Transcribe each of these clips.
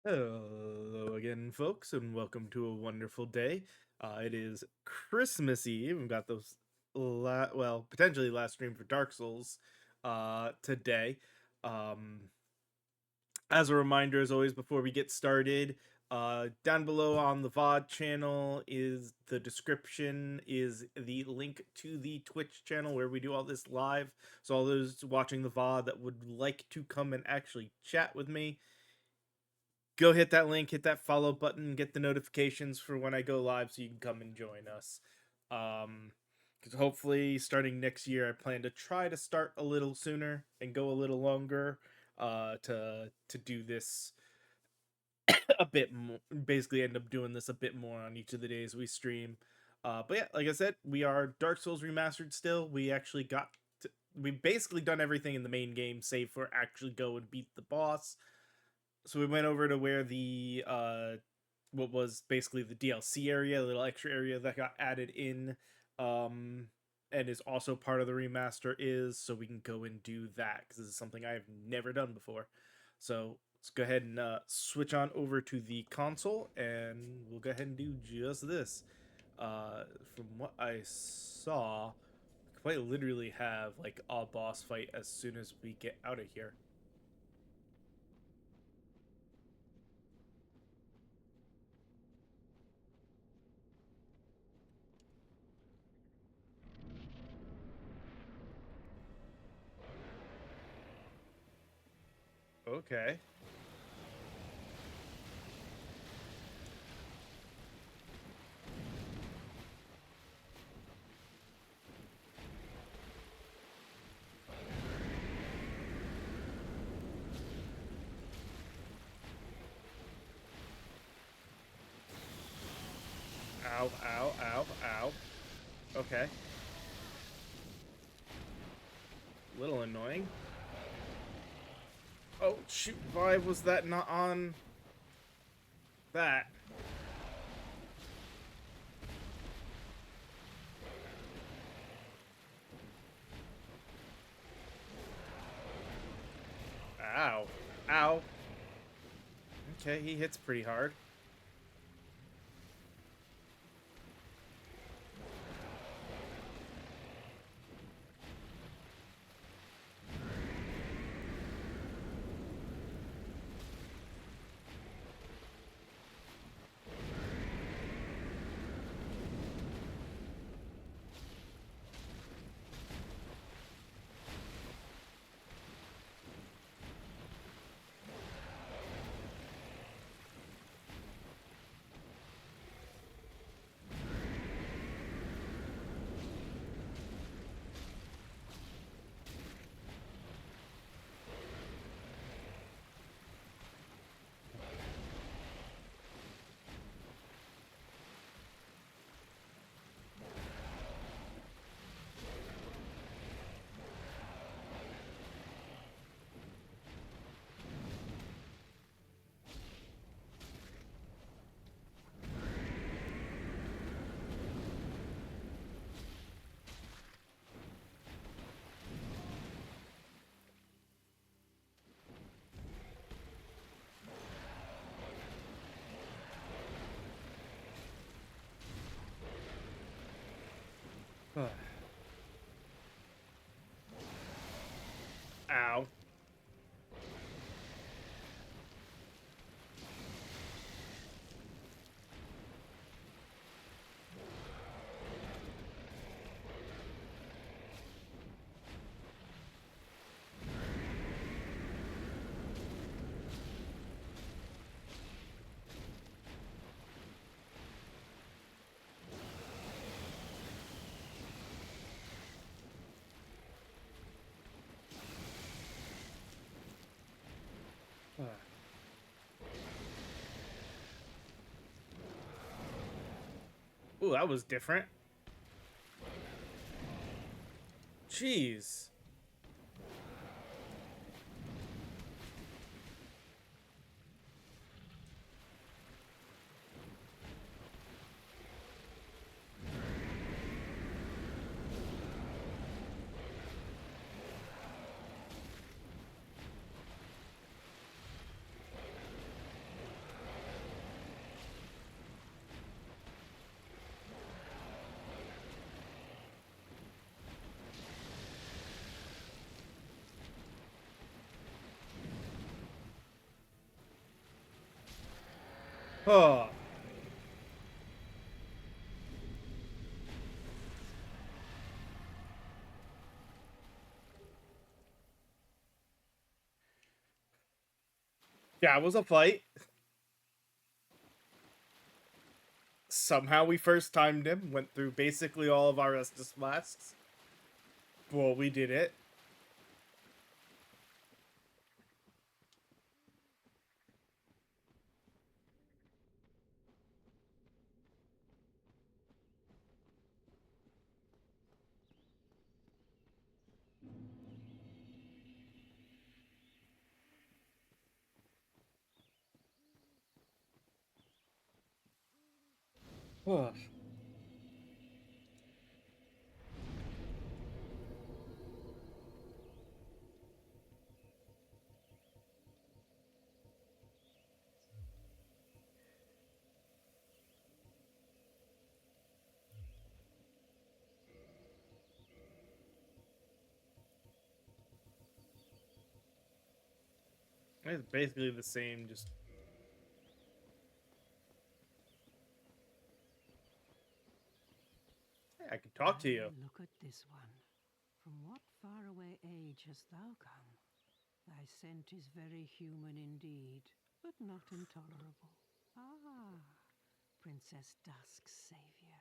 Hello again, folks, and welcome to a wonderful day. It is Christmas Eve. We've got those, potentially last stream for Dark Souls today. Um, as a reminder, as always, before we get started, down below on the VOD channel is the description, is the link to the Twitch channel where we do all this live. So all those watching the VOD that would like to come and actually chat with me, go hit that link, hit that follow button, get the notifications for when I go live so you can come and join us. Because hopefully starting next year, I plan to try to start a little sooner and go a little longer to do this a bit more, basically end up doing this a bit more on each of the days we stream. But yeah, like I said, we are Dark Souls Remastered still. We basically done everything in the main game save for actually go and beat the boss. So we went over to where the what was basically the DLC area, a little extra area that got added in, and is also part of the remaster is, so we can go and do that because this is something I've never done before. So let's go ahead and switch on over to the console, and we'll go ahead and do just this. From what I saw, we quite literally have like a boss fight as soon as we get out of here. Okay. Ow, ow, ow, ow. Okay. Little annoying. Oh, shoot. Why was that not on that? Ow. Ow. Okay, he hits pretty hard. Ow. Ooh, that was different. Jeez. Oh, yeah, it was a fight. Somehow we first timed him, went through basically all of our Estus flasks. Well, we did it. Oh, it's basically the same, just hey, I can talk to you. Look at this one. From what faraway age hast thou come? Thy scent is very human indeed, but not intolerable. Ah, Princess Dusk's savior.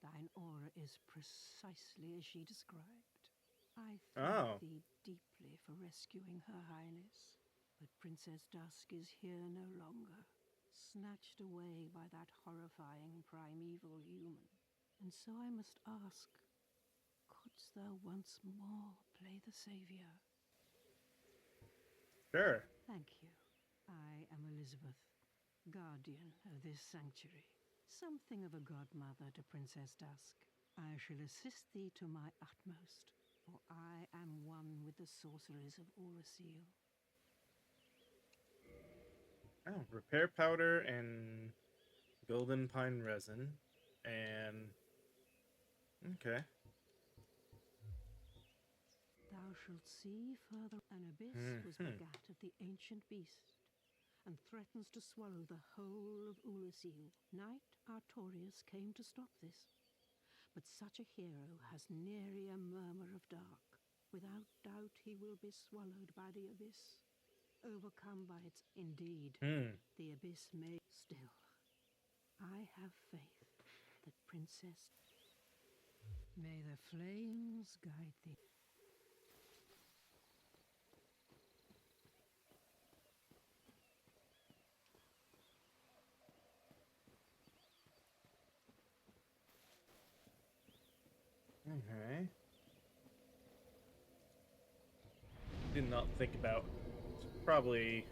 Thine aura is precisely as she described. I thank Oh, thee deeply for rescuing Her Highness. But Princess Dusk is here no longer, snatched away by that horrifying primeval human. And so I must ask, couldst thou once more play the savior? sure. Thank you. I am Elizabeth, guardian of this sanctuary, something of a godmother to Princess Dusk. I shall assist thee to my utmost, for I am one with the sorceries of Urasil. Oh, repair powder and golden pine resin. And okay. Thou shalt see further an abyss was Hmm. begat of the ancient beast, and threatens to swallow the whole of Ulasil. Knight Artorius came to stop this, but such a hero has nary a murmur of dark. Without doubt he will be swallowed by the abyss, overcome by its indeed. Hmm. The abyss may still. I have faith that Princess may the flames guide thee. Okay. Did not think about. Probably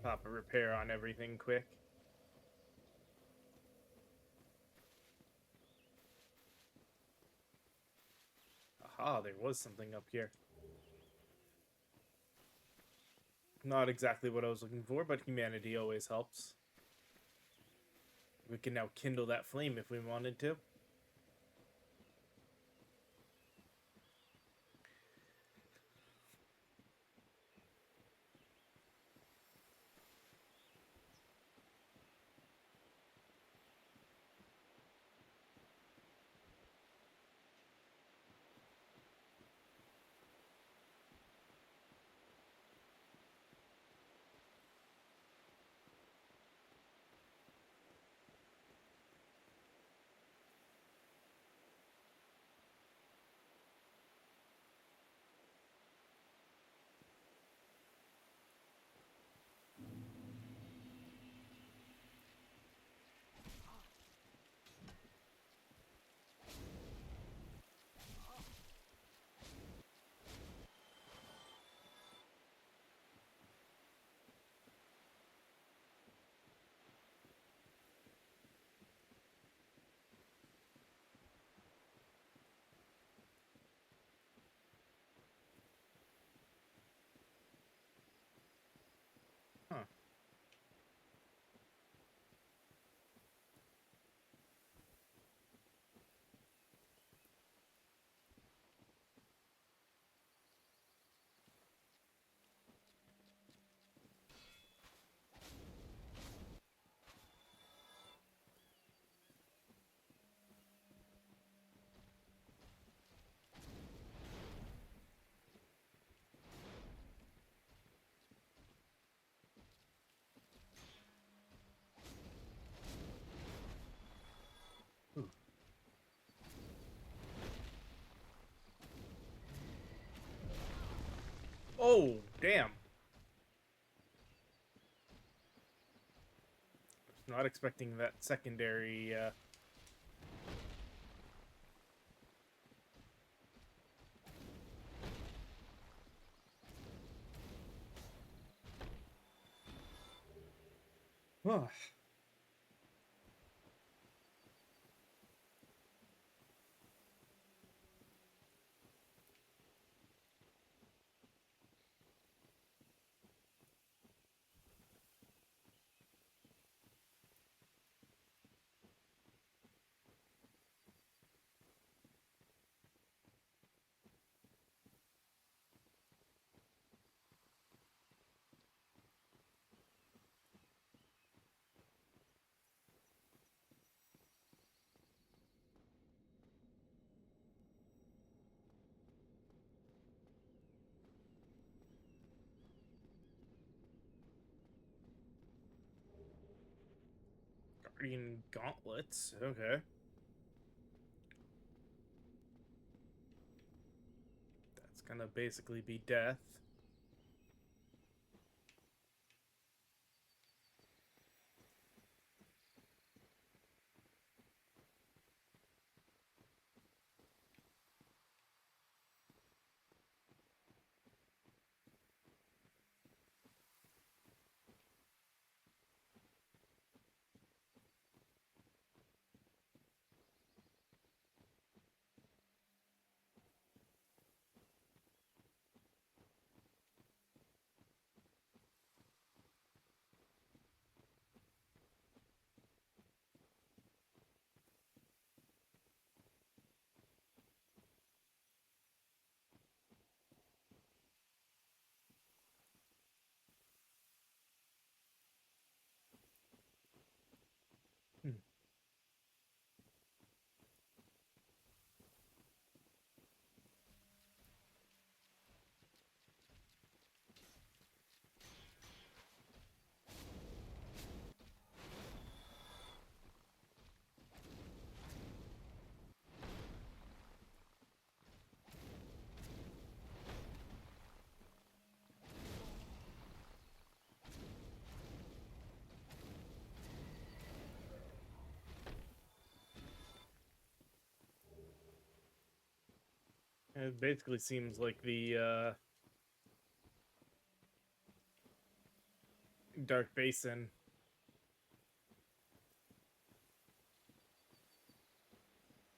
pop a repair on everything quick. Aha, there was something up here. Not exactly what I was looking for, but humanity always helps. We can now kindle that flame if we wanted to. Oh, damn. Not expecting that secondary, Huh. Guardian gauntlets. Okay. That's gonna basically be death. Hmm. It basically seems like the Dark Basin,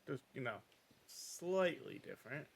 just slightly different.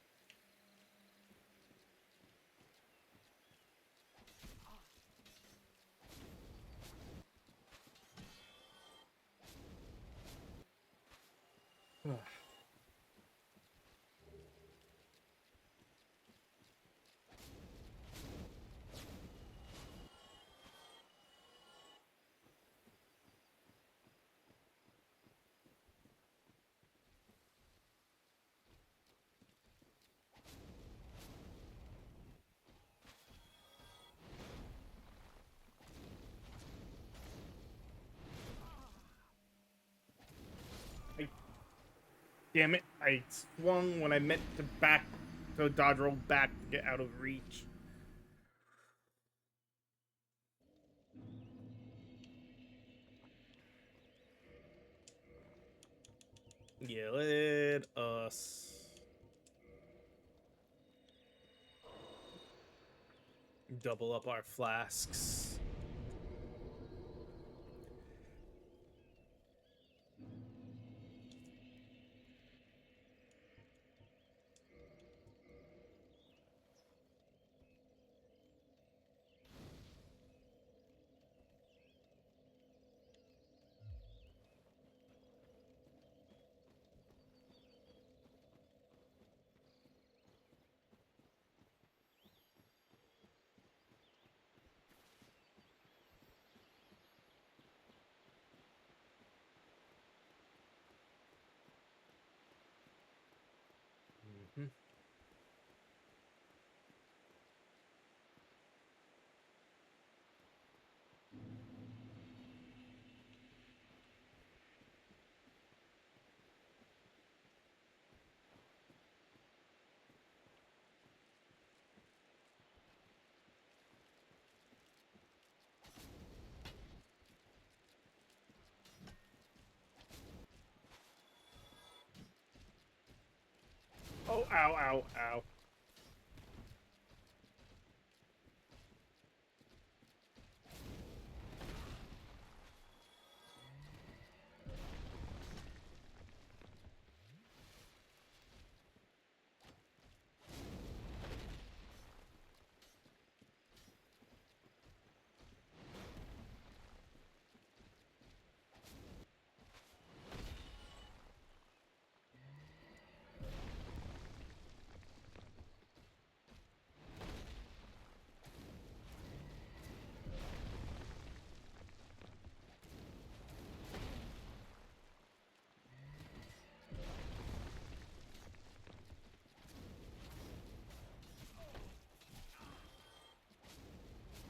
I, damn it! I swung when I meant to back, to dodge roll back to get out of reach. Yeah, let us double up our flasks. Ow, ow, ow, ow.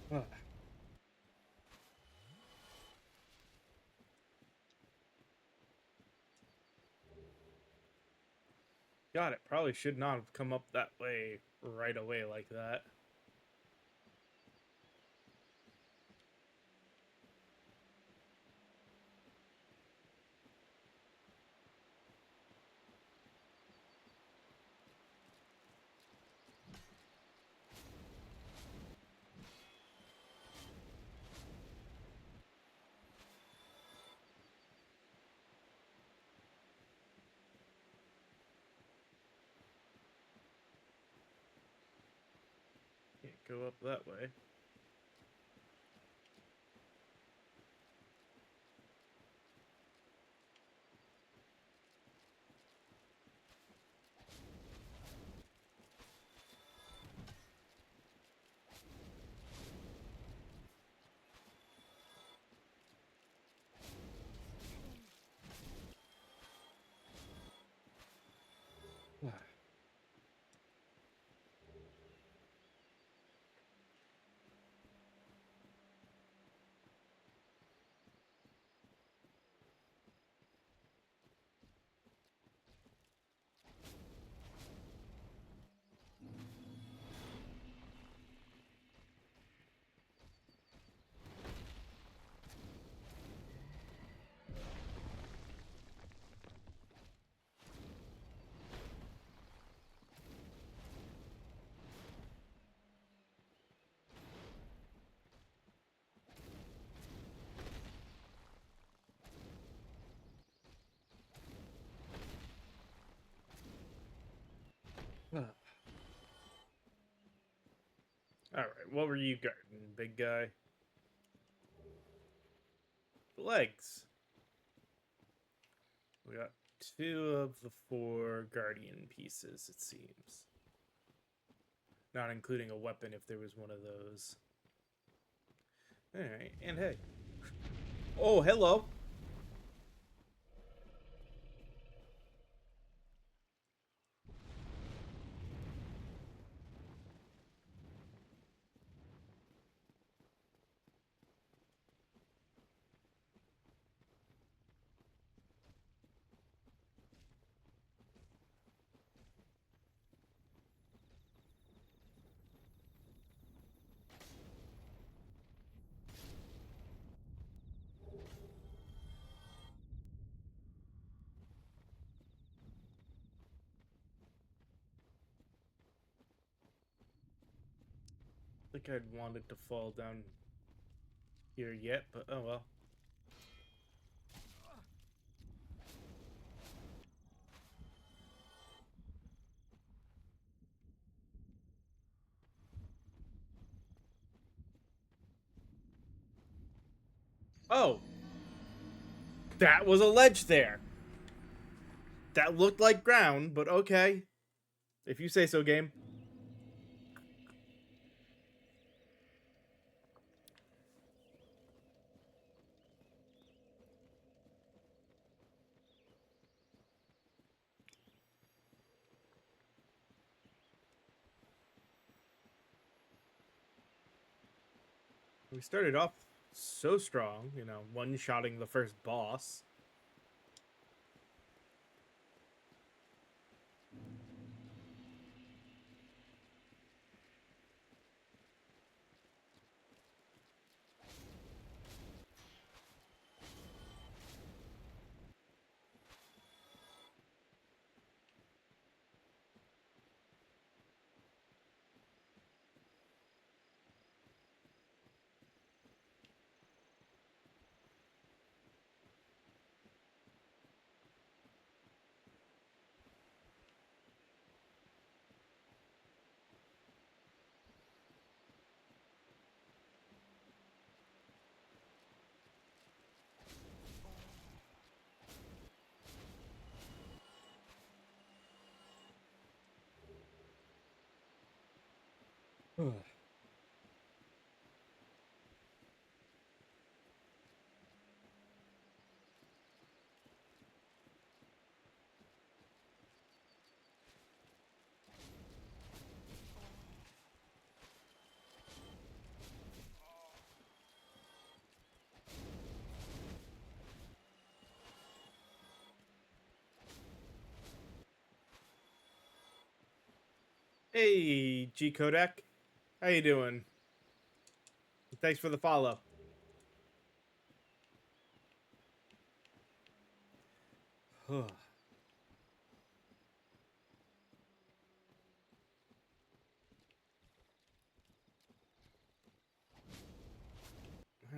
Ah, God, it probably should not have come up that way right away like that. Can't go up that way. Ah. All right, what were you guarding, big guy? Legs. We got 2 of the 4 guardian pieces, it seems. Not including a weapon if there was one of those. Alright, and hey. Oh, hello! I think I'd wanted to fall down here yet, but oh well. Oh! That was a ledge there! That looked like ground, but okay. If you say so, game. We started off so strong, one-shotting the first boss. Hey, G Kodak. How you doing? Thanks for the follow. All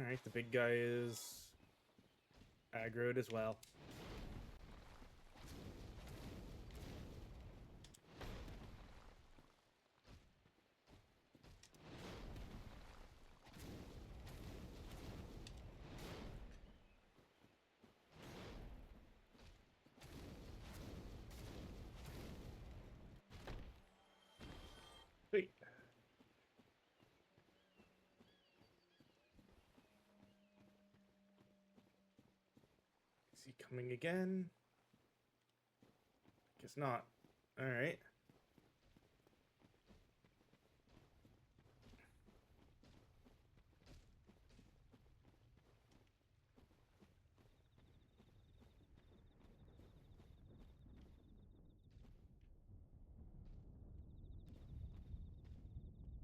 right, the big guy is aggroed as well. Sweet. Is he coming again? Guess not. All right.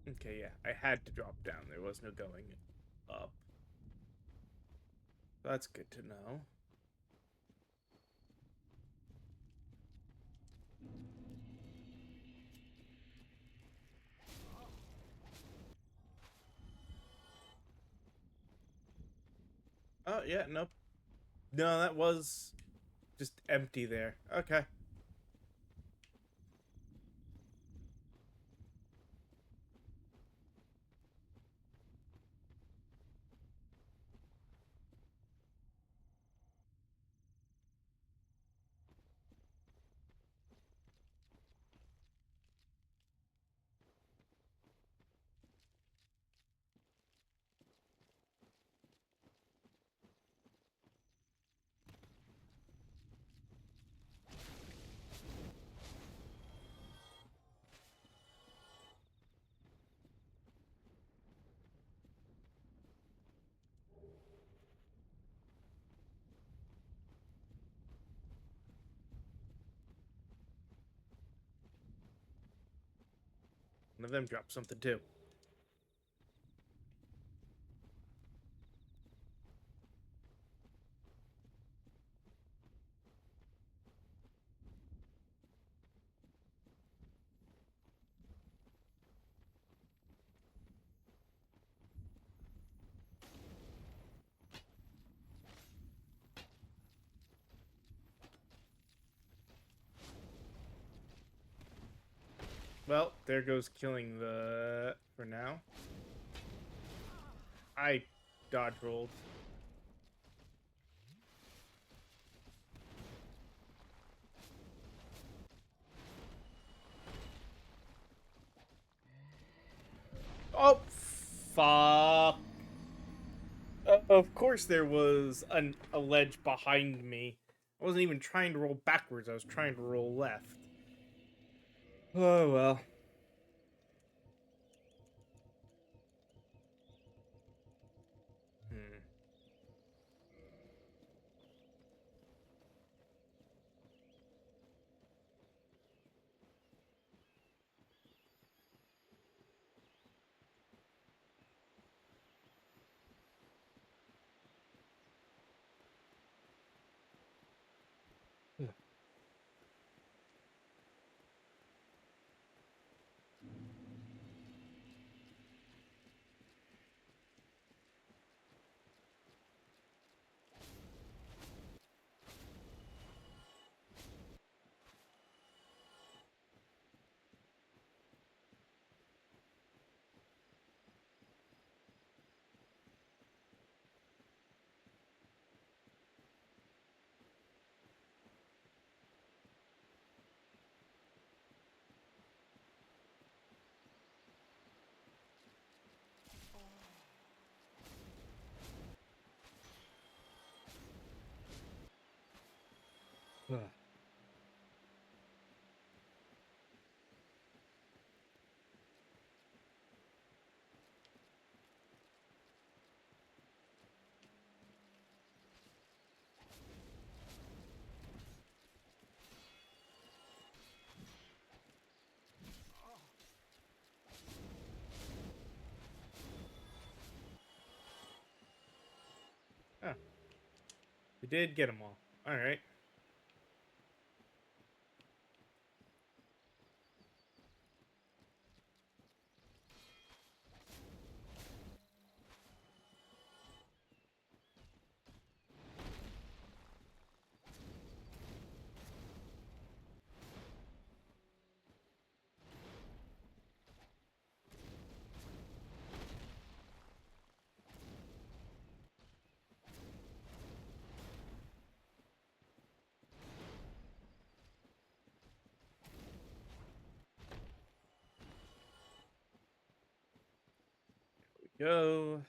Okay, yeah. I had to drop down. There was no going up. That's good to know. Oh, yeah, nope. No, that was just empty there. Okay. One of them dropped something too. Well, there goes killing the for now. I dodge rolled. Oh, fuck. Of course, there was a ledge behind me. I wasn't even trying to roll backwards, I was trying to roll left. Oh, well. Hmm. We did get them all. All right. Go.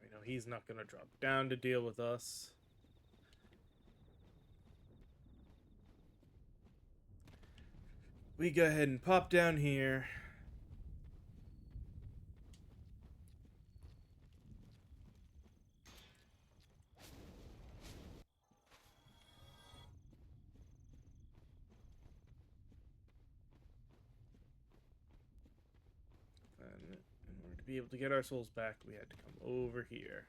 We know he's not going to drop down to deal with us. We go ahead and pop down here. And in order to be able to get our souls back, we had to come over here.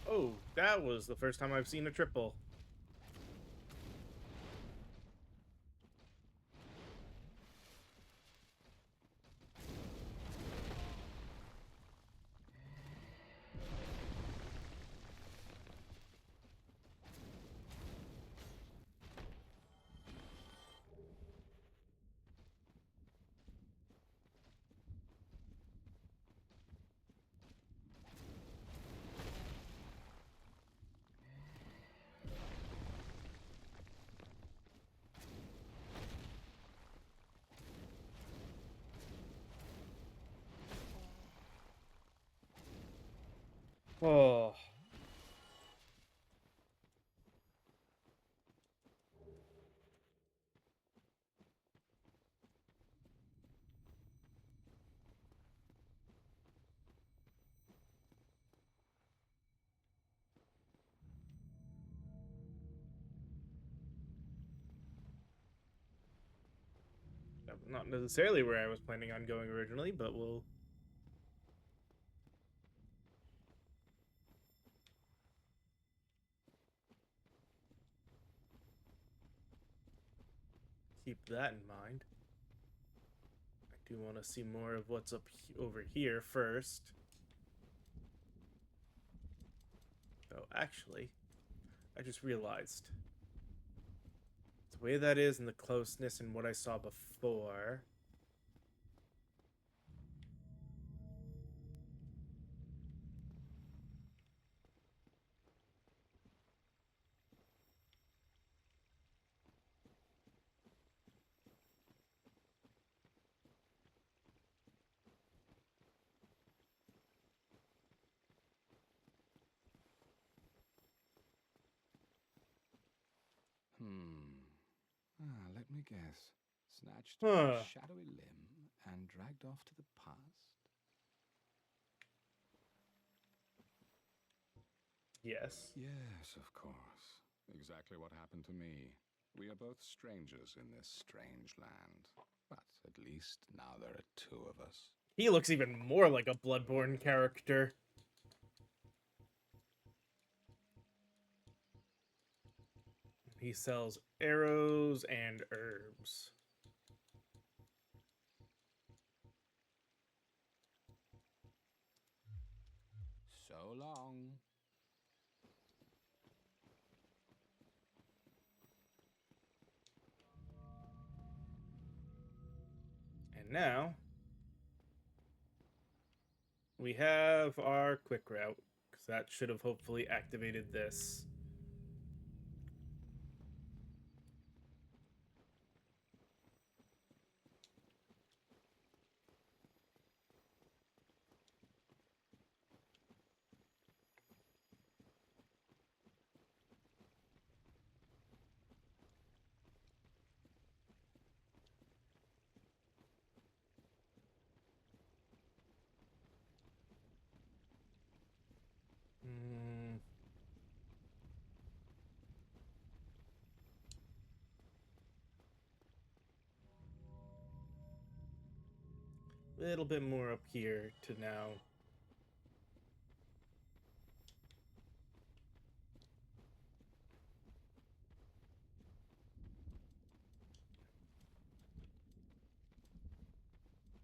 Oh, that was the first time I've seen a triple. Oh, that was not necessarily where I was planning on going originally, but we'll keep that in mind. I do want to see more of what's over here first. Oh, actually, I just realized the way that is and the closeness and what I saw before. Let me guess. Snatched by a Huh. shadowy limb and dragged off to the past? Yes. Yes, of course. Exactly what happened to me. We are both strangers in this strange land. But at least now there are two of us. He looks even more like a Bloodborne character. He sells arrows and herbs. So long. now we have our quick route, because that should have hopefully activated this. Mm, a little bit more up here to now.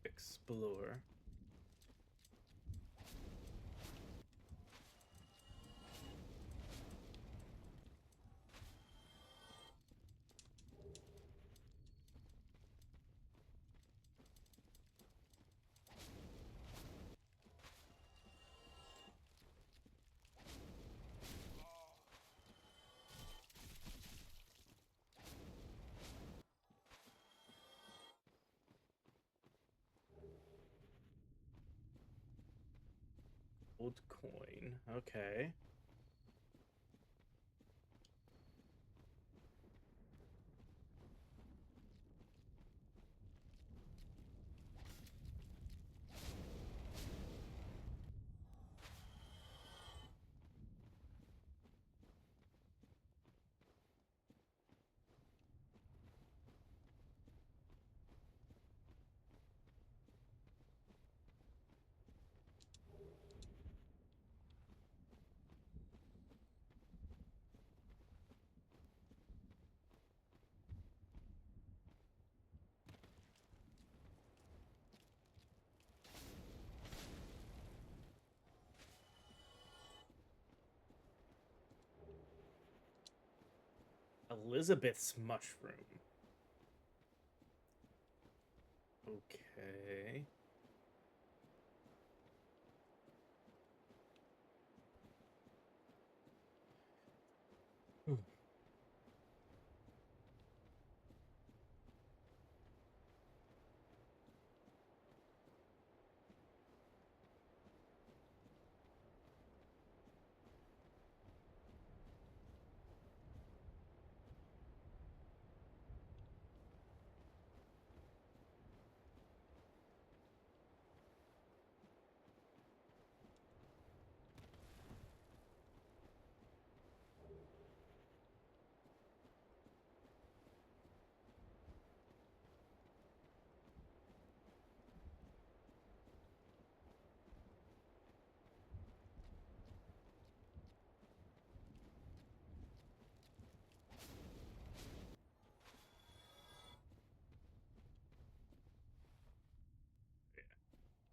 Explore. Old coin. Okay. Elizabeth's mushroom. Okay.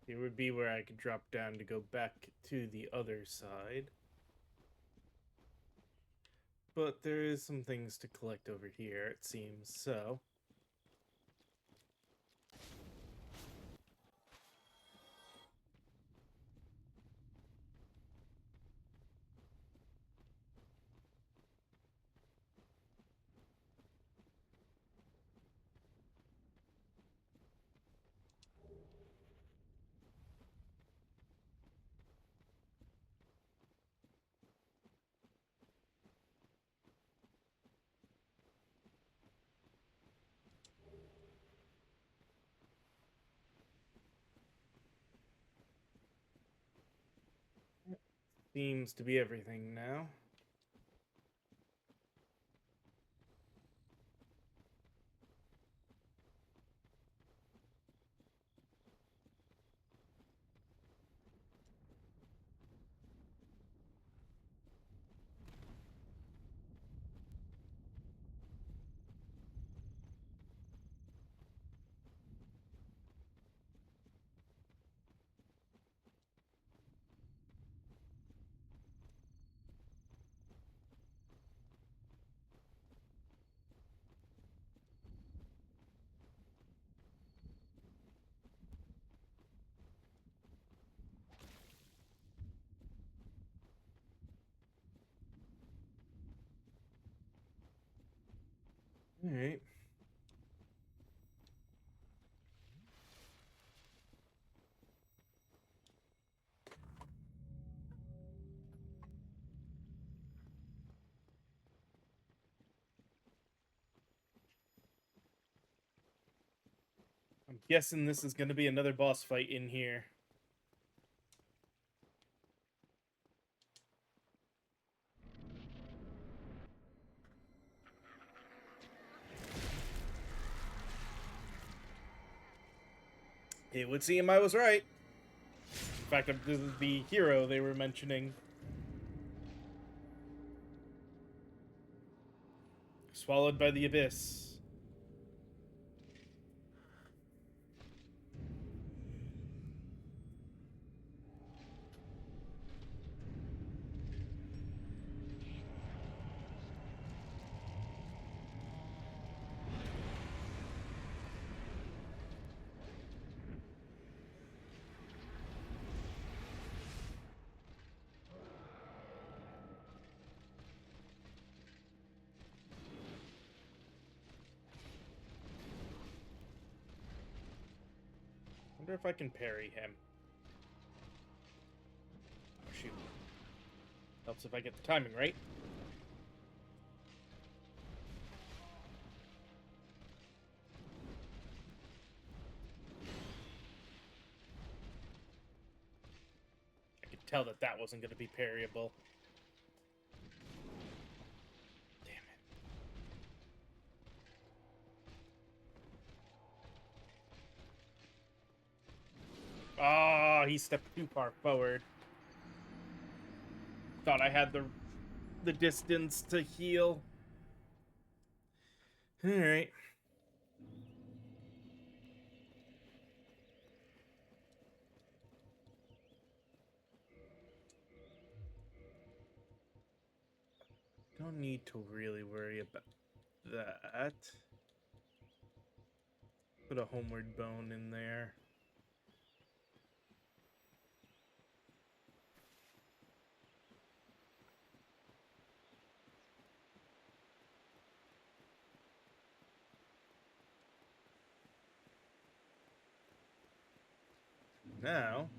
Here would be where I could drop down to go back to the other side. But there is some things to collect over here, it seems, so. Seems to be everything now. All right. I'm guessing this is going to be another boss fight in here. It would seem I was right. In fact, this is the hero they were mentioning. Swallowed by the abyss. Wonder if I can parry him. Oh, shoot. Helps if I get the timing right. I could tell that that wasn't going to be parryable. Damn it. Oh, he stepped too far forward. Thought I had the distance to heal. All right. Don't need to really worry about that. Put a homeward bone in there. Now,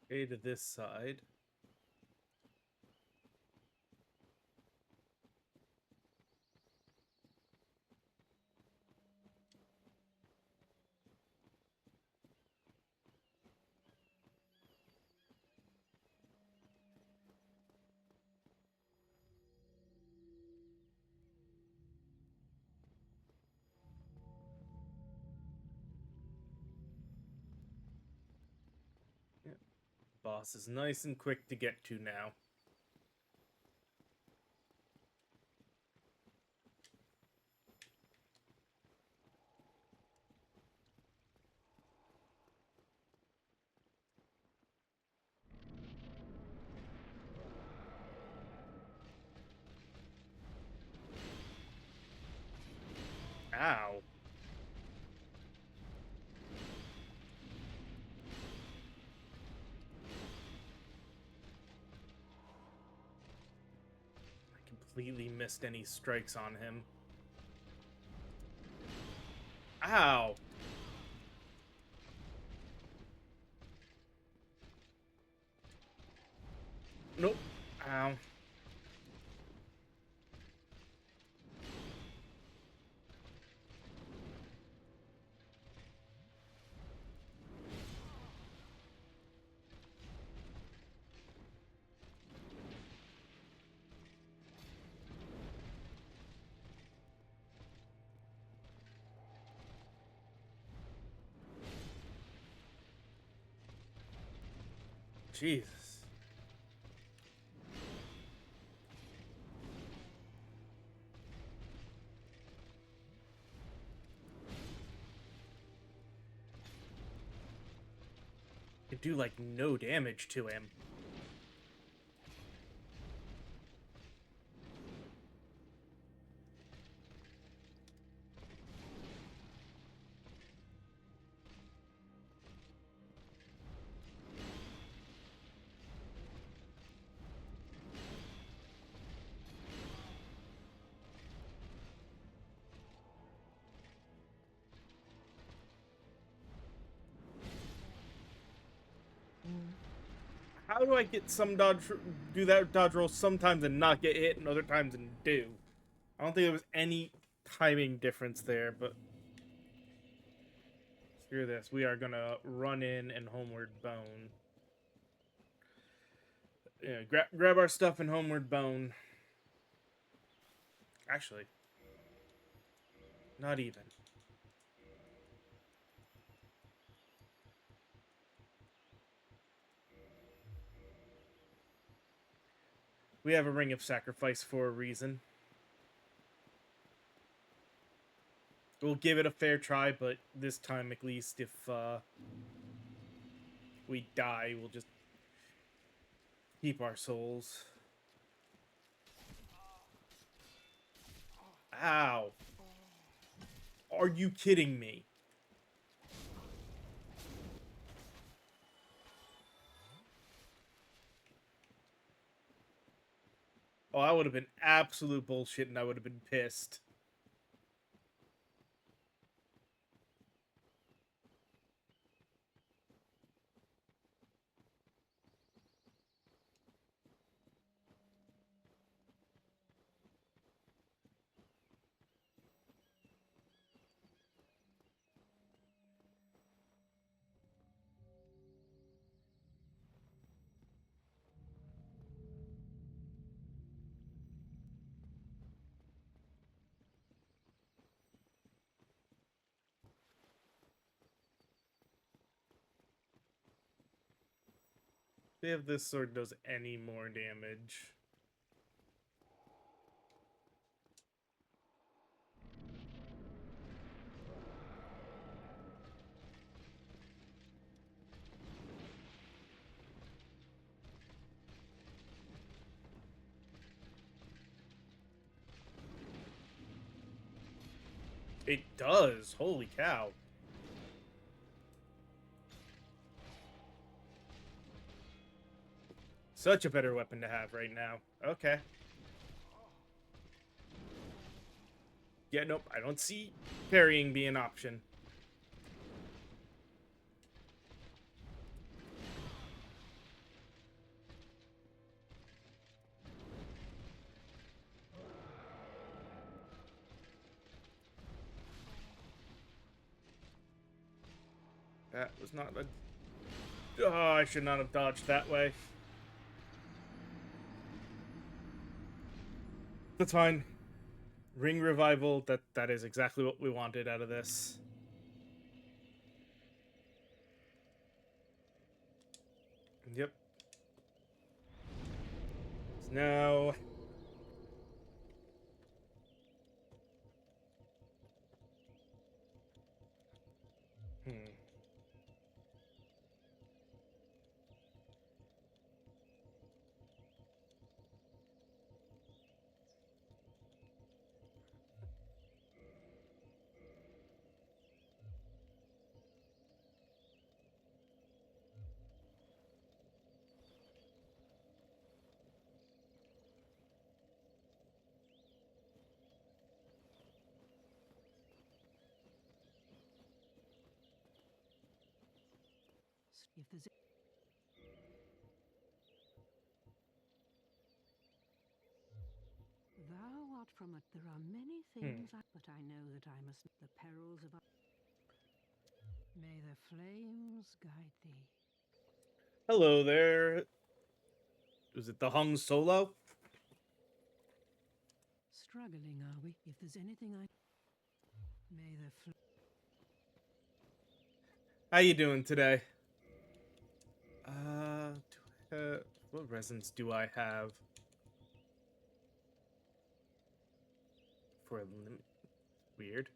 stay to this side. Yeah. Boss is nice and quick to get to now. Ow. I completely missed any strikes on him. Ow. Nope. Ow. Jesus. Could do like no damage to him. how do I get some do that dodge roll sometimes and not get hit and other times and do? I don't think there was any timing difference there, but screw this. We are gonna run in and homeward bone. Yeah, grab our stuff and homeward bone. Actually, not even. We have a ring of sacrifice for a reason. We'll give it a fair try, but this time at least, if we die, we'll just keep our souls. Ow. Are you kidding me? Oh, I would have been absolute bullshit and I would have been pissed. See if this sword does any more damage. It does. Holy cow. Such a better weapon to have right now. Okay. Yeah, nope. I don't see parrying being an option. That was not a... Oh, I should not have dodged that way. That's fine. Ring revival, that is exactly what we wanted out of this. Yep. So now... Hmm. If there's Thou art from it. There are many things, but I know that I must the perils of. May the flames guide thee. Hello there. Was it the Hung Solo? Struggling, are we? If there's anything I. May the. How you doing today? What resins do I have? For a limit. Weird.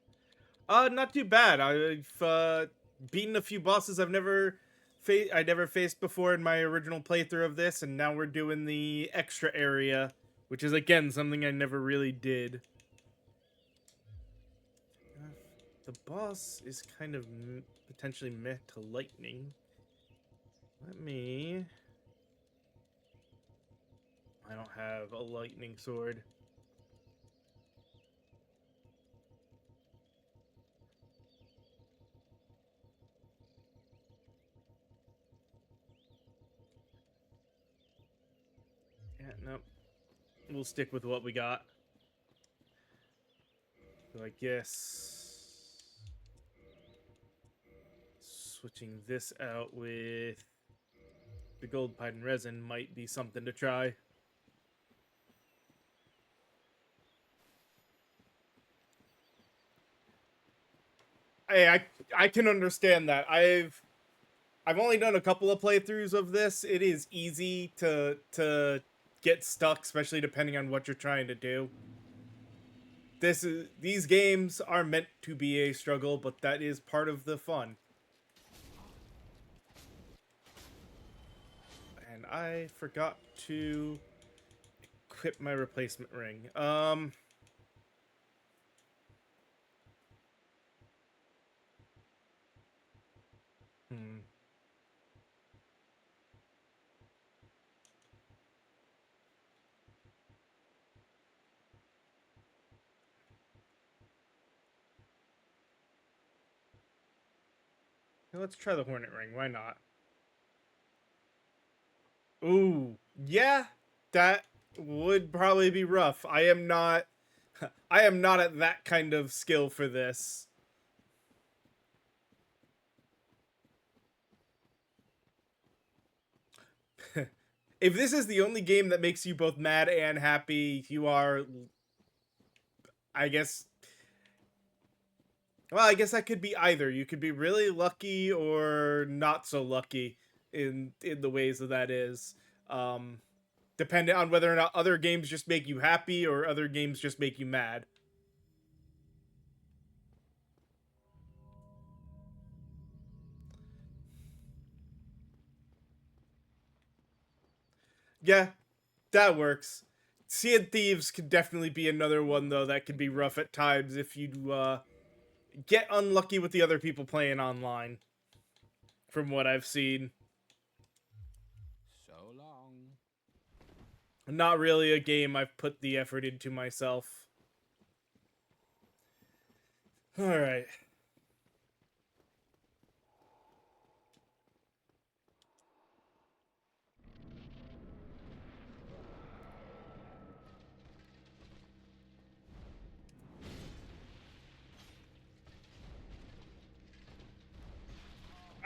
Not too bad. I've beaten a few bosses I never faced before in my original playthrough of this, and now we're doing the extra area, which is again something I never really did. The boss is kind of potentially meh to lightning. Let me... I don't have a lightning sword. Nope. We'll stick with what we got. So I guess switching this out with the gold pine resin might be something to try. Hey, I can understand that. I've only done a couple of playthroughs of this. It is easy to get stuck, especially depending on what you're trying to do. These games are meant to be a struggle, but that is part of the fun. And I forgot to equip my replacement ring. Hmm. Let's try the hornet ring. Why not? Ooh, yeah, that would probably be rough. I am not I am not at that kind of skill for this. If this is the only game that makes you both mad and happy, you are, I guess, well, I guess that could be either. You could be really lucky or not so lucky in the ways that is. Um Depending on whether or not other games just make you happy or other games just make you mad. Yeah, that works. Sea and Thieves could definitely be another one though that could be rough at times if you get unlucky with the other people playing online. From what I've seen, So long. not really a game I've put the effort into myself. All right.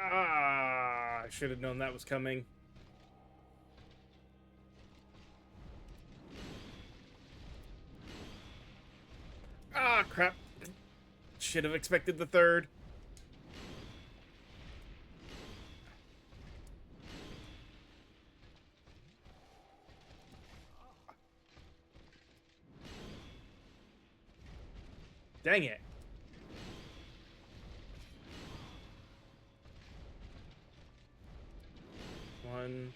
Ah, I should have known that was coming. Ah, crap. Should have expected the third. Dang it. One.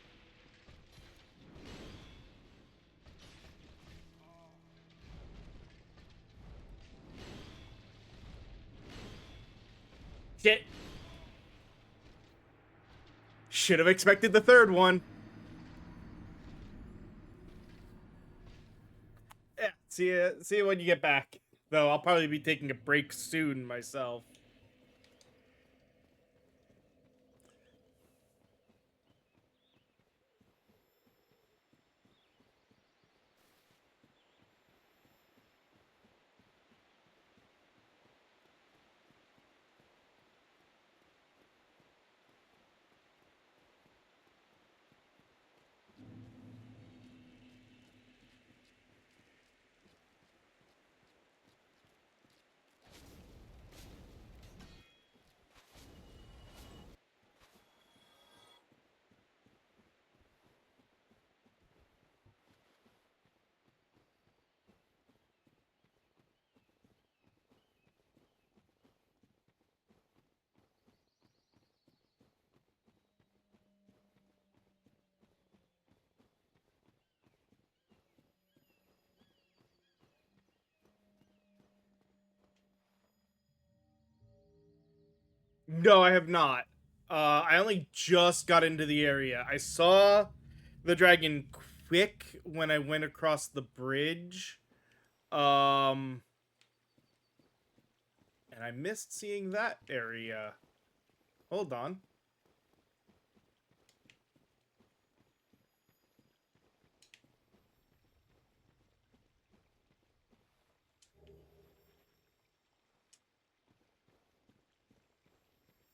Shit. Should have expected the third one. Yeah, see you when you get back. Though I'll probably be taking a break soon myself. No, I have not. I only just got into the area. I saw the dragon quick when I went across the bridge. Um, and I missed seeing that area. Hold on.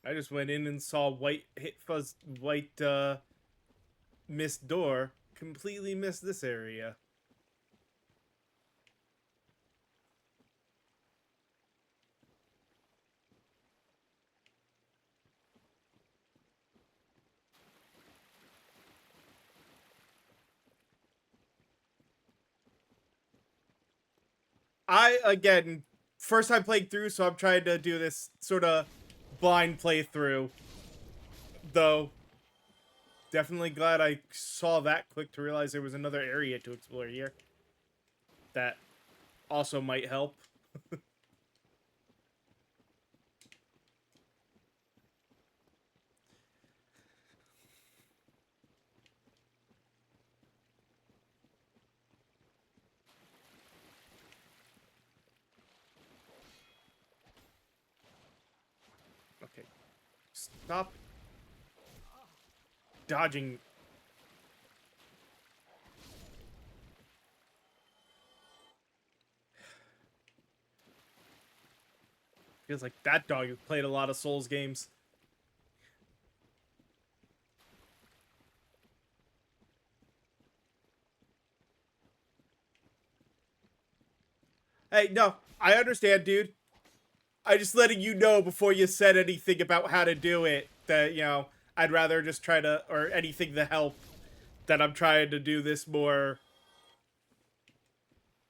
I just went in and saw white missed door. Completely missed this area. I again first time playing through, so I'm trying to do this sort of blind playthrough. Though definitely glad I saw that quick to realize there was another area to explore here. That also might help. Okay. Stop dodging. Feels like that dog has played a lot of Souls games. Hey, no, I understand, dude. I just letting you know before you said anything about how to do it that, I'd rather just try to, or anything to help, that I'm trying to do this more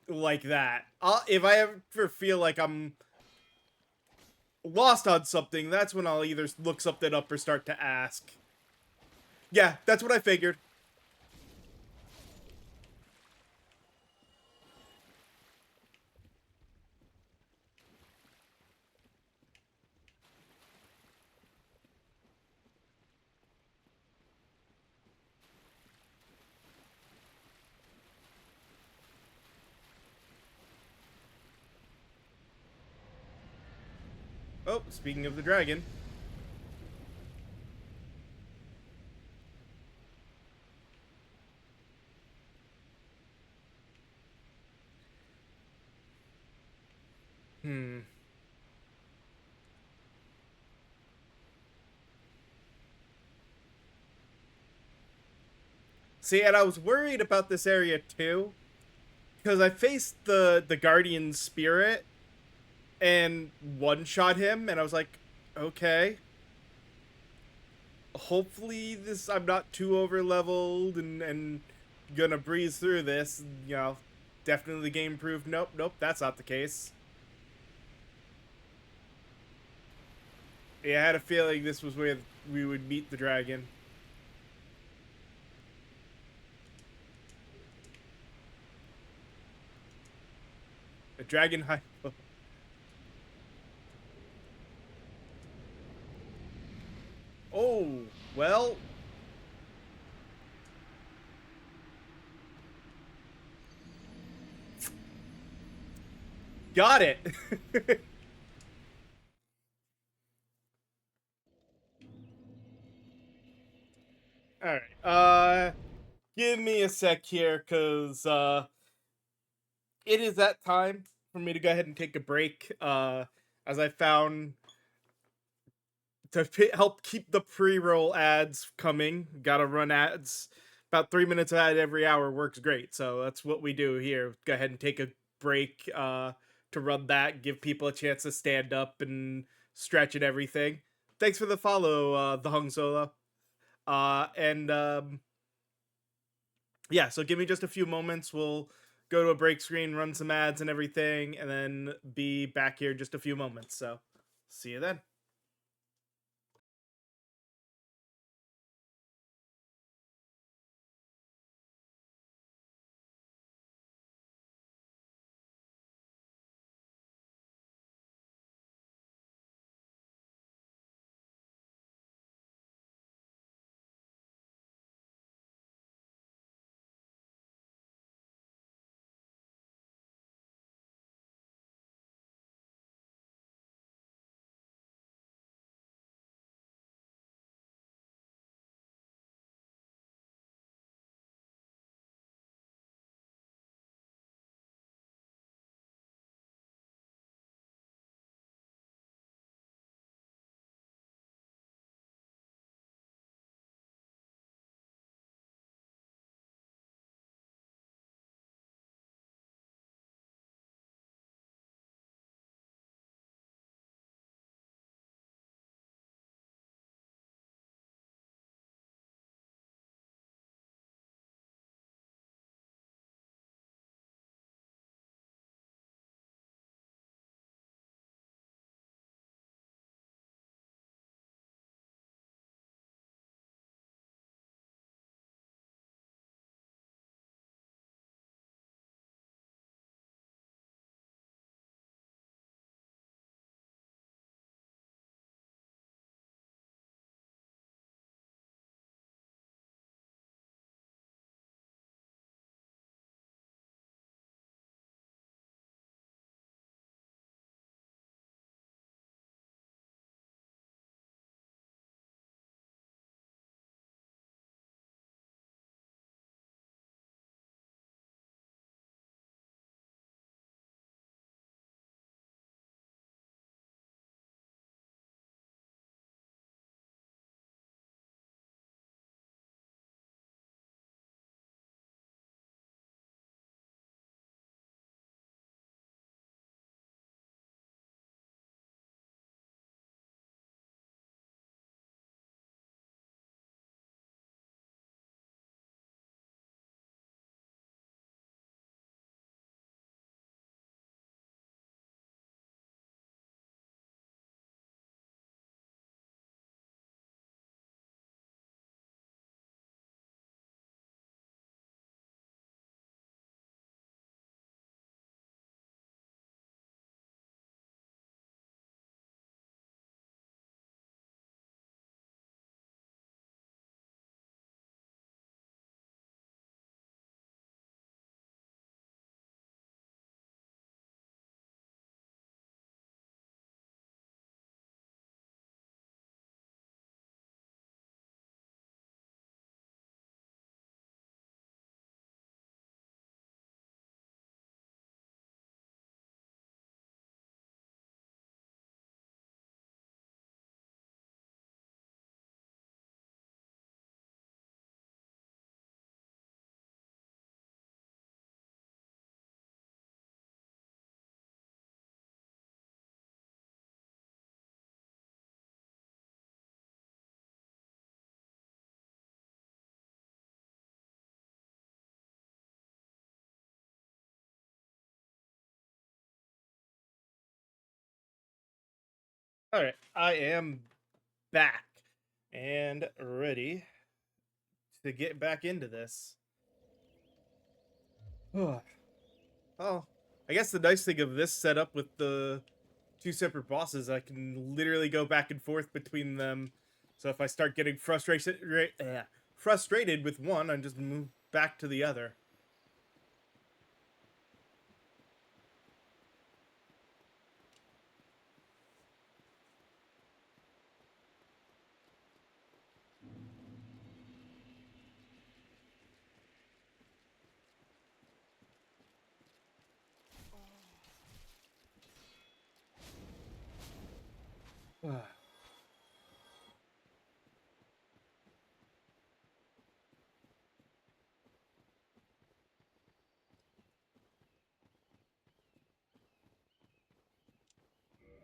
like that. If I ever feel like I'm lost on something, that's when I'll either look something up or start to ask. Yeah, that's what I figured. Oh, speaking of the dragon. Hmm. See, and I was worried about this area too, because I faced the guardian spirit and one shot him, and I was like, okay, hopefully this I'm not too over leveled and gonna breeze through this. Definitely the game proved nope, that's not the case. Yeah, I had a feeling this was where we would meet the dragon. A dragon high. Oh, well, got it. All right. Give me a sec here, cause it is that time for me to go ahead and take a break. As I found to help keep the pre-roll ads coming, gotta run ads. About 3 minutes of ad every hour works great. So that's what we do here. Go ahead and take a break to run that, give people a chance to stand up and stretch and everything. Thanks for the follow, the Hung Solo. And Yeah, so give me just a few moments. We'll go to a break screen, run some ads and everything, and then be back here in just a few moments. So see you then. All right, I am back and ready to get back into this. Well, I guess the nice thing of this setup with the two separate bosses, I can literally go back and forth between them. So if I start getting frustrated with one, I just move back to the other.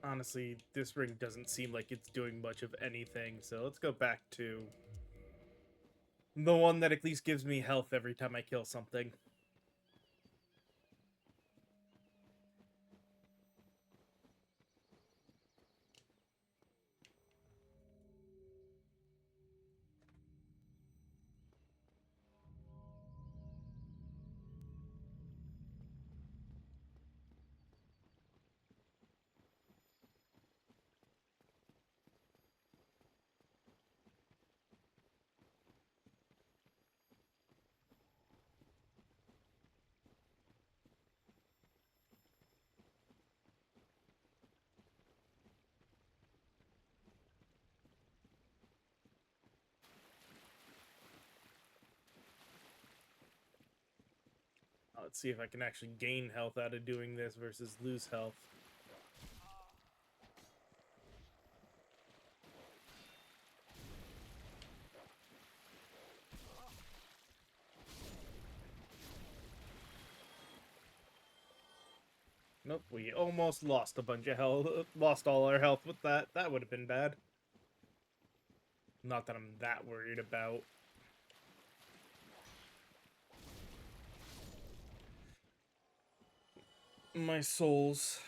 Honestly, this ring doesn't seem like it's doing much of anything, so let's go back to the one that at least gives me health every time I kill something. Let's see if I can actually gain health out of doing this versus lose health. Nope, we almost lost a bunch of health. Lost all our health with that. That would have been bad. Not that I'm that worried about. My souls.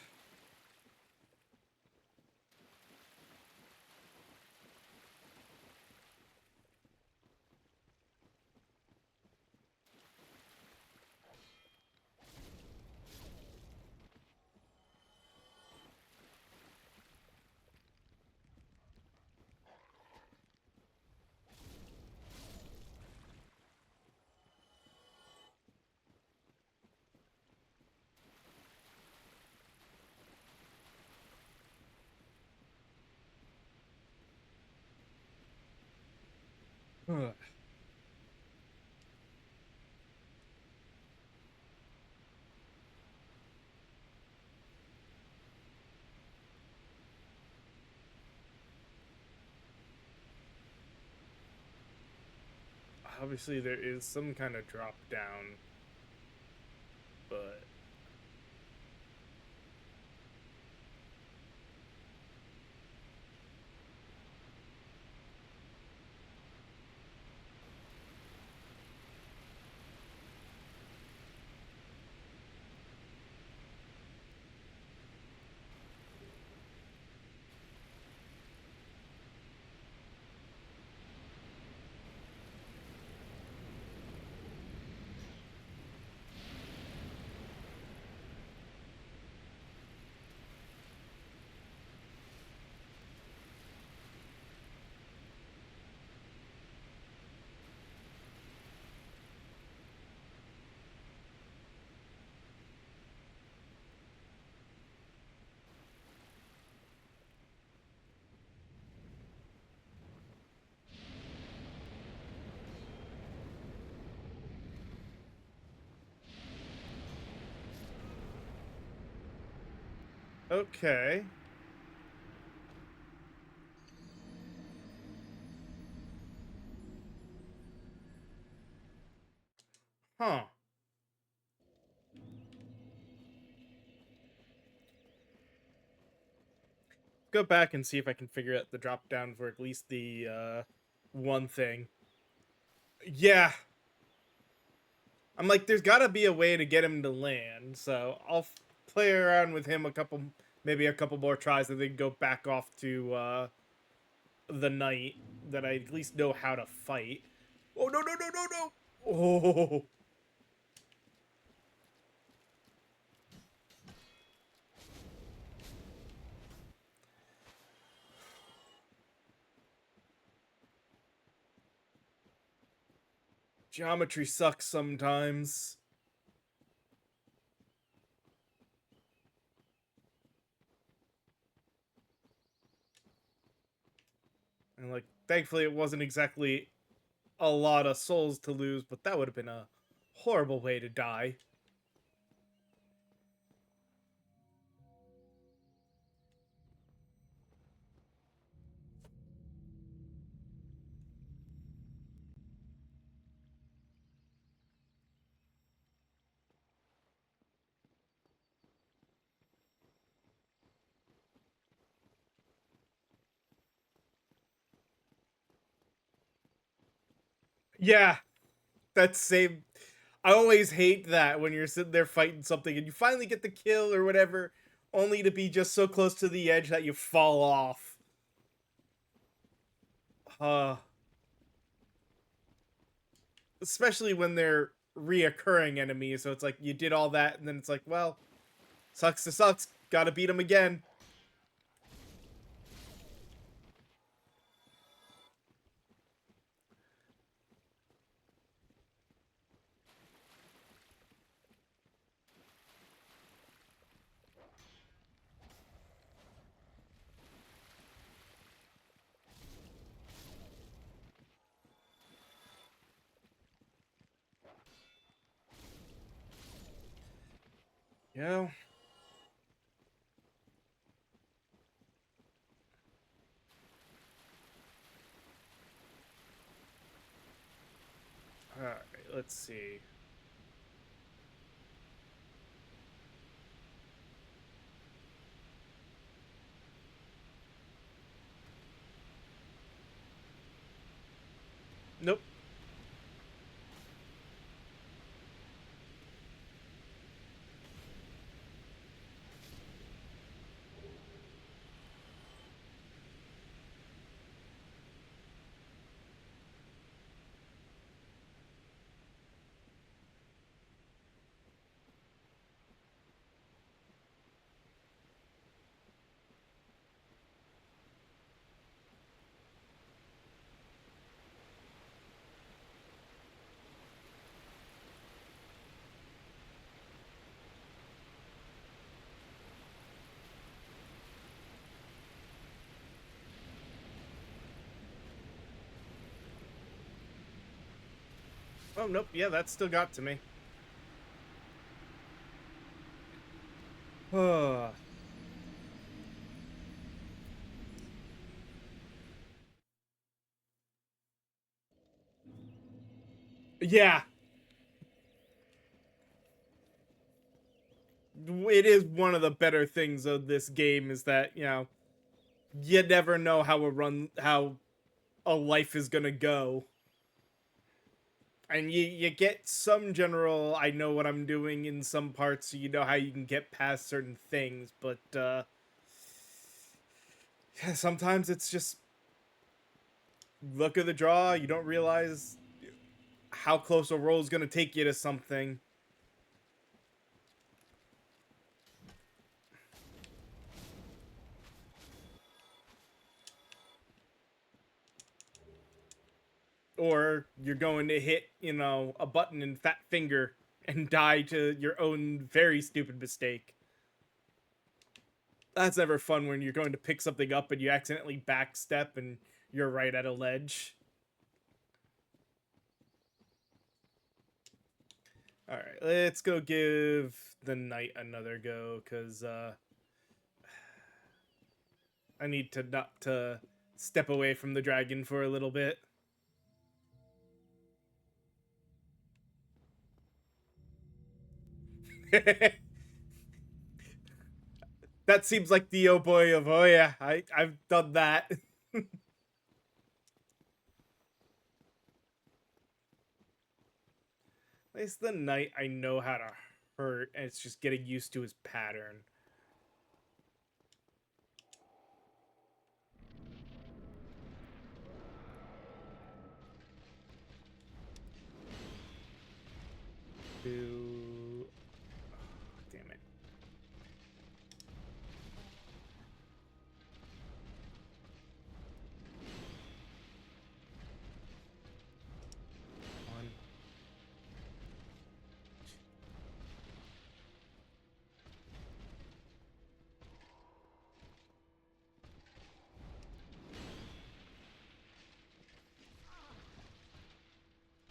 Obviously, there is some kind of drop down, but okay. Huh. Go back and see if I can figure out the drop down for at least the one thing. Yeah. I'm like, there's gotta be a way to get him to land, so I'll play around with him a couple maybe a couple more tries and then go back off to the knight that I at least know how to fight. Oh no no no no no! Oh, geometry sucks sometimes. And like, thankfully, it wasn't exactly a lot of souls to lose, but that would have been a horrible way to die. Yeah, that's same. I always hate that when you're sitting there fighting something and you finally get the kill or whatever, only to be just so close to the edge that you fall off. Uh, Especially when they're reoccurring enemies, so it's like you did all that and then it's like, well, sucks to sucks. Gotta beat them again. You know? Alright, let's see. Nope. Oh, nope. Yeah, that still got to me. Yeah, it is one of the better things of this game is that, you never know how a life is gonna go. And you get some general I know what I'm doing in some parts, so you know how you can get past certain things, but yeah, sometimes it's just luck of the draw. You don't realize how close a roll is gonna take you to something. Or you're going to hit, a button in fat finger and die to your own very stupid mistake. That's never fun when you're going to pick something up and you accidentally backstep and you're right at a ledge. All right, let's go give the knight another go because I need to not to step away from the dragon for a little bit. That seems like the oh boy of oh yeah, I've done that. At least the knight I know how to hurt, and it's just getting used to his pattern. 2. Oh, damn it. One.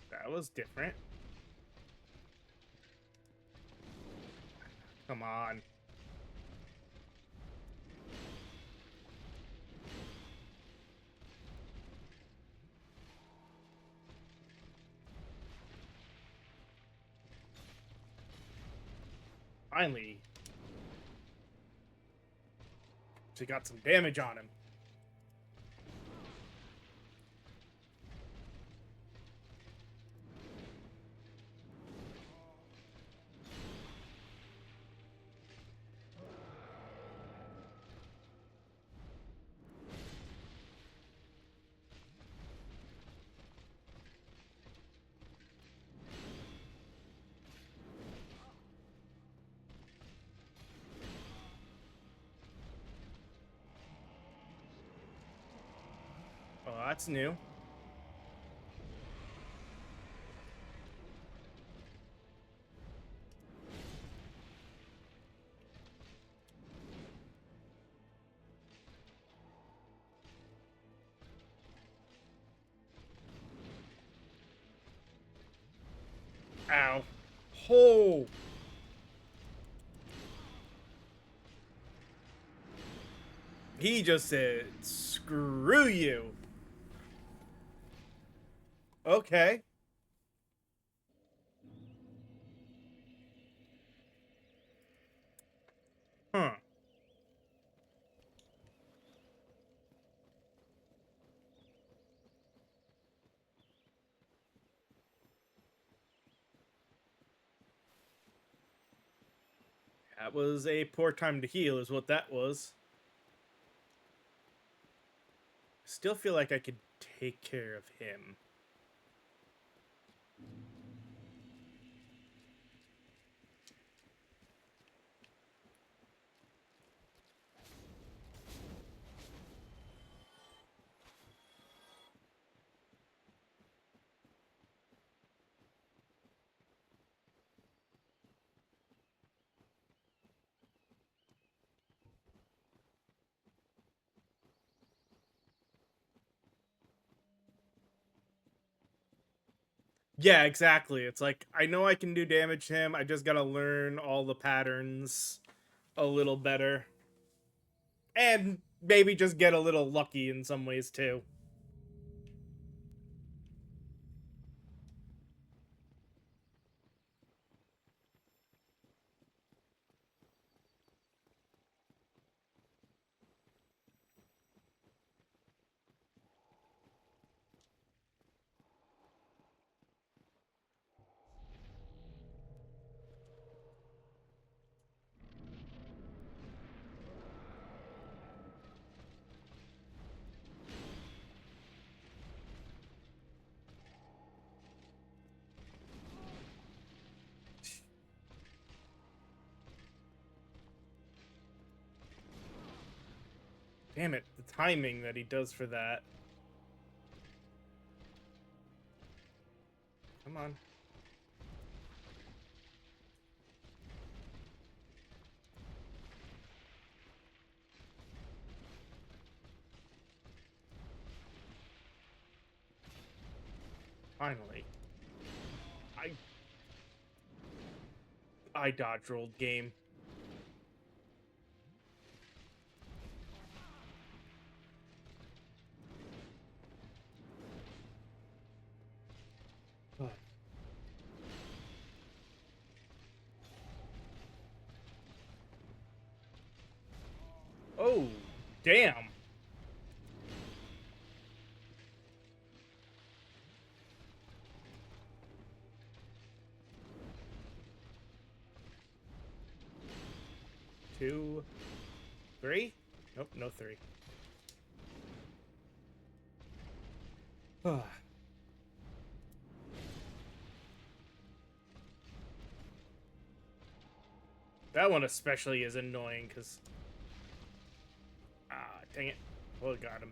That was different. Come on. Finally. She got some damage on him. Oh, that's new. Ow. Oh! He just said, screw you. Okay. Huh. That was a poor time to heal, is what that was. Still feel like I could take care of him. Yeah, exactly. It's like, I know I can do damage to him. I just gotta learn all the patterns a little better. And maybe just get a little lucky in some ways, too. Damn it, the timing that he does for that. Come on. Finally. I I dodge rolled game. Ugh. Oh, damn. Two, three? Nope, no three. That one especially is annoying because dang it. Well, got him.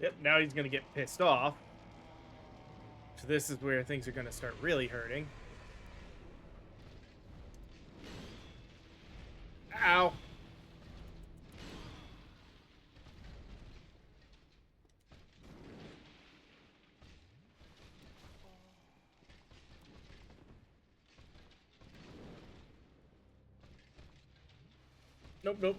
Yep, now he's gonna get pissed off. So this is where things are gonna start really hurting. Ow. Nope, nope.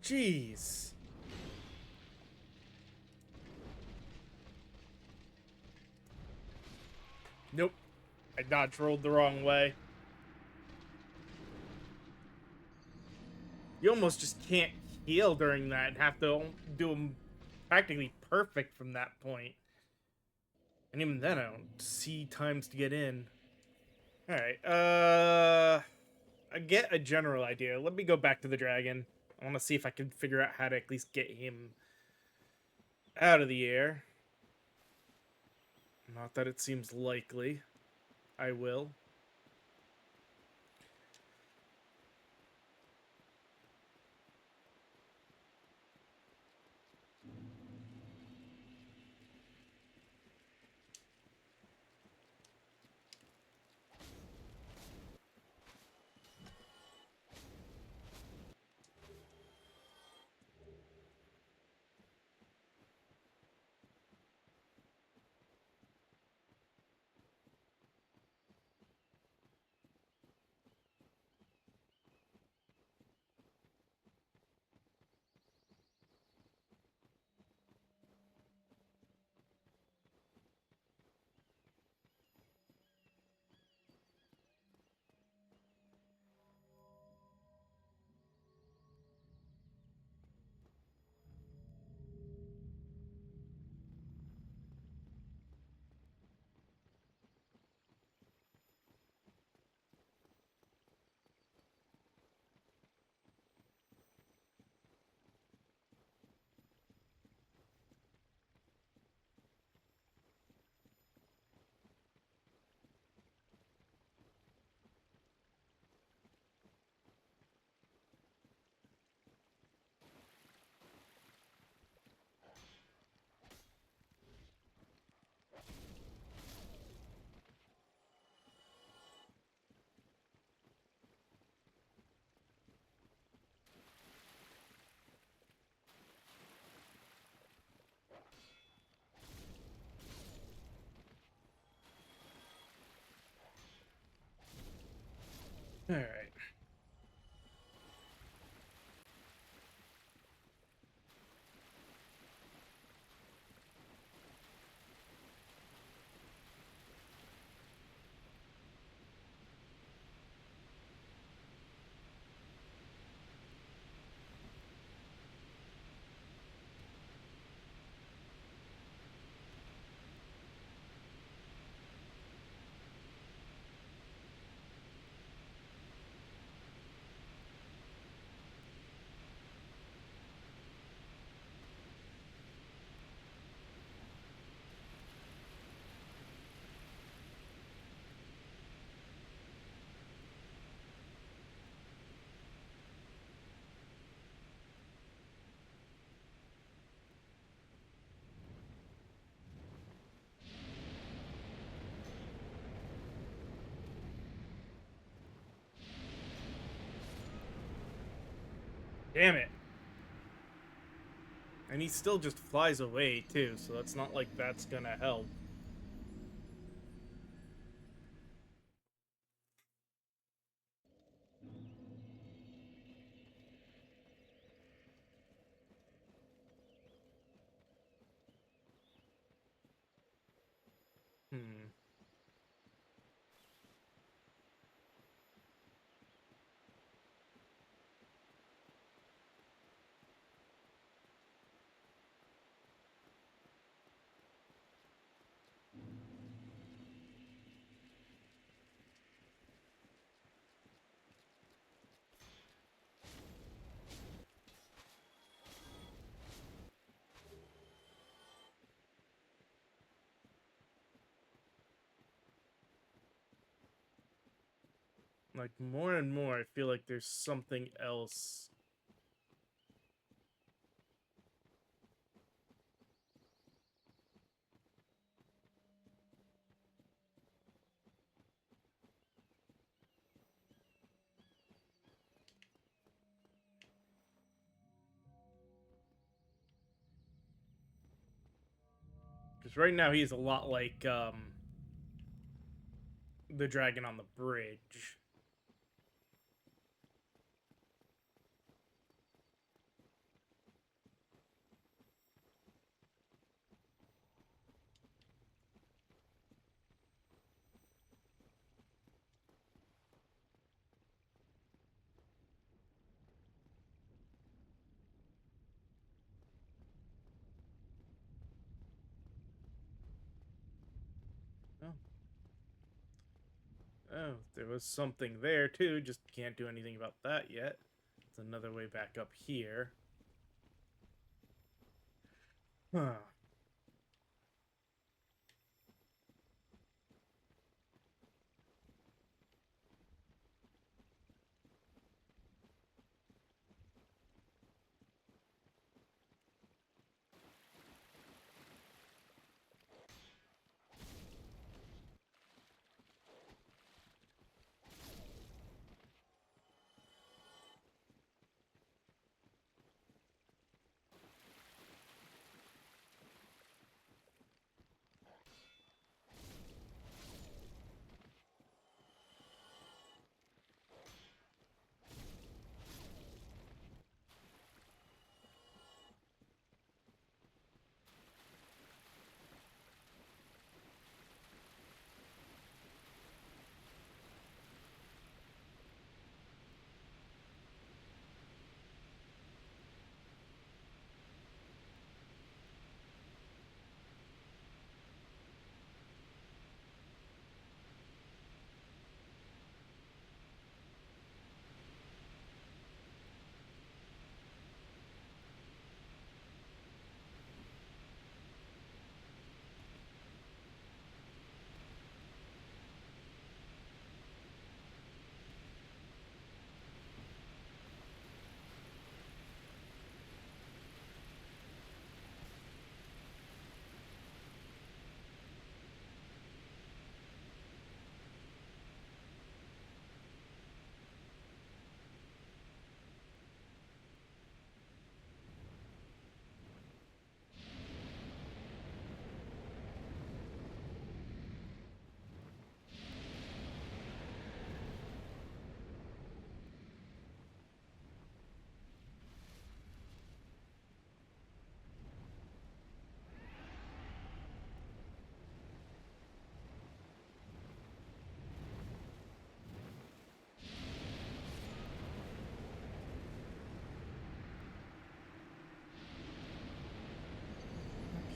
Jeez. Nope. I dodge rolled the wrong way. You almost just can't heal during that and have to do them practically perfect from that point. And even then, I don't see times to get in. Alright, I get a general idea. Let me go back to the dragon. I want to see if I can figure out how to at least get him out of the air. Not that it seems likely. I will. Alright. Damn it. And he still just flies away, too, so it's not like that's gonna help. Hmm. Like, more and more, I feel like there's something else. Because right now he's a lot like, the dragon on the bridge. Oh. Oh, there was something there, too. Just can't do anything about that yet. It's another way back up here. Huh.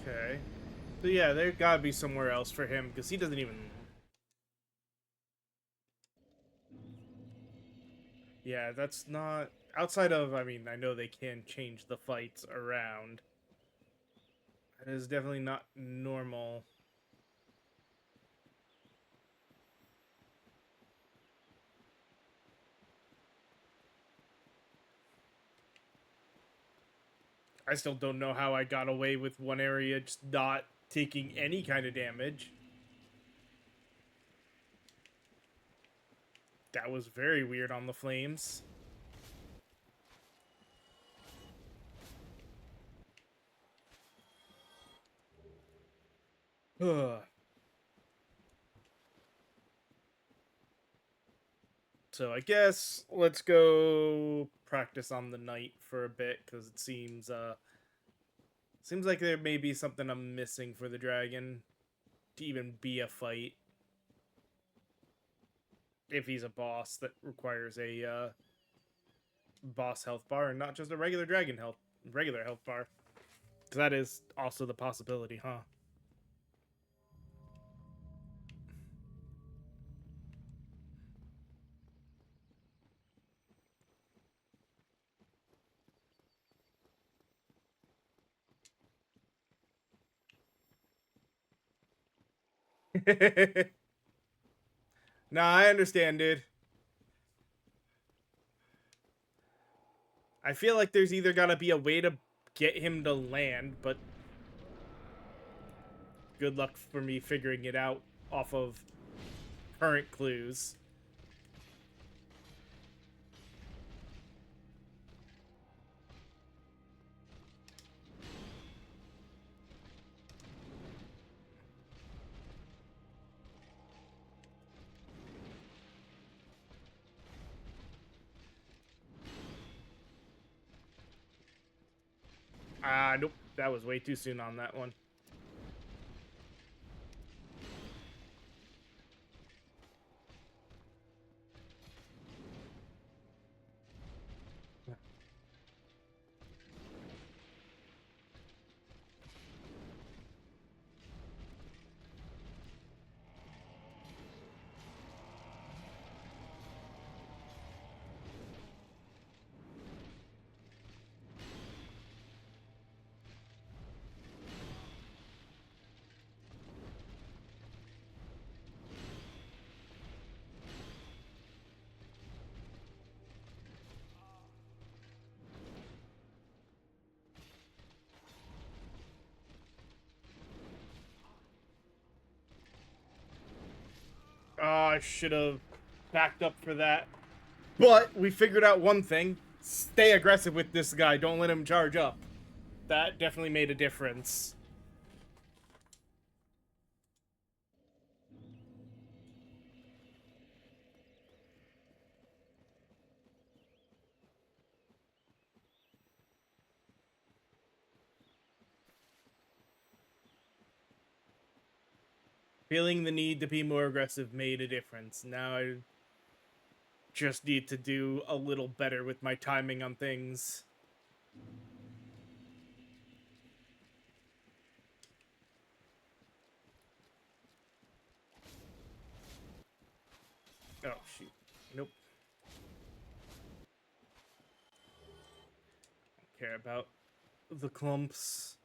Okay. So yeah, there gotta be somewhere else for him, because he doesn't even... Yeah, that's not... Outside of, I mean, I know they can change the fights around. That is definitely not normal. I still don't know how I got away with one area just not taking any kind of damage. That was very weird on the flames. So I guess let's go practice on the knight for a bit because it seems like there may be something I'm missing for the dragon to even be a fight. If he's a boss that requires a boss health bar and not just a regular health bar. Because that is also the possibility, huh? Nah, I understand, dude. I feel like there's either gotta be a way to get him to land, but good luck for me figuring it out off of current clues. Nope. That was way too soon on that one. Oh, I should have backed up for that. But we figured out one thing. Stay aggressive with this guy. Don't let him charge up. That definitely made a difference. Feeling the need to be more aggressive made a difference. Now I just need to do a little better with my timing on things. Oh, shoot. Nope. Don't care about the clumps.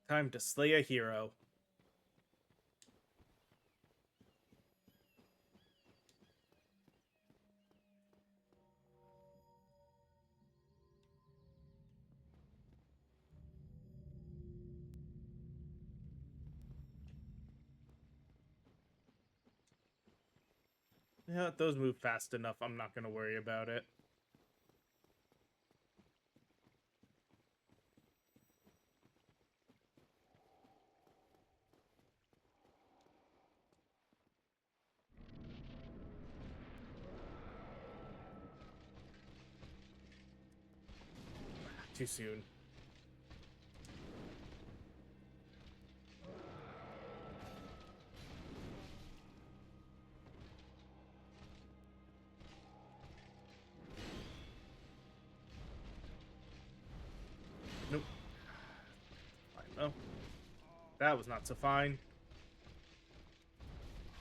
Time to slay a hero. Yeah, those move fast enough. I'm not going to worry about it. Too soon. Nope. Fine though. That was not so fine.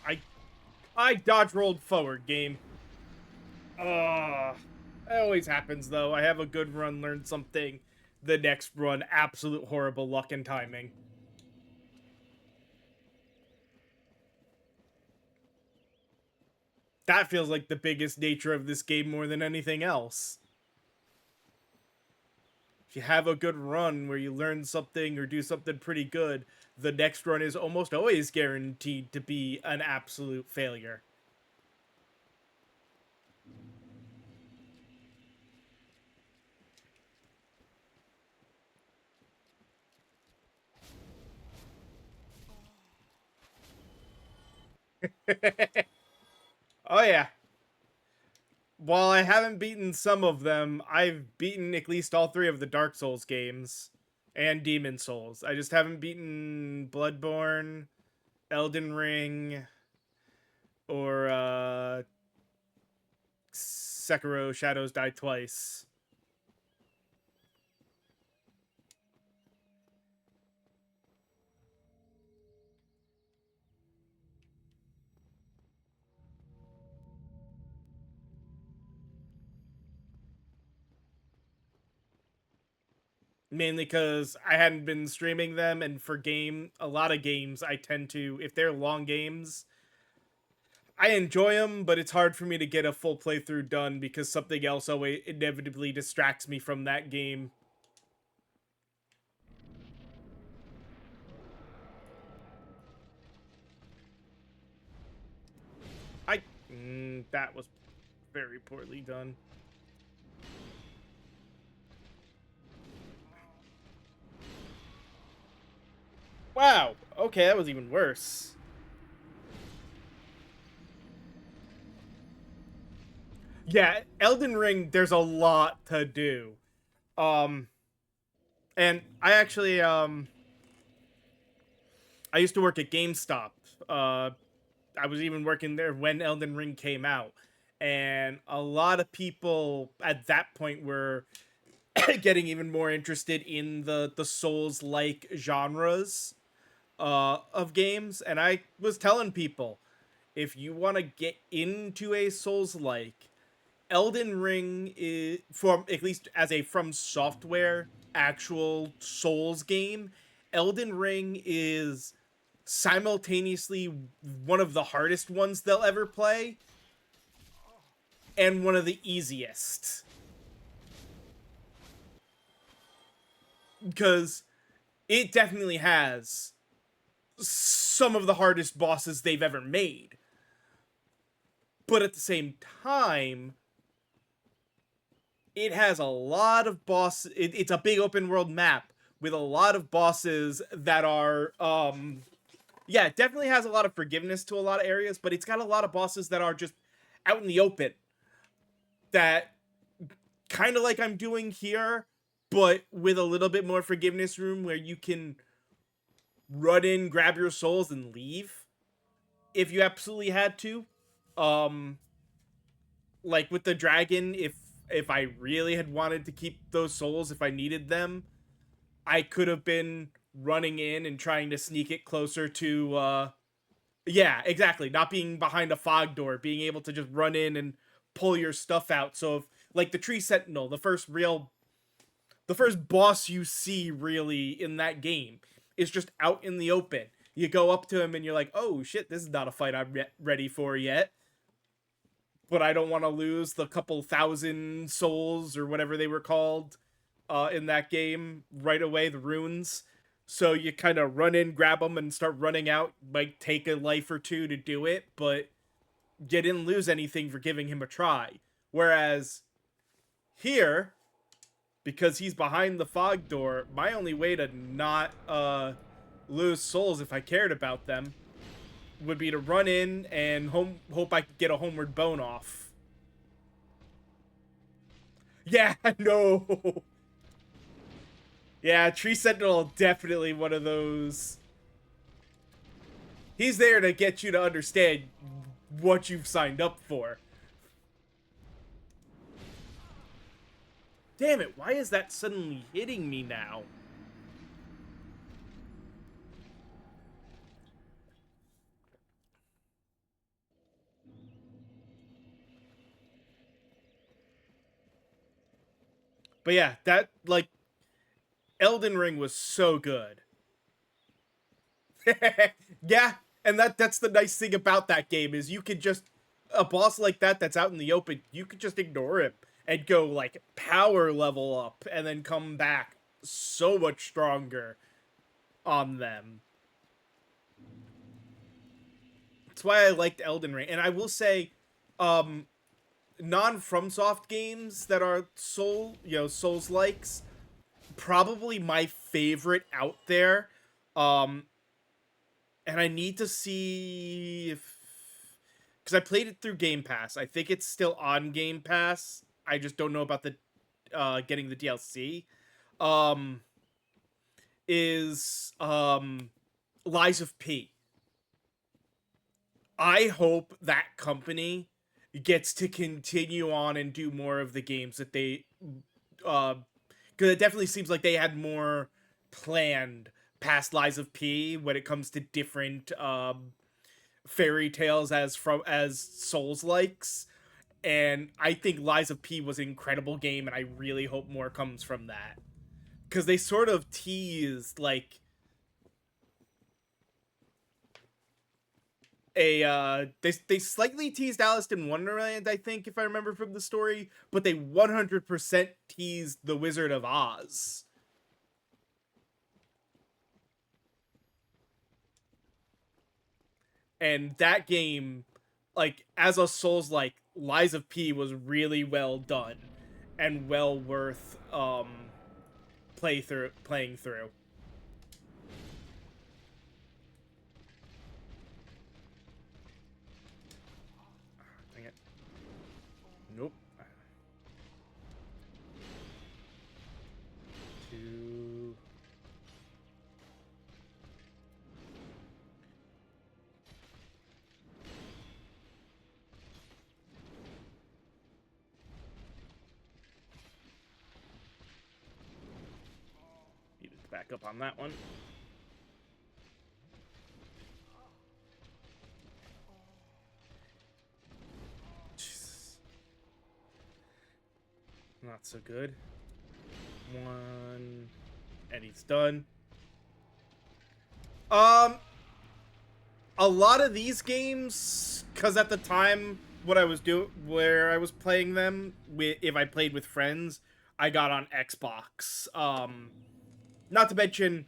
I I dodge rolled forward, game. Ugh. It always happens though. I have a good run, learn something. The next run, absolute horrible luck and timing. That feels like the biggest nature of this game more than anything else. if you have a good run where you learn something or do something pretty good, the next run is almost always guaranteed to be an absolute failure. Oh yeah. While I haven't beaten some of them, I've beaten at least all three of the Dark Souls games and Demon Souls. I just haven't beaten Bloodborne, Elden Ring, or Sekiro Shadows Die Twice. Mainly because I hadn't been streaming them, and for a lot of games, I tend to, if they're long games, I enjoy them, but it's hard for me to get a full playthrough done because something else always inevitably distracts me from that game. I that was very poorly done. Wow. Okay, that was even worse. Yeah, Elden Ring. There's a lot to do. Um, and I actually I used to work at GameStop. Uh, I was even working there when Elden Ring came out, and a lot of people at that point were getting even more interested in the Souls like genres of games, and I was telling people, if you want to get into a Souls like, Elden Ring is, from at least as a From Software actual Souls game, Elden Ring is simultaneously one of the hardest ones they'll ever play and one of the easiest. Because it definitely has some of the hardest bosses they've ever made. But at the same time, it has a lot of bosses. It's a big open world map with a lot of bosses that are yeah, it definitely has a lot of forgiveness to a lot of areas, but it's got a lot of bosses that are just out in the open, that kind of like I'm doing here, but with a little bit more forgiveness room where you can run in, grab your souls, and leave if you absolutely had to. Um, like with the dragon, if I really had wanted to keep those souls, if I needed them, I could have been running in and trying to sneak it closer to yeah, exactly, not being behind a fog door, being able to just run in and pull your stuff out. So if, like the tree sentinel, the first boss you see really in that game is just out in the open. You go up to him and you're like, "Oh shit, this is not a fight I'm ready for yet." But I don't want to lose the couple thousand souls or whatever they were called in that game right away, the runes. So you kind of run in, grab them, and start running out. Might take a life or two to do it, but you didn't lose anything for giving him a try. Whereas here, because he's behind the fog door, my only way to not lose souls if I cared about them would be to run in and hope I could get a homeward bone off. Yeah, no. Yeah, Tree Sentinel definitely one of those. He's there to get you to understand what you've signed up for. Damn it, why is that suddenly hitting me now? But yeah, that, like, Elden Ring was so good. Yeah, and that's the nice thing about that game is you could just, a boss like that that's out in the open, you could just ignore him and go like power level up and then come back so much stronger on them. That's why I liked Elden Ring. And I will say, non FromSoft games that are Souls likes, probably my favorite out there. Um, and I need to see if, because I played it through Game Pass. I think it's still on Game Pass. I just don't know about the getting the DLC. Um, is Lies of P. I hope that company gets to continue on and do more of the games that they because it definitely seems like they had more planned past Lies of P when it comes to different fairy tales as Souls likes. And I think Lies of P was an incredible game, and I really hope more comes from that. Because they sort of teased like they slightly teased Alice in Wonderland, I think, if I remember from the story, but they 100% teased the Wizard of Oz. And that game, like as a Souls like, Lies of P was really well done and well worth playing through. Dang it. Nope. Two. Needed to back up on that one. Jesus. Not so good. One. And he's done. A lot of these games, because at the time where I was playing them, if I played with friends, I got on Xbox. Not to mention,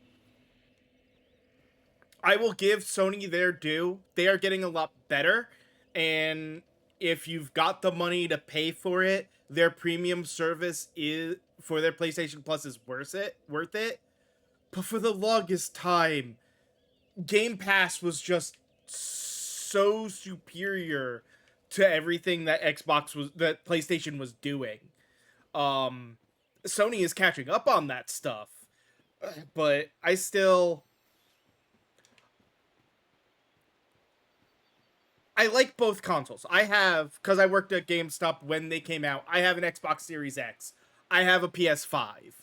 I will give Sony their due. They are getting a lot better, and if you've got the money to pay for it, their premium service is for their PlayStation Plus is worth it. But for the longest time, Game Pass was just so superior to everything that PlayStation was doing. Um Sony is catching up on that stuff, but I like both consoles. I have, cuz I worked at GameStop when they came out. I have an Xbox Series X. I have a PS5.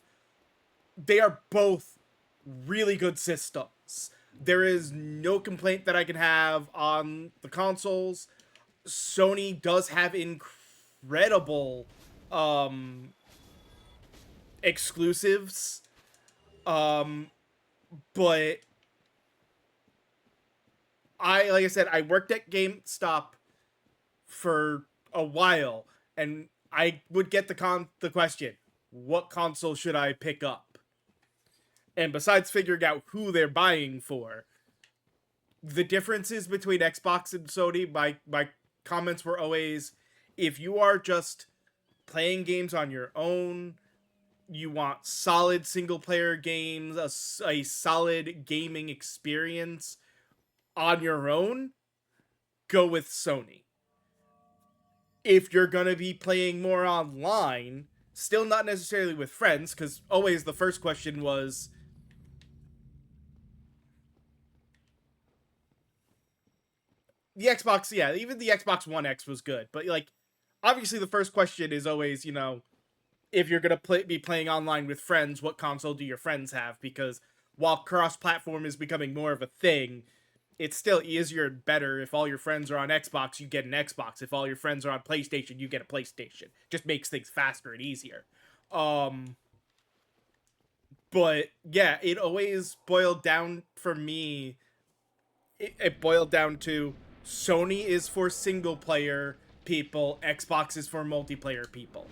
They are both really good systems. There is no complaint that I can have on the consoles. Sony does have incredible exclusives. Um but like I said, I worked at GameStop for a while, and I would get the question, what console should I pick up? And besides figuring out who they're buying for, the differences between Xbox and Sony, my comments were always, if you are just playing games on your own, you want solid single player games, a solid gaming experience on your own, go with Sony. If you're going to be playing more online, still not necessarily with friends, because always the first question was, the Xbox, yeah, even the Xbox One X was good, but like, obviously the first question is always, if you're gonna be playing online with friends, what console do your friends have? Because while cross-platform is becoming more of a thing, it's still easier and better if all your friends are on Xbox, you get an Xbox. If all your friends are on PlayStation, you get a PlayStation. Just makes things faster and easier. Um, but yeah, it always boiled down for me. It boiled down to Sony is for single player people, Xbox is for multiplayer people.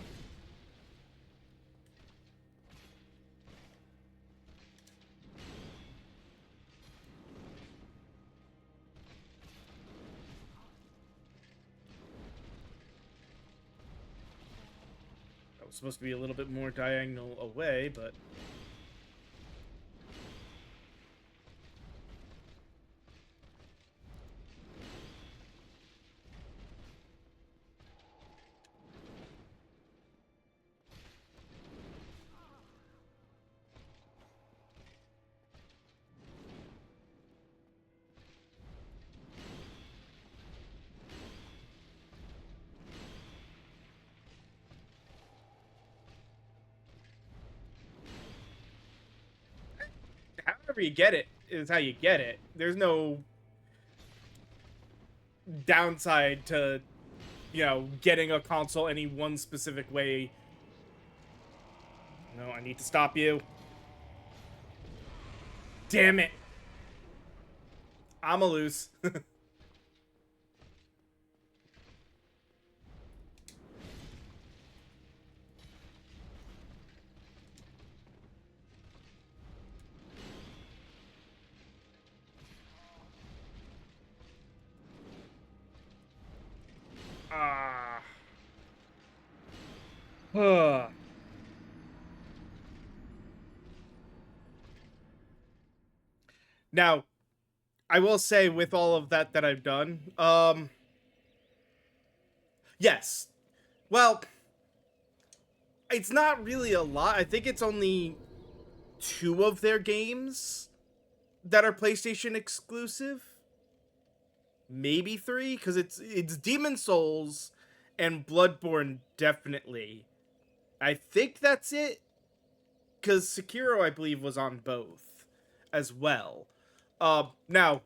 it's supposed to be a little bit more diagonal away, but however you get it is how you get it. There's no downside to, getting a console any one specific way. No, I need to stop you. Damn it. I'm a loose. Ah. Now, I will say with all of that I've done, yes. Well, it's not really a lot. I think it's only 2 of their games that are PlayStation exclusive. Maybe 3, because it's Demon Souls and Bloodborne, definitely. I think that's it, because Sekiro, I believe, was on both as well. Now,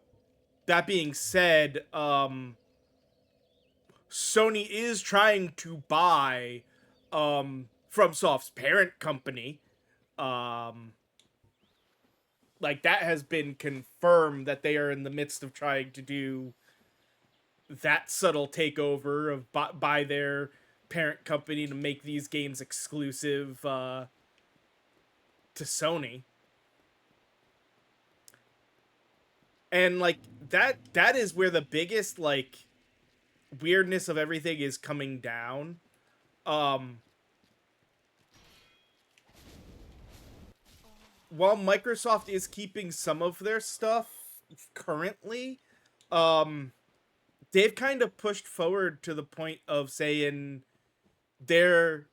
that being said, Sony is trying to buy FromSoft's parent company. Like, that has been confirmed that they are in the midst of trying to do that subtle takeover of by their parent company to make these games exclusive to Sony. And like that is where the biggest like weirdness of everything is coming down. While Microsoft is keeping some of their stuff currently, they've kind of pushed forward to the point of saying they're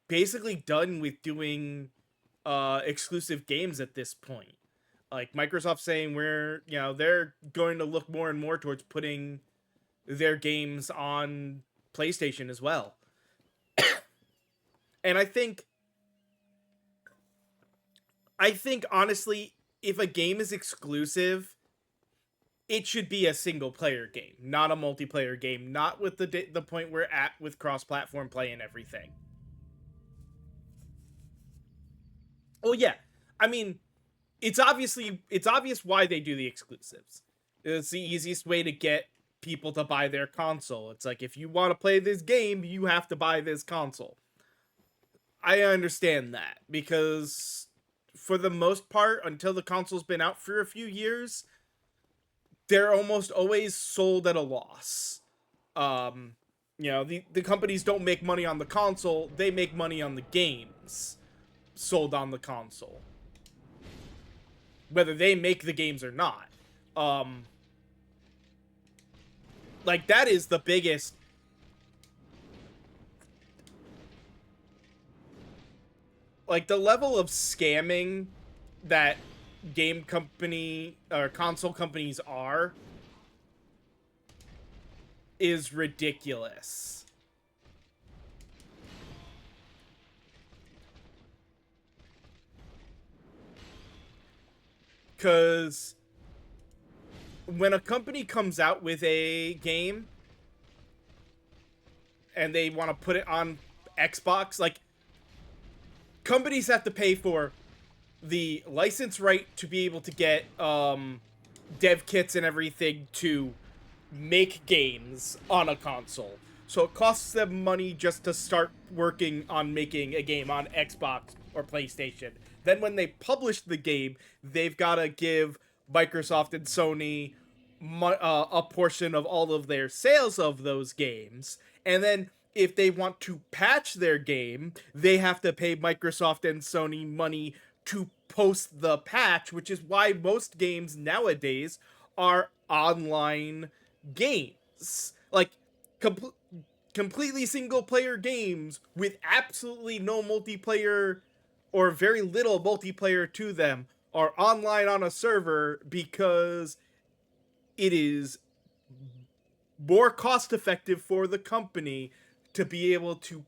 basically done with doing exclusive games at this point. Like Microsoft saying they're going to look more and more towards putting their games on PlayStation as well. And I think honestly, if a game is exclusive, it should be a single player game, not a multiplayer game, not with the point we're at with cross-platform play and everything. Oh yeah. I mean, it's obvious why they do the exclusives. It's the easiest way to get people to buy their console. It's like, if you want to play this game, you have to buy this console. I understand that, because for the most part, until the console's been out for a few years, they're almost always sold at a loss. The companies don't make money on the console, they make money on the games sold on the console, whether they make the games or not. Like, that is the biggest. Like, the level of scamming that game company or console companies is ridiculous. Because when a company comes out with a game and they want to put it on Xbox, like, companies have to pay for the license right to be able to get dev kits and everything to make games on a console. So it costs them money just to start working on making a game on Xbox or PlayStation. Then when they publish the game, they've got to give Microsoft and Sony a portion of all of their sales of those games. And then if they want to patch their game, they have to pay Microsoft and Sony money to post the patch, which is why most games nowadays are online games. Like, com- completely single player games with absolutely no multiplayer or very little multiplayer to them are online on a server because it is more cost effective for the company to be able to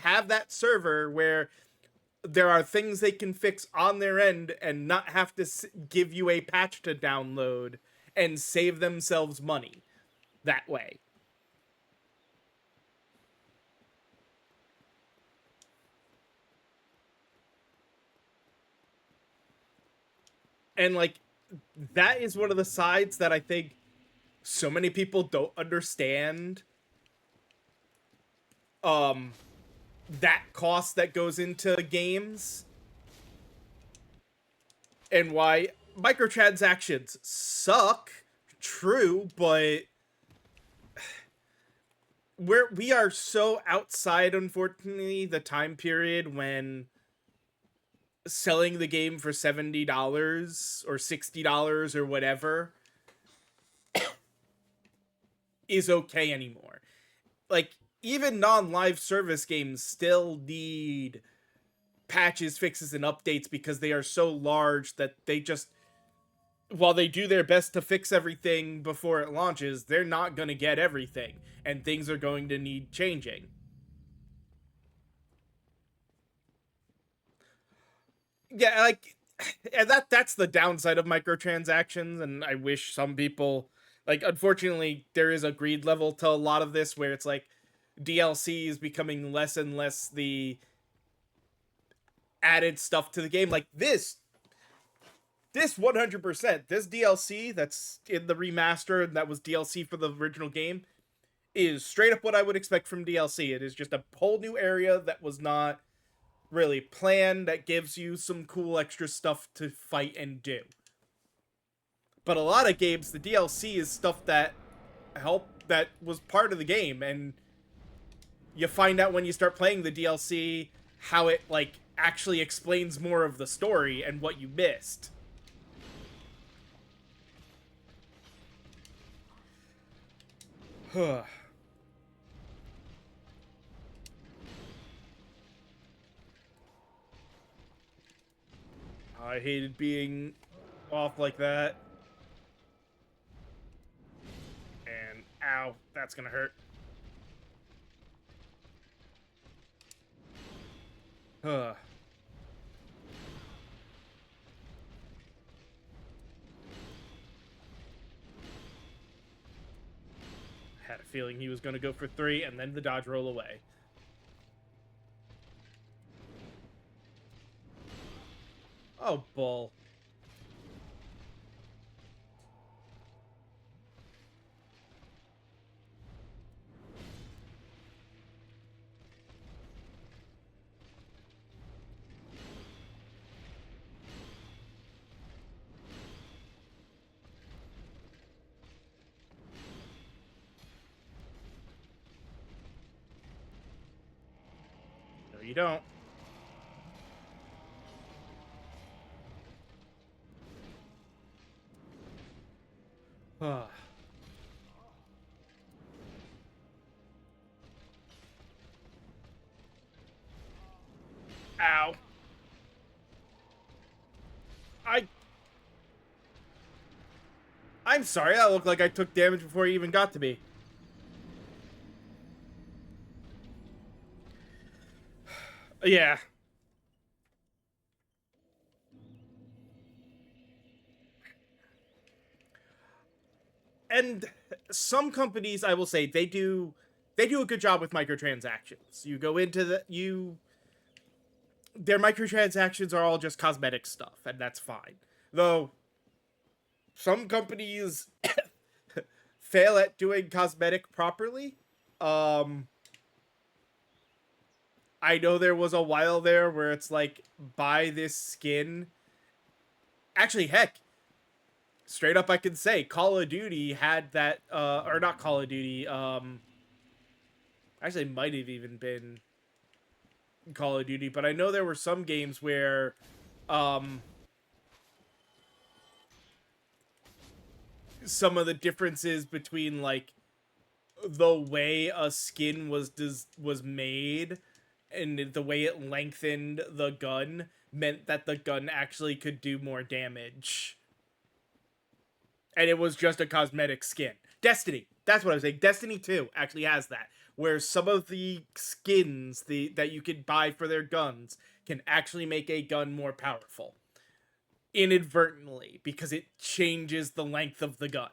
have that server where there are things they can fix on their end and not have to give you a patch to download and save themselves money that way. And like that is one of the sides that I think so many people don't understand um that cost that goes into games and why microtransactions suck. True, but we are so outside, unfortunately, the time period when selling the game for $70 or $60 or whatever is okay anymore. Like, even non-live service games still need patches, fixes, and updates because they are so large that they just, while they do their best to fix everything before it launches, they're not going to get everything, and things are going to need changing. Yeah, like, and that's the downside of microtransactions, and I wish some people, like, unfortunately there is a greed level to a lot of this where it's like DLC is becoming less and less the added stuff to the game. Like this 100%, this DLC that's in the remaster and that was DLC for the original game is straight up what I would expect from DLC. It is just a whole new area that was not really planned, that gives you some cool extra stuff to fight and do. But a lot of games, the DLC is stuff that that was part of the game, and you find out when you start playing the DLC how it like actually explains more of the story and what you missed. I hated being off like that. And ow, that's gonna hurt. Huh. Had a feeling he was gonna go for 3 and then the dodge roll away. Oh, bull. No, you don't. Ow. I I'm sorry, that looked like I took damage before he even got to me. Yeah. And some companies, I will say, they do a good job with microtransactions. You go into their microtransactions are all just cosmetic stuff, and that's fine. Though some companies fail at doing cosmetic properly. Um I know there was a while there where it's like buy this skin. Actually, heck, straight up I can say Call of Duty had that or not Call of Duty, Actually, it might have even been Call of Duty, but I know there were some games where um some of the differences between like the way a skin was made and the way it lengthened the gun meant that the gun actually could do more damage. And it was just a cosmetic skin. Destiny, that's what I was saying. Destiny 2 actually has that, where some of the skins that you could buy for their guns can actually make a gun more powerful inadvertently because it changes the length of the gun.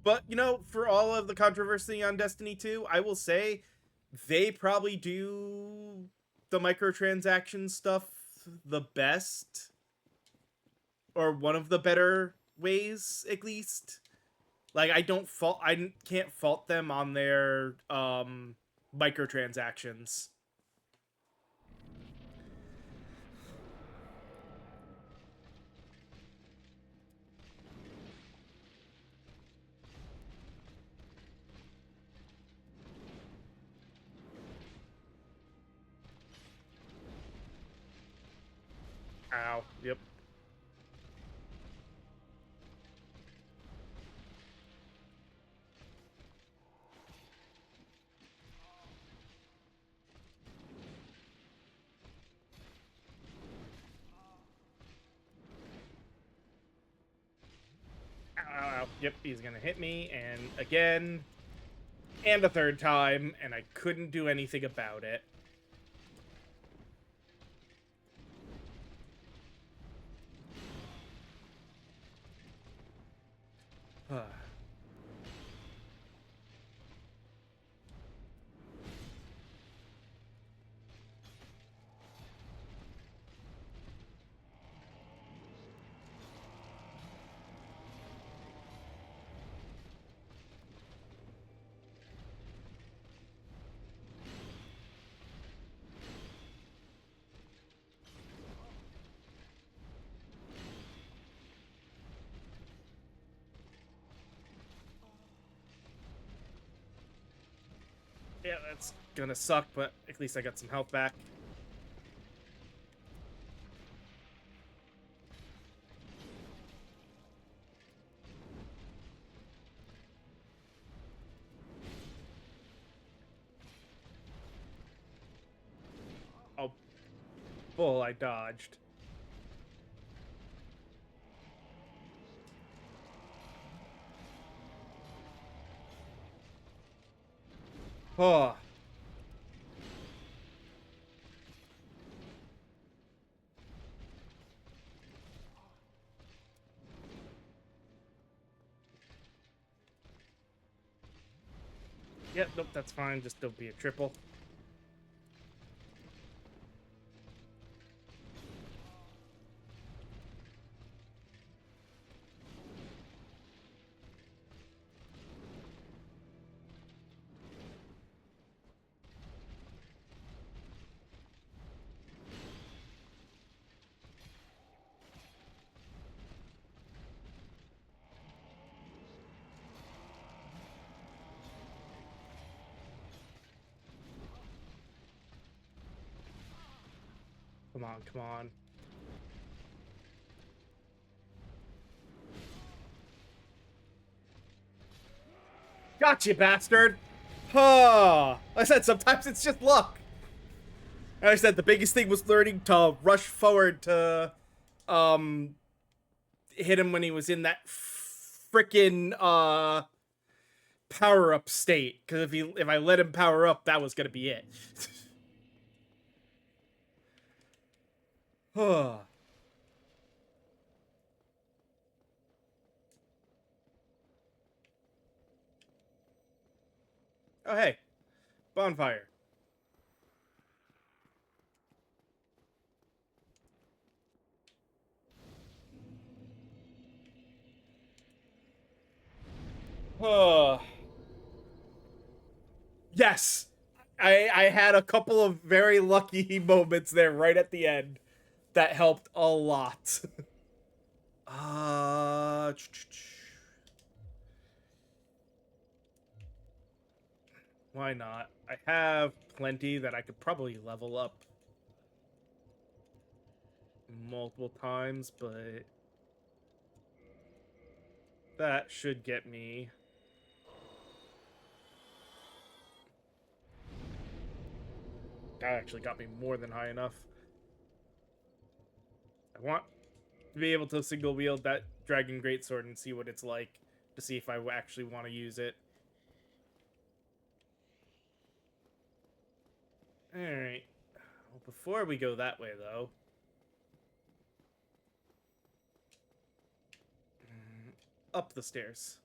But, you know, for all of the controversy on Destiny 2, I will say they probably do the microtransaction stuff the best, or one of the better ways, at least. Like, I can't fault them on their microtransactions. Ow. Yep. Ow, ow, ow. Yep, he's gonna hit me, and again, and a third time, and I couldn't do anything about it. Yeah, that's gonna suck, but at least I got some health back. Oh, bull, I dodged. Oh. Yep, nope, that's fine. Just don't be a triple. Come on, come on. Gotcha, bastard! Huh. I said sometimes it's just luck. And I said the biggest thing was learning to rush forward to um hit him when he was in that freaking power up state. Because if I let him power up, that was gonna be it. Huh. Oh hey, bonfire. Huh. Yes. I had a couple of very lucky moments there right at the end that helped a lot. uh why not? I have plenty that I could probably level up multiple times, but that should get me. That actually got me more than high enough. I want to be able to single wield that Dragon Greatsword and see what it's like to see if I actually want to use it. Alright. Well, before we go that way, though, up the stairs.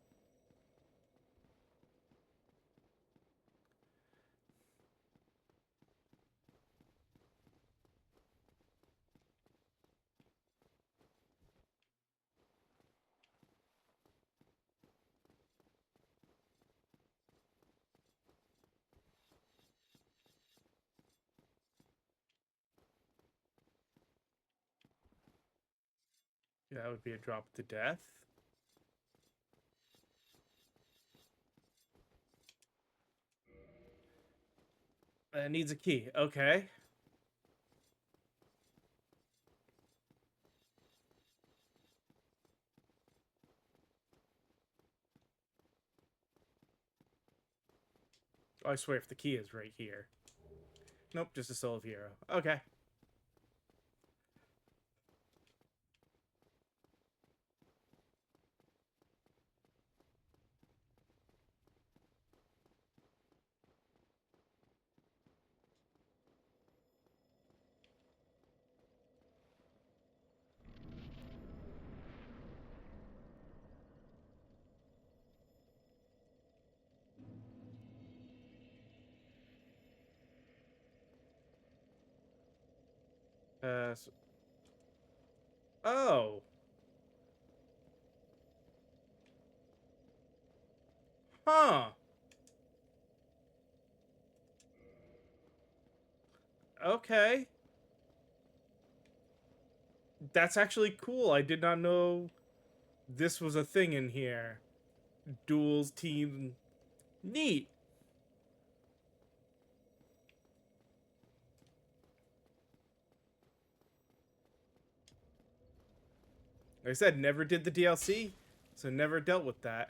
Yeah, that would be a drop to death. Needs a key. Okay. Oh, I swear if the key is right here. Nope, just a soul of hero. Okay. So, oh. Huh. Okay. That's actually cool. I did not know this was a thing in here. Duels, team. Neat. Like I said, never did the DLC, so never dealt with that.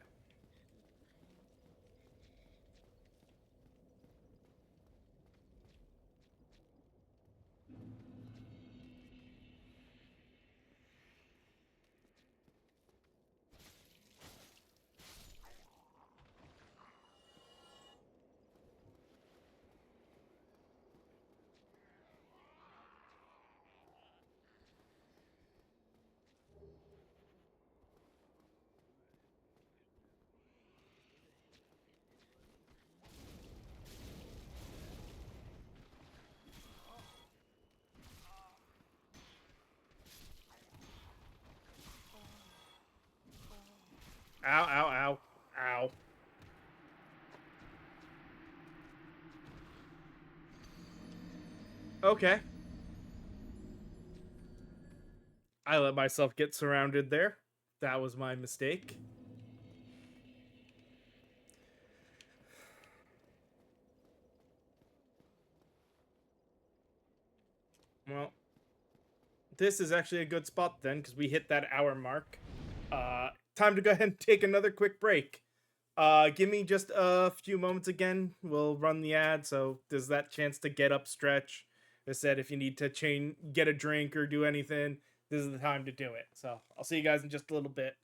Ow, ow, ow, ow. Okay. I let myself get surrounded there. That was my mistake. Well, this is actually a good spot then, because we hit that hour mark. Time to go ahead and take another quick break. Give me just a few moments again. We'll run the ad, so there's that chance to get up, stretch. As I said, if you need to get a drink or do anything, this is the time to do it. So I'll see you guys in just a little bit.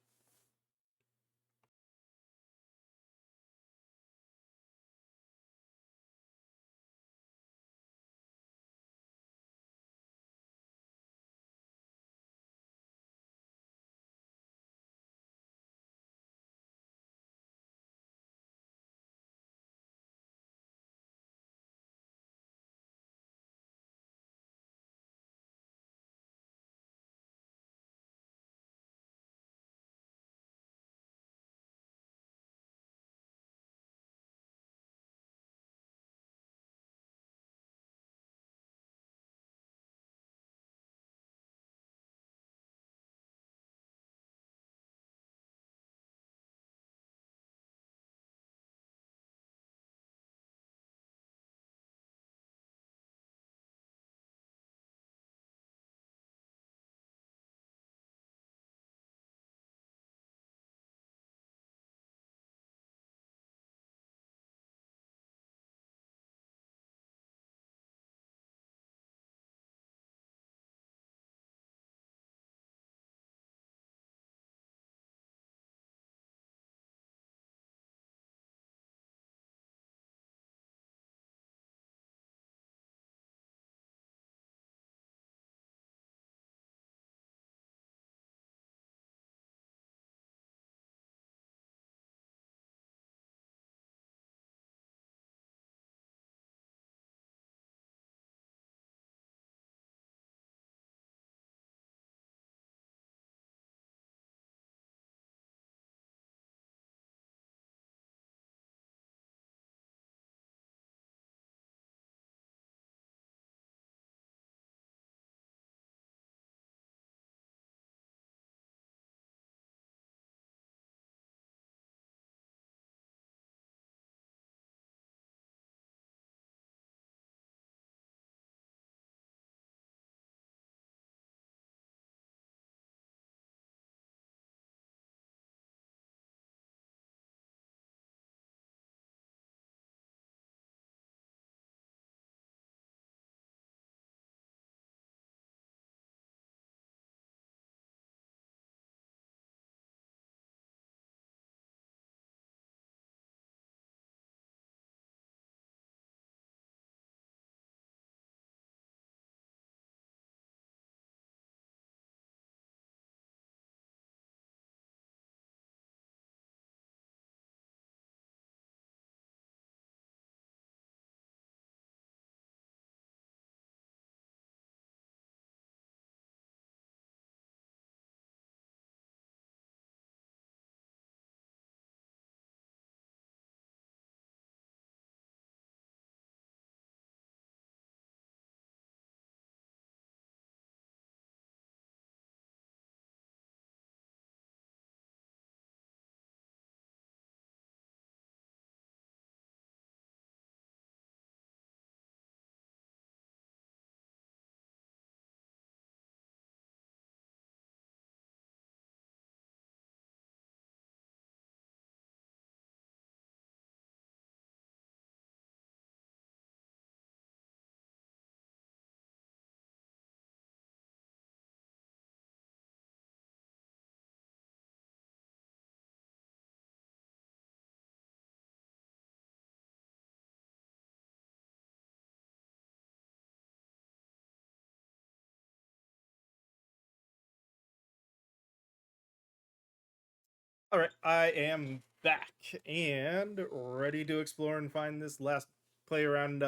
All right, I am back and ready to explore and find this last play around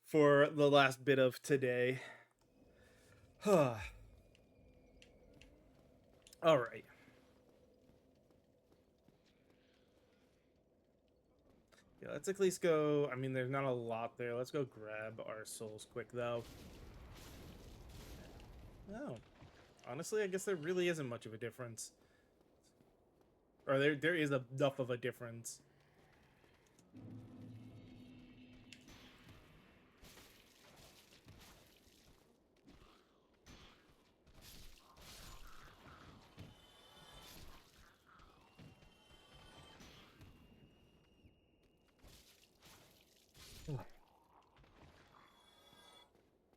for the last bit of today. All right. Yeah, let's at least go. I mean, there's not a lot there. Let's go grab our souls quick, though. Oh, honestly, I guess there really isn't much of a difference. Or there is enough of a difference.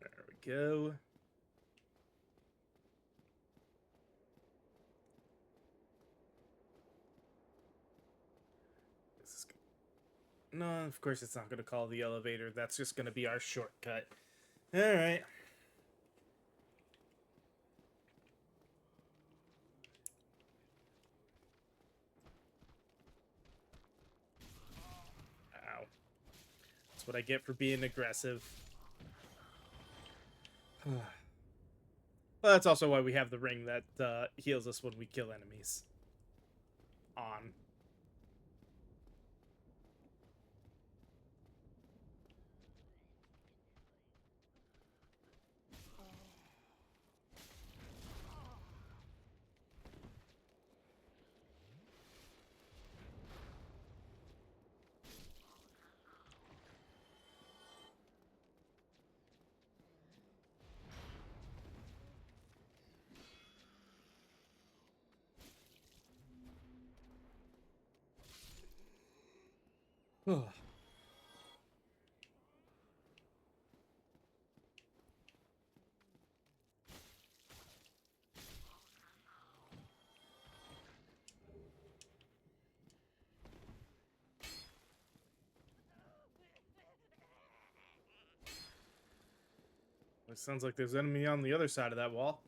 There we go. This is no, of course it's not going to call the elevator. That's just going to be our shortcut. All right. Ow. That's what I get for being aggressive. Well, that's also why we have the ring that heals us when we kill enemies. On. It sounds like there's enemy on the other side of that wall.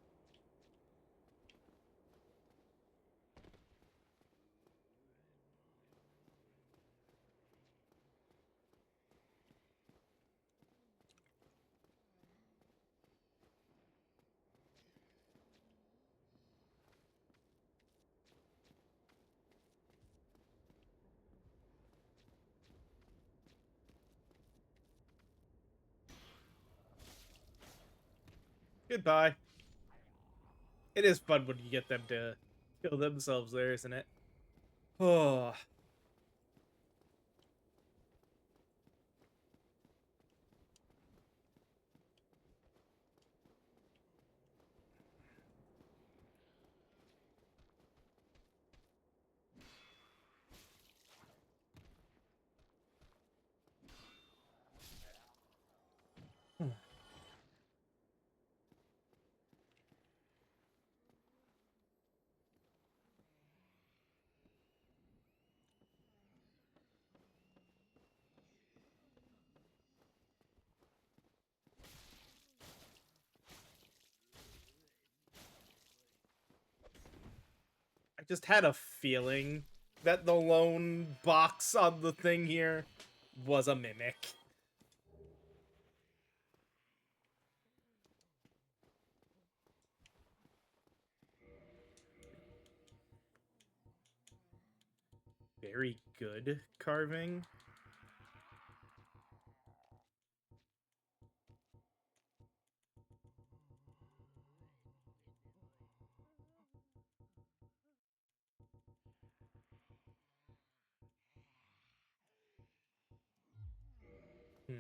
Goodbye. It is fun when you get them to kill themselves there, isn't it? Oh. I just had a feeling that the lone box on the thing here was a mimic. Very good carving. Hmm.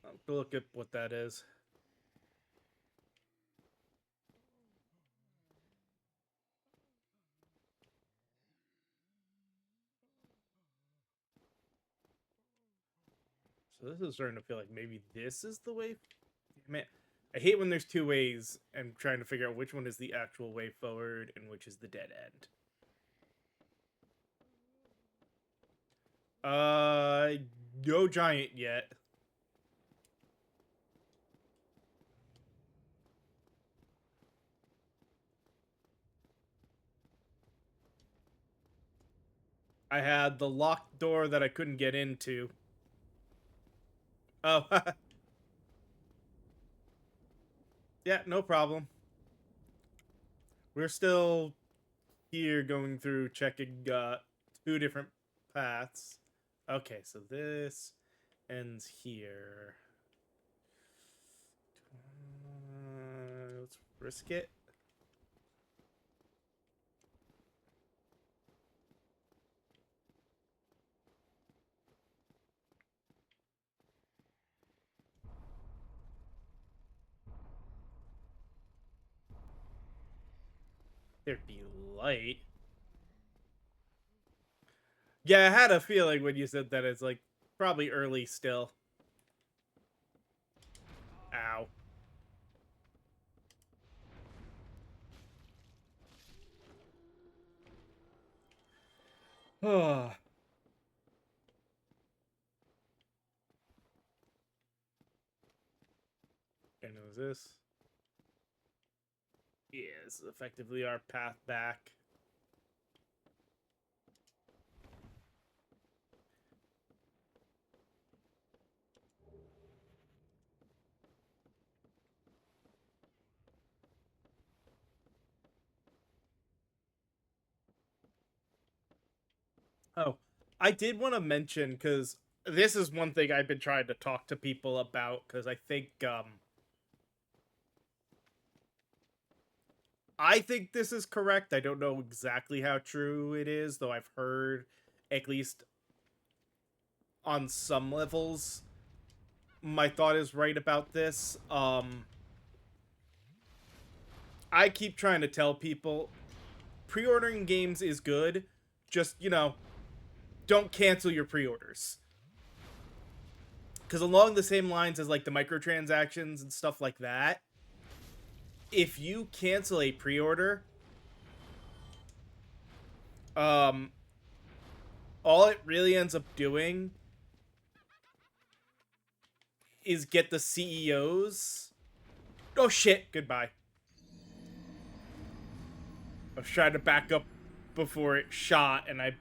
I'll have to look at what that is. So this is starting to feel like maybe this is the way. Man, I hate when there's two ways and trying to figure out which one is the actual way forward and which is the dead end. No giant yet. I had the locked door that I couldn't get into. Oh, yeah, no problem. We're still here going through checking two different paths. Okay, so this ends here. Let's risk it. There'd be light. Yeah, I had a feeling when you said that it's like probably early still. Ow. Oh. And it was this. Yeah, this is effectively our path back. Oh, I did want to mention because this is one thing I've been trying to talk to people about because I think this is correct. I don't know exactly how true it is, though I've heard at least on some levels my thought is right about this. I keep trying to tell people pre-ordering games is good. Just, don't cancel your pre-orders. Because along the same lines as like the microtransactions and stuff like that, if you cancel a pre-order, um, all it really ends up doing is get the CEOs. Oh shit! Goodbye. I was trying to back up before it shot, and I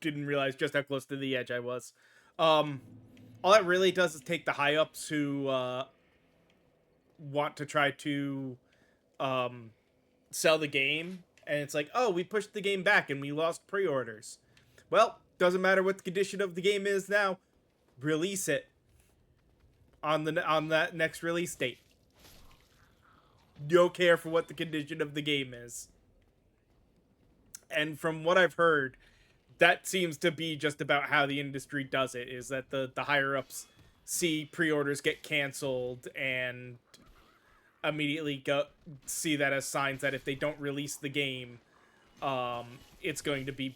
didn't realize just how close to the edge I was. All it really does is take the high ups who want to try to um, sell the game, and it's like, oh, we pushed the game back and we lost pre-orders. Well, doesn't matter what the condition of the game is now. Release it on that next release date. You don't care for what the condition of the game is. And from what I've heard, that seems to be just about how the industry does it, is that the higher ups see pre-orders get canceled and immediately see that as signs that if they don't release the game, it's going to be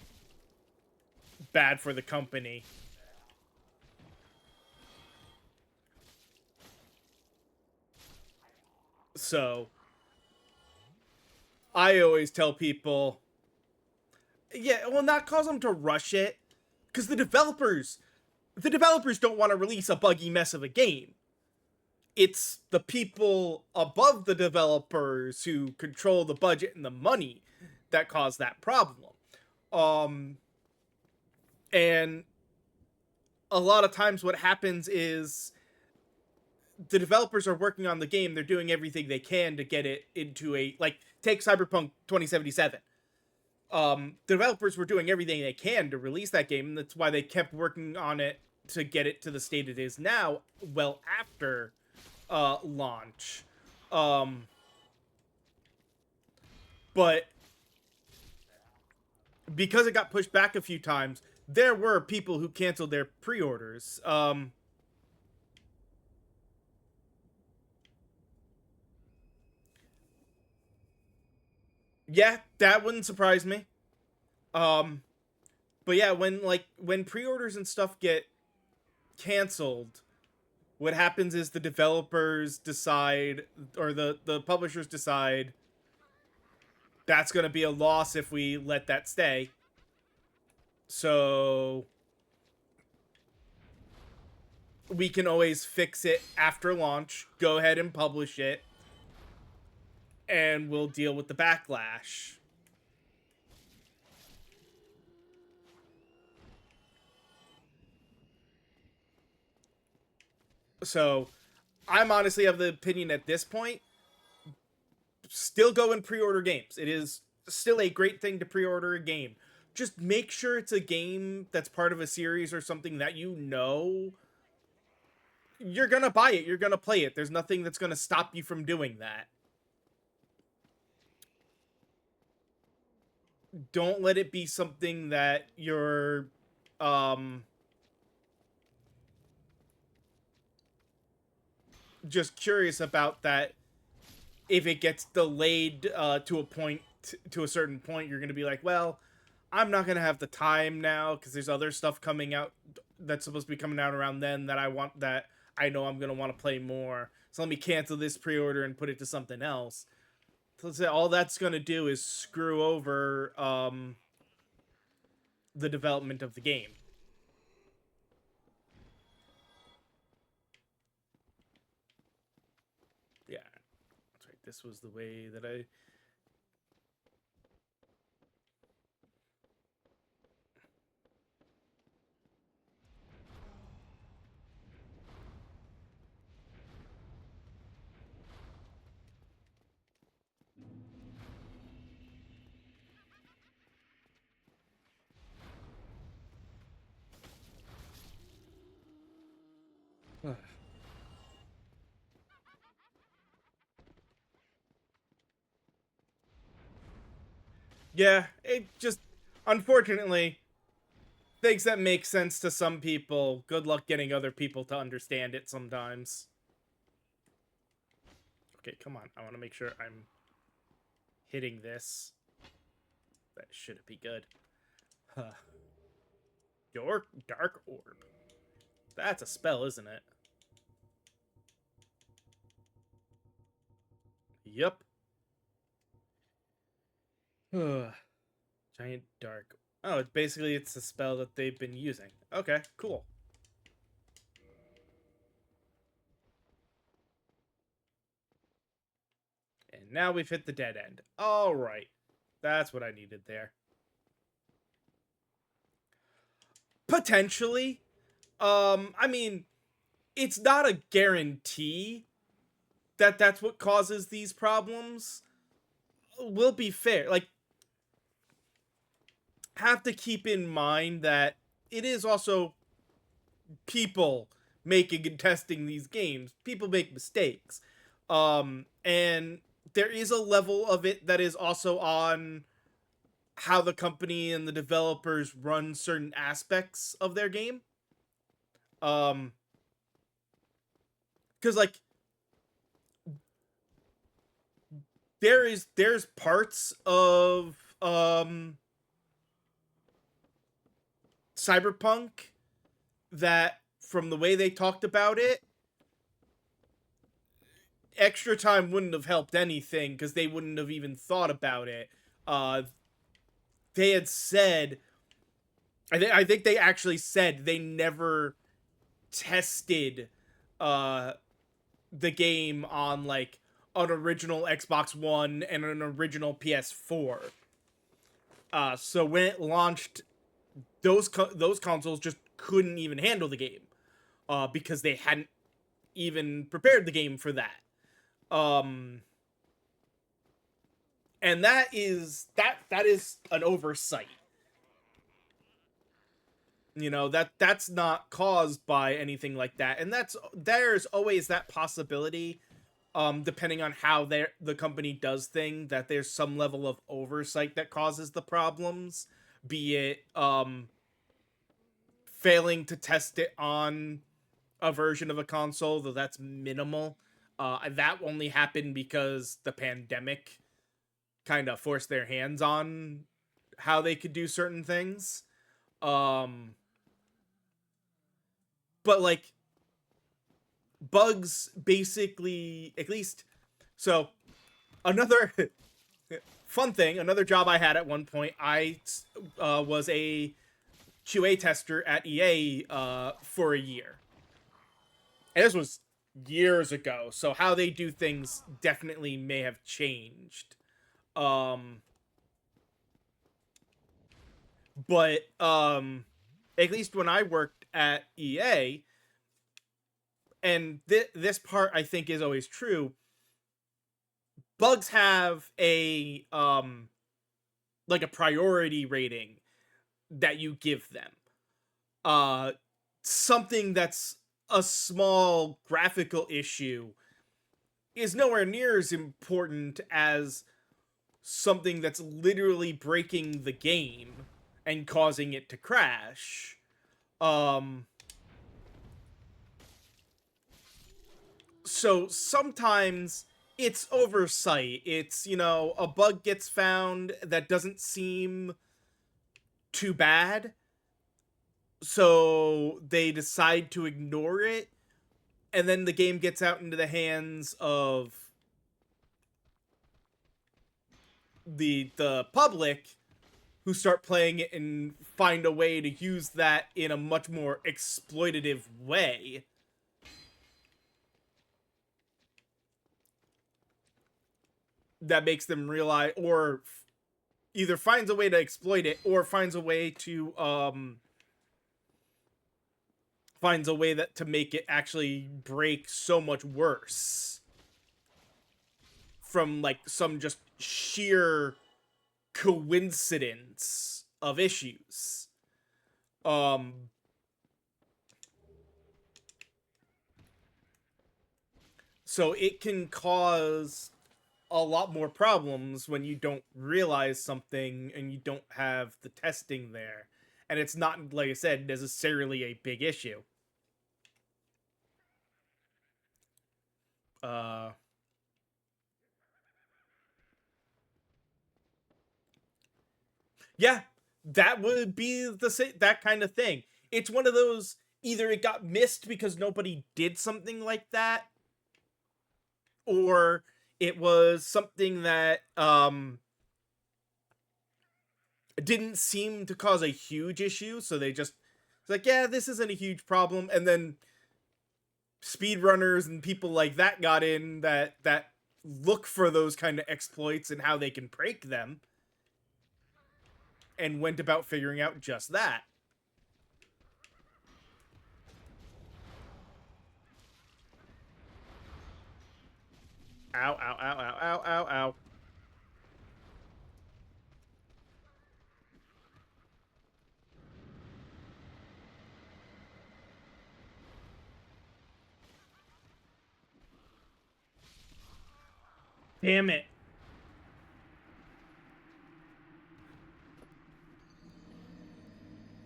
bad for the company. So I always tell people, yeah, well, not cause them to rush it, because the developers don't want to release a buggy mess of a game. It's the people above the developers who control the budget and the money that cause that problem. Um, and a lot of times what happens is the developers are working on the game. They're doing everything they can to get it into take Cyberpunk 2077. The developers were doing everything they can to release that game, and that's why they kept working on it to get it to the state it is now, well after launch. But because it got pushed back a few times, there were people who canceled their pre-orders. Yeah, that wouldn't surprise me. Um, but yeah, when pre-orders and stuff get canceled, what happens is the developers decide, or the publishers decide, that's going to be a loss if we let that stay. So we can always fix it after launch, go ahead and publish it, and we'll deal with the backlash. So I'm honestly of the opinion at this point, still go and pre-order games. It is still a great thing to pre-order a game. Just make sure it's a game that's part of a series or something that you know you're gonna buy it, you're gonna play it. There's nothing that's gonna stop you from doing that. Don't let it be something that you're um just curious about, that if it gets delayed to a point, to a certain point, you're gonna be like, well, I'm not gonna have the time now because there's other stuff coming out that's supposed to be coming out around then that I want, that I know I'm gonna want to play more. So let me cancel this pre-order and put it to something else. So all that's gonna do is screw over the development of the game. Yeah, that's right. This was the way that I. Yeah, it just, unfortunately, things that make sense to some people, good luck getting other people to understand it sometimes. Okay, come on. I want to make sure I'm hitting this. That should be good. Huh. Your Dark Orb. That's a spell, isn't it? Yup. Giant Dark. Oh, it's basically, it's a spell that they've been using. Okay, cool. And now we've hit the dead end. All right. That's what I needed there. Potentially. I mean, it's not a guarantee that that's what causes these problems. We'll be fair. Like, have to keep in mind that it is also people making and testing these games. People make mistakes. And there is a level of it that is also on how the company and the developers run certain aspects of their game. Because like there's parts of Cyberpunk that, from the way they talked about it, extra time wouldn't have helped anything because they wouldn't have even thought about it. Uh, they had said, I think they actually said they never tested uh, the game on like an original Xbox One and an original PS4. So when it launched, those consoles just couldn't even handle the game because they hadn't even prepared the game for that. Um, and that is an oversight. You know, that's not caused by anything like that, and there's always that possibility, depending on how the company does thing, that there's some level of oversight that causes the problems, be it failing to test it on a version of a console, though that's minimal. That only happened because the pandemic kind of forced their hands on how they could do certain things. Um, but like, bugs basically, at least, so another fun thing, another job I had at one point, I was a QA tester at EA for a year. And this was years ago, so how they do things definitely may have changed. Um, but at least when I worked at EA, and this part I think is always true. Bugs have a like a priority rating that you give them. Uh Something that's a small graphical issue is nowhere near as important as something that's literally breaking the game and causing it to crash. Um so sometimes it's oversight. It's, a bug gets found that doesn't seem too bad, so they decide to ignore it, and then the game gets out into the hands of the public, who start playing it and find a way to use that in a much more exploitative way. That makes them realize, or either finds a way to exploit it, or finds a way to make it actually break so much worse from like some just sheer coincidence of issues. Um so it can cause a lot more problems when you don't realize something and you don't have the testing there. And it's not, like I said, necessarily a big issue. Uh yeah, that would be that kind of thing. It's one of those, either it got missed because nobody did something like that, or it was something that didn't seem to cause a huge issue, so they just, it's like, yeah, this isn't a huge problem, and then speedrunners and people like that got in that look for those kind of exploits and how they can break them, and went about figuring out just that. Ow, ow, ow, ow, ow, ow, ow. Damn it.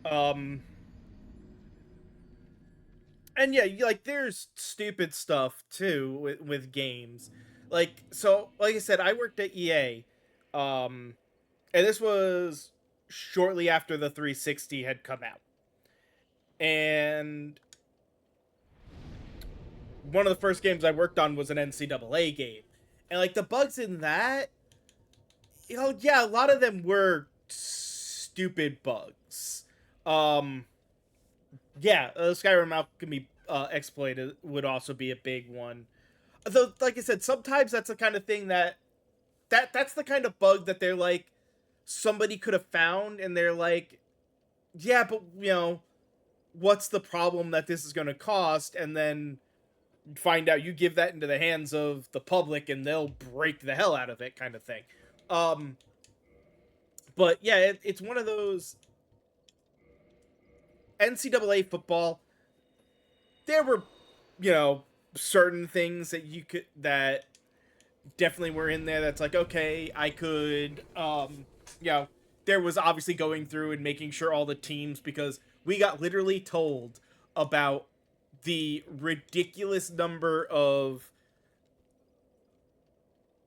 Um and yeah, like there's stupid stuff too with games. Like, so like I said, I worked at EA. And this was shortly after the 360 had come out. And one of the first games I worked on was an NCAA game. And like the bugs in that, yeah, a lot of them were stupid bugs. Um, yeah, Skyrim Alchemy exploited would also be a big one. Though, like I said, sometimes that's the kind of thing that's the kind of bug that they're like, somebody could have found, and they're like, yeah, but what's the problem that this is going to cost? And then find out, you give that into the hands of the public and they'll break the hell out of it, kind of thing. Um, but yeah, it's one of those. NCAA football, there were, you know, certain things that you could, that definitely were in there. That's like, okay, I could, you know, there was obviously going through and making sure all the teams, because we got literally told about the ridiculous number of,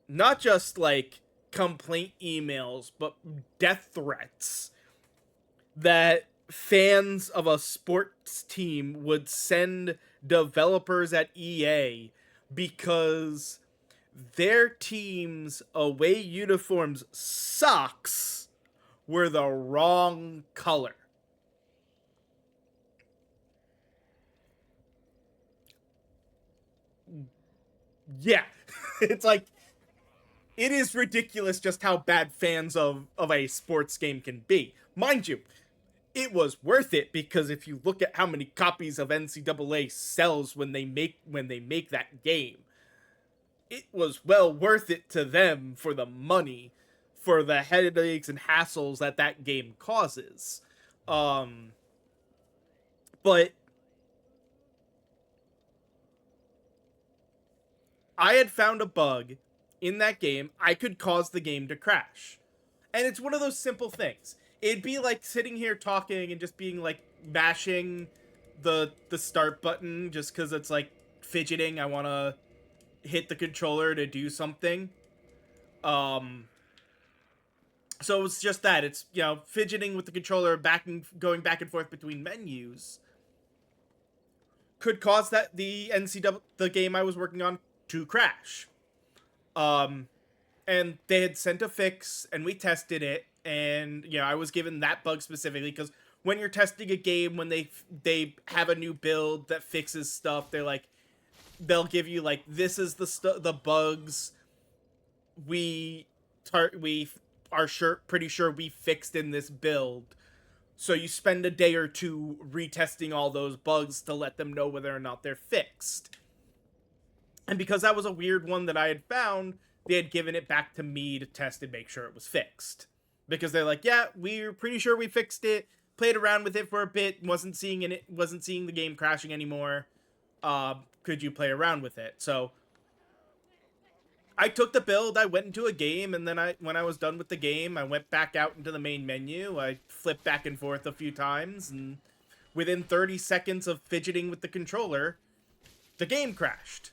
not just like complaint emails, but death threats that fans of a sports team would send developers at EA because their team's away uniforms socks were the wrong color. Yeah. It's like, it is ridiculous just how bad fans of a sports game can be. Mind you, it was worth it, because if you look at how many copies of NCAA sells when they make that game, it was well worth it to them for the money, for the headaches and hassles that that game causes. Um, but I had found a bug in that game. I could cause the game to crash. And it's one of those simple things. It'd be like sitting here talking and just being like mashing the start button just cuz it's like fidgeting. I want to hit the controller to do something. Um so it's just that. It's, fidgeting with the controller, going back and forth between menus could cause that the the game I was working on to crash. Um and they had sent a fix, and we tested it, and I was given that bug specifically because when you're testing a game, when they have a new build that fixes stuff, they'll give you like, this is the bugs we are pretty sure we fixed in this build. So you spend a day or two retesting all those bugs to let them know whether or not they're fixed. And because that was a weird one that I had found, they had given it back to me to test and make sure it was fixed. Because they're like, yeah, we're pretty sure we fixed it. Played around with it for a bit, wasn't seeing the game crashing anymore. Could you play around with it? So I took the build, I went into a game, and then when I was done with the game, I went back out into the main menu. I flipped back and forth a few times, and within 30 seconds of fidgeting with the controller, the game crashed.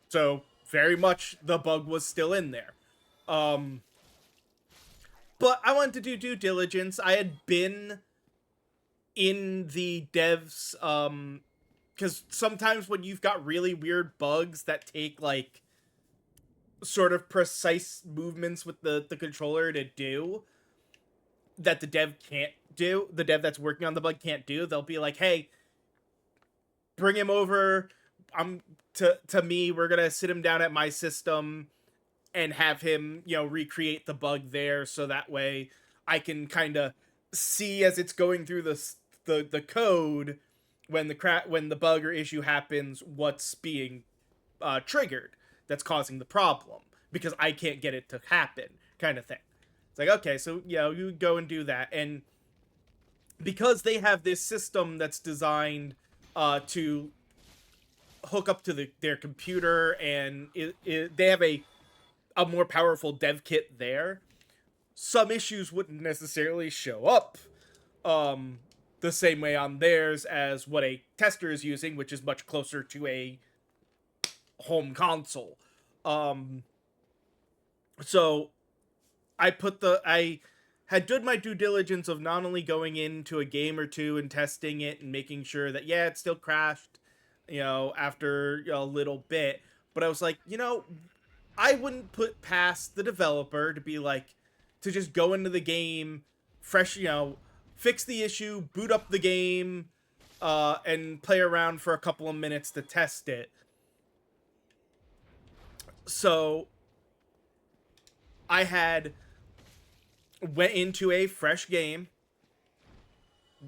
So very much the bug was still in there. But I wanted to do due diligence. I had been in the devs, because sometimes when you've got really weird bugs that take like sort of precise movements with the controller to do, that the dev can't do, the dev that's working on the bug can't do, they'll be like, hey, bring him over. To me, we're gonna sit him down at my system and have him, recreate the bug there, so that way I can kind of see as it's going through the code when the bug or issue happens, what's being triggered that's causing the problem, because I can't get it to happen, kind of thing. It's like, okay, so you go and do that. And because they have this system that's designed to hook up to their computer, and they have a more powerful dev kit there, some issues wouldn't necessarily show up the same way on theirs as what a tester is using, which is much closer to a home console. So I had done my due diligence of not only going into a game or two and testing it and making sure that, yeah, it still crashed, after a little bit, but I was like, I wouldn't put past the developer to be like, to just go into the game fresh, fix the issue, boot up the game, and play around for a couple of minutes to test it. So I had went into a fresh game,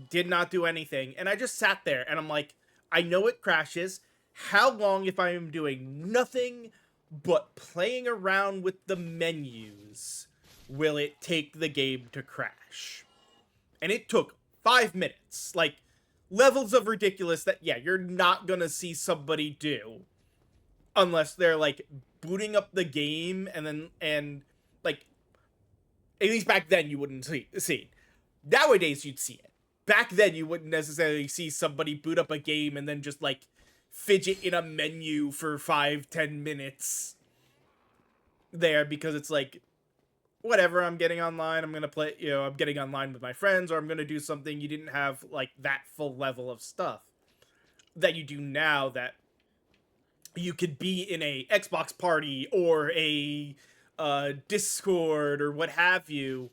did not do anything, and I just sat there, and I'm like, I know it crashes. How long, if I am doing nothing but playing around with the menus, will it take the game to crash? And it took 5 minutes. Like, levels of ridiculous that, yeah, you're not gonna see somebody do unless they're like booting up the game, and like, at least back then you wouldn't see. Nowadays you'd see it. Back then you wouldn't necessarily see somebody boot up a game and then just like fidget in a menu for 5-10 minutes there, because it's like, whatever, I'm getting online, I'm gonna play, I'm getting online with my friends, or I'm gonna do something. You didn't have like that full level of stuff that you do now, that you could be in a Xbox party or a Discord or what have you,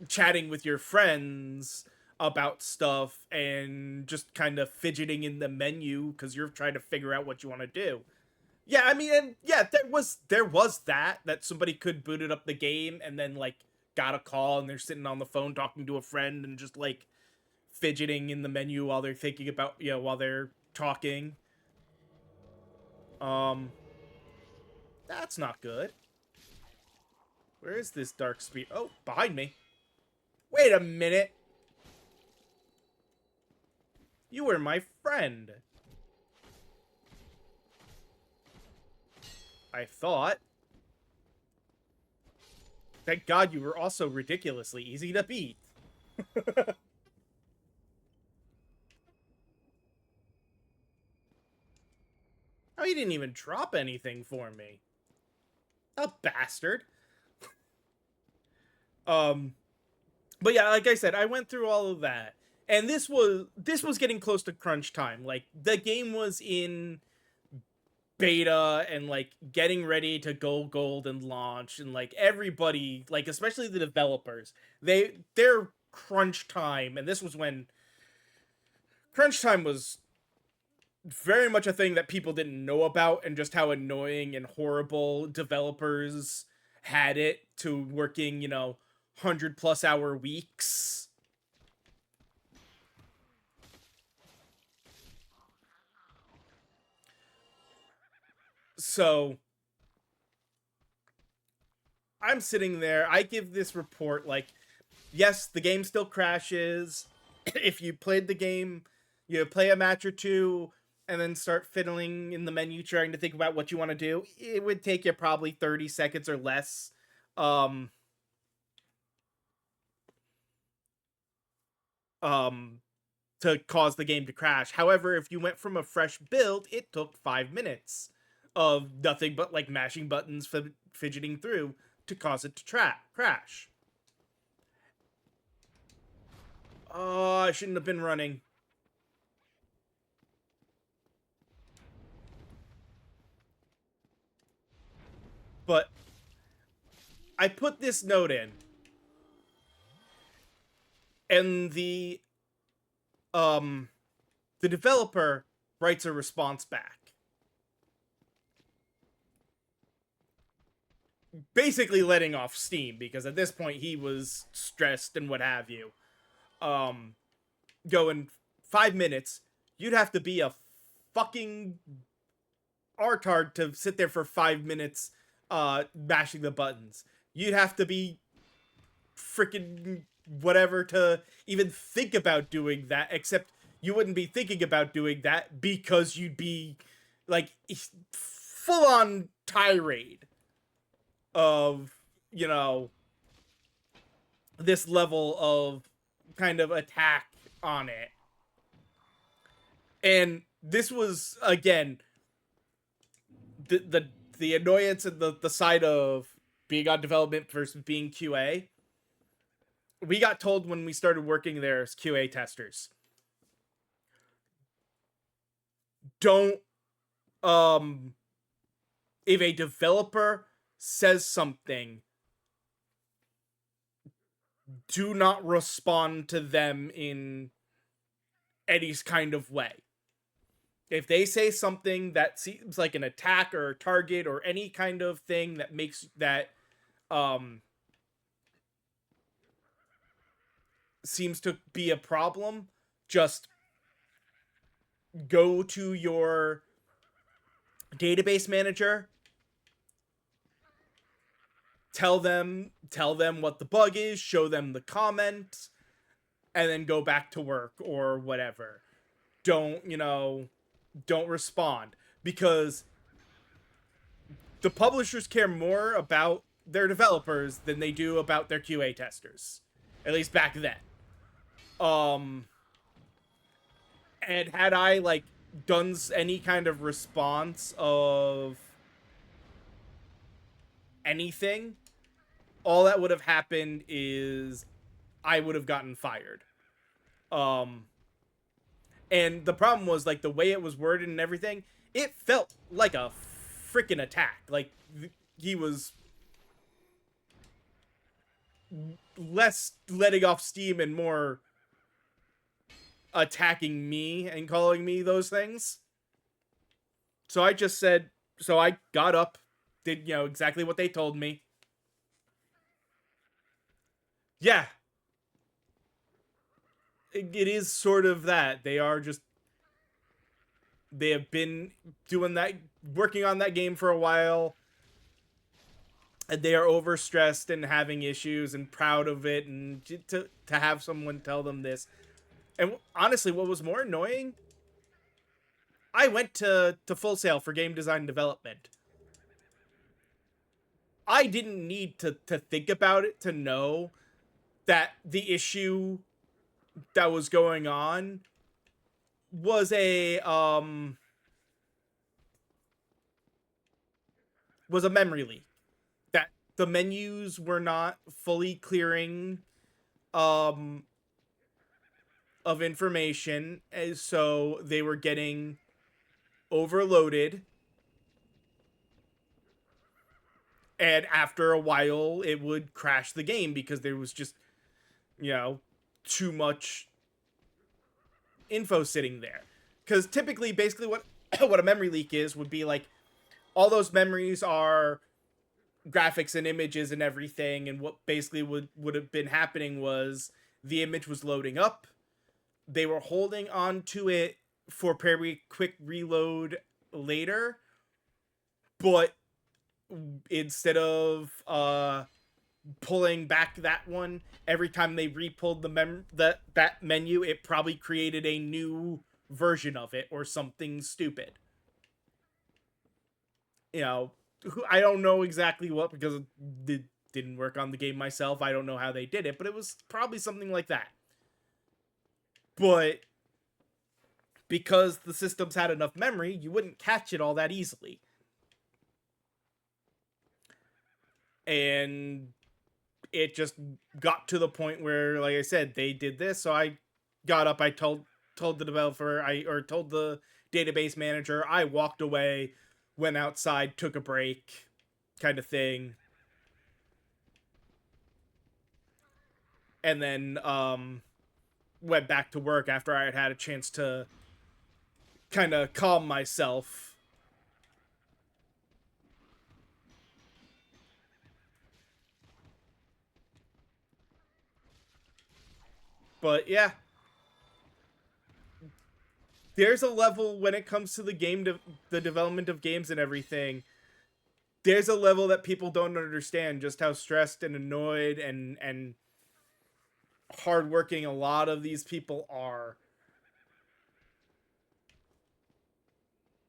chatting with your friends about stuff and just kind of fidgeting in the menu because you're trying to figure out what you want to do. Yeah, I mean, and yeah, there was that somebody could boot it up the game and then like got a call and they're sitting on the phone talking to a friend and just like fidgeting in the menu while they're thinking about, while they're talking. Um, that's not good. Where is this dark spear? Oh, behind me. Wait a minute. You were my friend. I thought. Thank God you were also ridiculously easy to beat. Oh, he didn't even drop anything for me. A bastard. But yeah, like I said, I went through all of that. And this was getting close to crunch time. Like the game was in beta and like getting ready to go gold and launch, and like everybody, like especially the developers, their crunch time, and this was when crunch time was very much a thing that people didn't know about, and just how annoying and horrible developers had it to working, 100+ hour weeks. So I'm sitting there, I give this report like, yes, the game still crashes. If you played the game, you play a match or two and then start fiddling in the menu trying to think about what you want to do, it would take you probably 30 seconds or less. Um um to cause the game to crash. However, if you went from a fresh build, it took 5 minutes of nothing but like mashing buttons, fidgeting through to cause it to crash. Oh, I shouldn't have been running. But I put this note in, and um the developer writes a response back, basically letting off steam, because at this point he was stressed and what have you. Um, Going 5 minutes, you'd have to be a fucking artard to sit there for 5 minutes, mashing the buttons. You'd have to be freaking whatever to even think about doing that, except you wouldn't be thinking about doing that because you'd be like full on tirade of, this level of kind of attack on it. And this was again the annoyance and the side of being on development versus being QA. We got told when we started working there as QA testers, don't if a developer says something, do not respond to them in any kind of way. If they say something that seems like an attack or a target or any kind of thing that makes that seems to be a problem, just go to your database manager, tell them what the bug is, show them the comment, and then go back to work or whatever. Don't respond, because the publishers care more about their developers than they do about their QA testers. At least back then. And had I like done any kind of response of anything, all that would have happened is I would have gotten fired. Um and the problem was like the way it was worded and everything, it felt like a freaking attack. Like he was less letting off steam and more attacking me and calling me those things. So I just said, so I got up, did exactly what they told me. Yeah, it is sort of that. They have been doing that, working on that game for a while, and they are overstressed and having issues and proud of it, and to have someone tell them this. And honestly, what was more annoying, I went to Full Sail for game design development. I didn't need to think about it to know that the issue that was going on was a memory leak. That the menus were not fully clearing um of information, so they were getting overloaded, and after a while it would crash the game because there was just, you know, too much info sitting there. Because typically, basically, what what a memory leak is would be like, all those memories are graphics and images and everything, and what basically would have been happening was the image was loading up, they were holding on to it for very quick reload later, but instead of pulling back that one every time they repulled that menu, it probably created a new version of it or something stupid. You know, I don't know exactly what, because it didn't work on the game myself. I don't know how they did it, but it was probably something like that. But because the systems had enough memory, you wouldn't catch it all that easily. And it just got to the point where, like I said, they did this. So I got up, I told the developer, or told the database manager, I walked away, went outside, took a break, kind of thing. And then went back to work after I had had a chance to kind of calm myself. But yeah, there's a level when it comes to the development of games and everything. There's a level that people don't understand just how stressed and annoyed and hardworking a lot of these people are,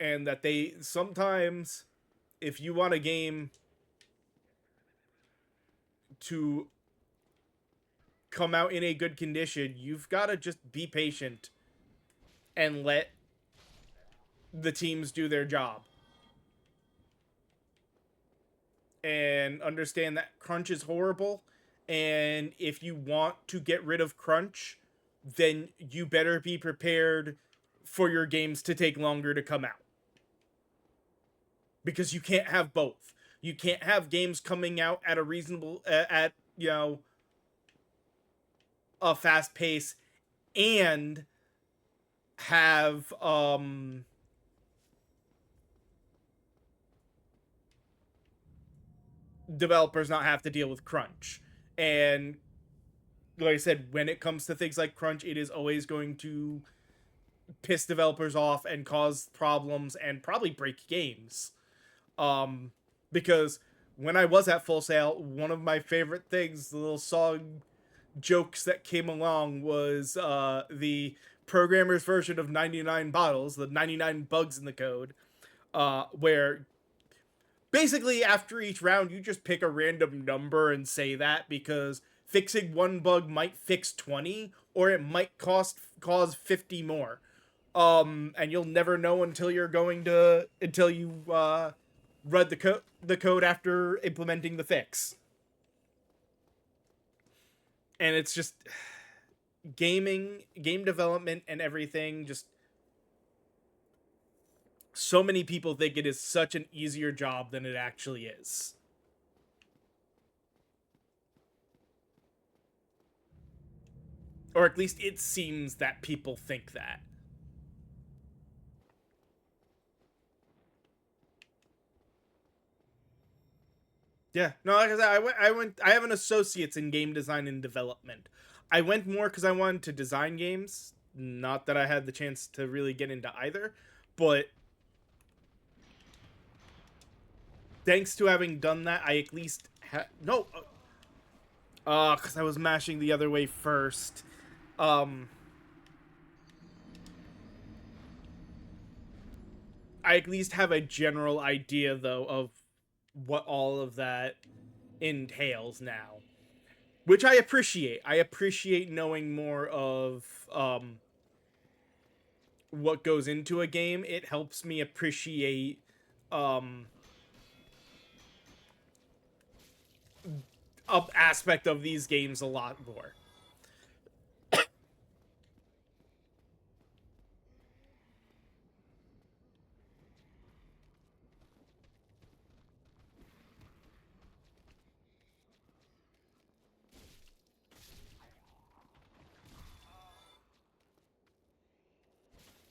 and that they sometimes, if you want a game to come out in a good condition, you've got to just be patient and let the teams do their job, and understand that crunch is horrible. And if you want to get rid of crunch, then you better be prepared for your games to take longer to come out, because you can't have both. You can't have games coming out at a reasonable at a fast pace, and have developers not have to deal with crunch. And like I said, when it comes to things like crunch, it is always going to piss developers off and cause problems and probably break games. Um, because when I was at Full Sail, one of my favorite things, the little song jokes that came along, was the programmer's version of 99 bottles, the 99 bugs in the code, where basically after each round you just pick a random number and say that, because fixing one bug might fix 20, or it might cause 50 more. And you'll never know until you read the code after implementing the fix. And it's just game development and everything, just so many people think it is such an easier job than it actually is. Or at least it seems that people think that. Yeah, no, like I said, I have an associate's in game design and development. I went more because I wanted to design games. Not that I had the chance to really get into either, but thanks to having done that, I at least no, because I was mashing the other way first. Um, I at least have a general idea though of what all of that entails now, which I appreciate. I appreciate knowing more of what goes into a game. It helps me appreciate um a aspect of these games a lot more.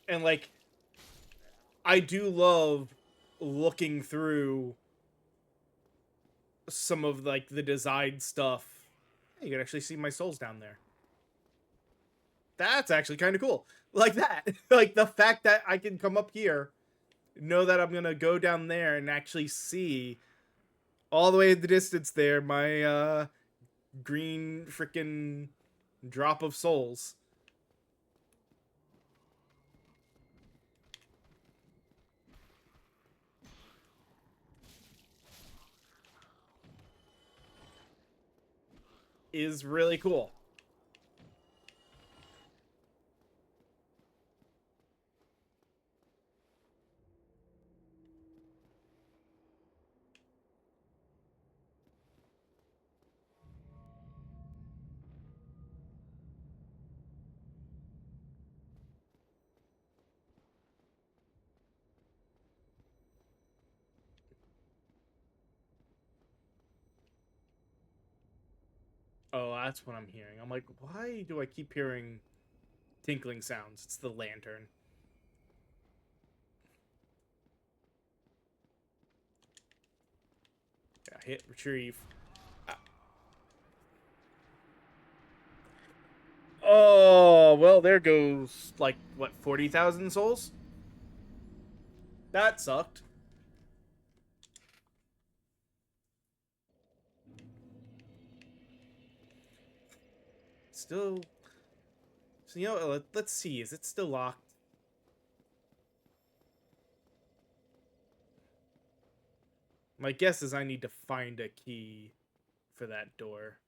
And like I do love looking through some of like the design stuff. Hey, you can actually see my souls down there. That's actually kind of cool. Like that. Like the fact that I can come up here, know that I'm going to go down there and actually see all the way in the distance there my green freaking drop of souls is really cool. Oh, that's what I'm hearing. I'm like, why do I keep hearing tinkling sounds? It's the lantern. Yeah, hit retrieve. Uh, Oh, well, there goes like what 40,000 souls. That sucked. Still, so let's see. Is it still locked? My guess is I need to find a key for that door.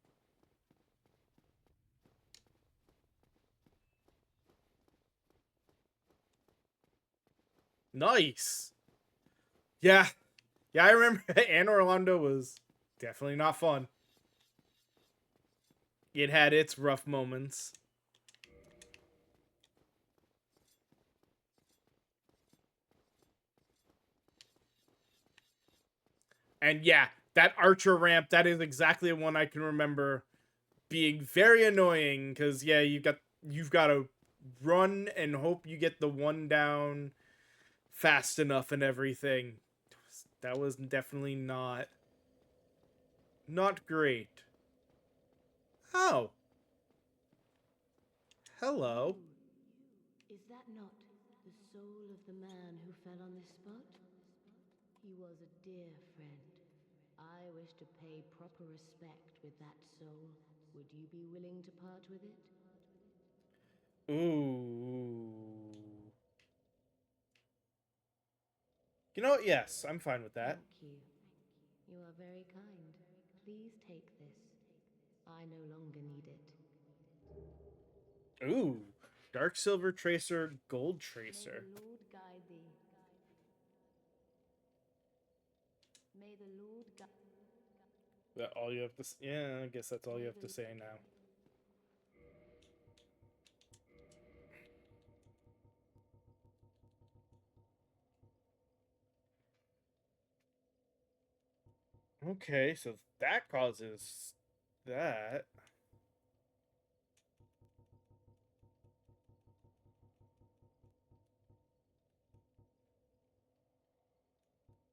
Nice. Yeah, yeah. I remember Anne Orlando was definitely not fun. It had its rough moments. And yeah, that archer ramp, that is exactly one I can remember being very annoying because yeah, you've got to run and hope you get the one down fast enough and everything. That was definitely not great. Oh, hello. You, is that not the soul of the man who fell on this spot? He was a dear friend. I wish to pay proper respect with that soul. Would you be willing to part with it? Ooh. You know what? Yes, I'm fine with that. Thank you. You are very kind. Please take this. I no longer need it. Ooh. Dark Silver Tracer, Gold May the Tracer. Lord guide thee. May the Lord guide. That all you have to yeah, I guess that's all you May have to the say now. Okay, so that causes that.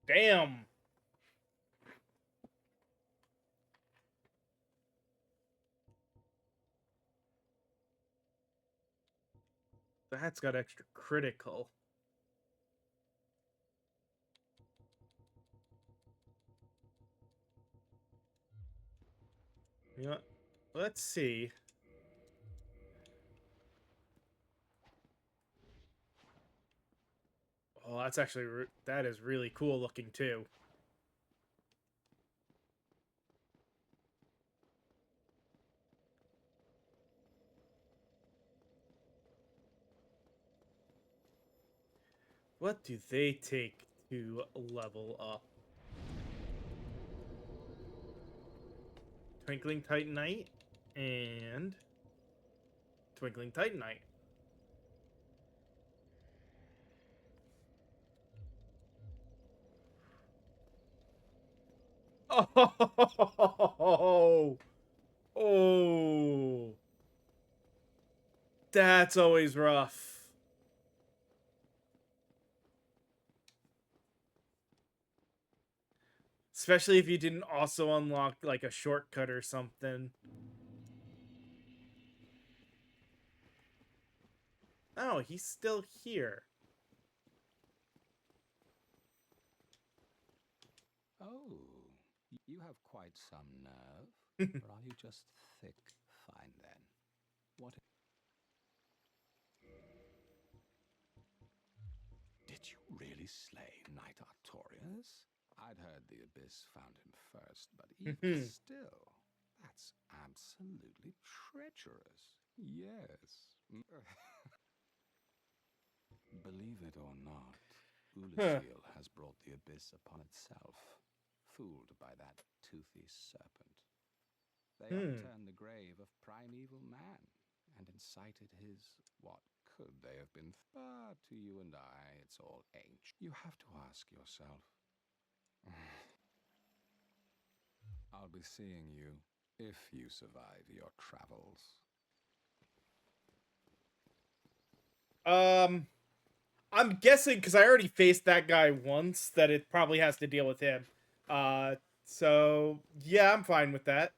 Damn. That's got extra critical. You know what? Let's see. Oh, that's actually that is really cool looking too. What do they take to level up? Twinkling Titanite and Twinkling Titanite. Oh, oh, that's always rough. Especially if you didn't also unlock like a shortcut or something. Oh, he's still here. Oh, you have quite some nerve. Or are you just thick? Fine then. What? Did you really slay Knight Artorias? I'd heard the Abyss found him first, but even still, that's absolutely treacherous. Yes. Believe it or not, Ulyssil has brought the Abyss upon itself, fooled by that toothy serpent. They upturned the grave of primeval man and incited his, what could they have been? But to you and I, it's all ancient. You have to ask yourself. I'll be seeing you if you survive your travels. I'm guessing because I already faced that guy once that it probably has to deal with him. So yeah, I'm fine with that.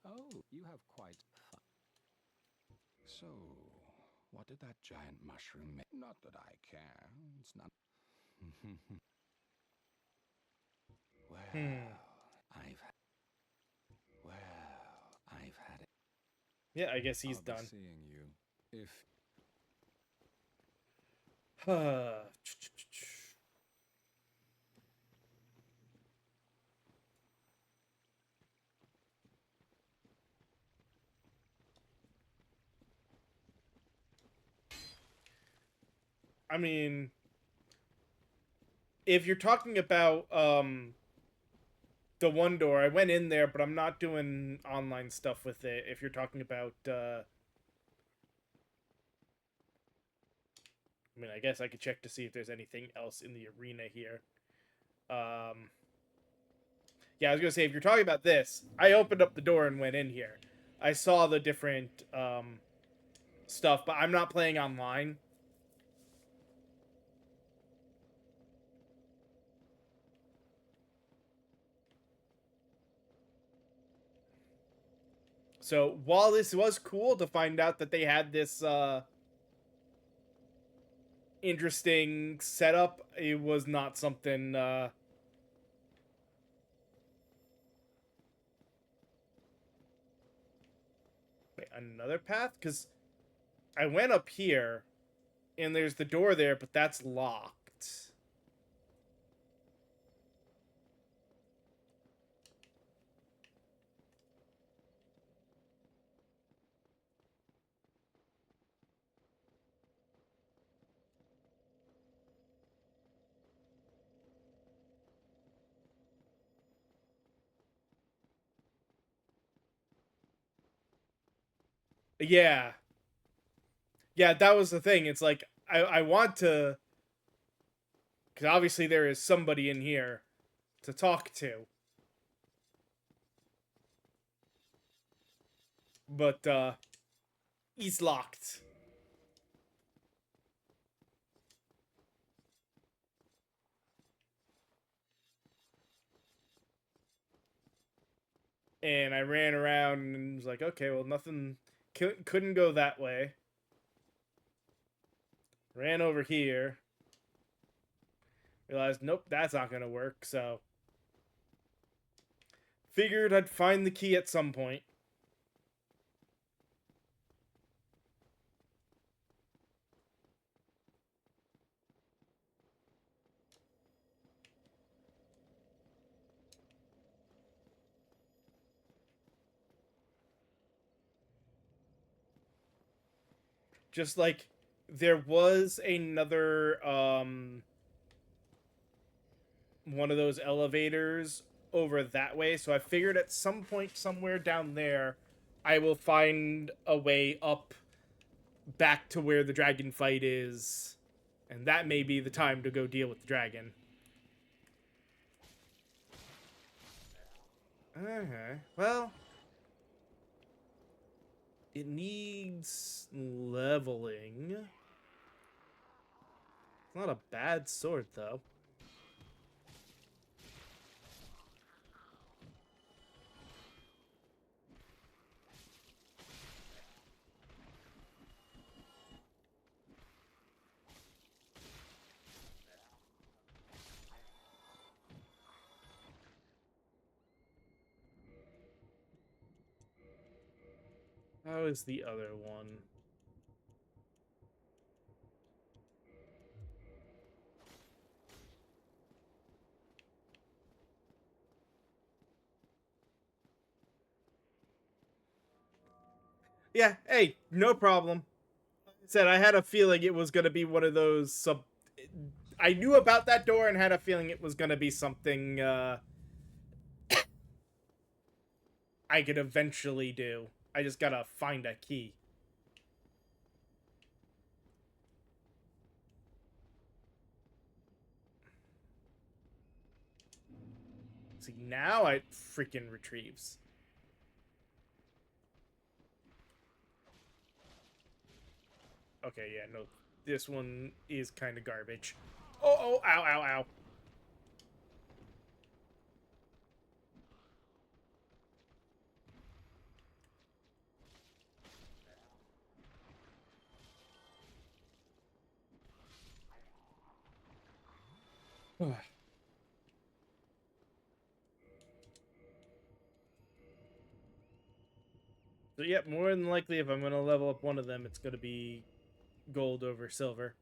Oh, you have quite fun. So, what did that giant mushroom make? Not that I care. It's not. Well, I've I've had it. Yeah, I guess he's I'll be done. seeing you if I mean, if you're talking about the one door, I went in there, but I'm not doing online stuff with it. If you're talking about I mean, I guess I could check to see if there's anything else in the arena here. Um, yeah, I was gonna say if you're talking about this, I opened up the door and went in here. I saw the different stuff, but I'm not playing online. So while this was cool to find out that they had this interesting setup, it was not something wait, another path? Because I went up here and there's the door there, but that's locked. Yeah. Yeah, that was the thing. It's like I want to, because obviously there is somebody in here to talk to, but he's locked. And I ran around and was like, okay, well, nothing couldn't go that way. Ran over here. Realized, nope, that's not gonna work, so... Figured I'd find the key at some point. Just like there was another one of those elevators over that way, so I figured at some point somewhere down there I will find a way up back to where the dragon fight is, and that may be the time to go deal with the dragon. Well, it needs leveling. It's not a bad sword, though. How is the other one? Yeah, hey, no problem. Like I said, I had a feeling it was going to be one of those sub... I knew about that door and had a feeling it was going to be something I could eventually do. I just gotta find a key. See, now it freaking retrieves. Okay, yeah, no. This one is kind of garbage. Oh, ow, ow, ow. So, yep, more than likely, if I'm going to level up one of them, it's going to be gold over silver.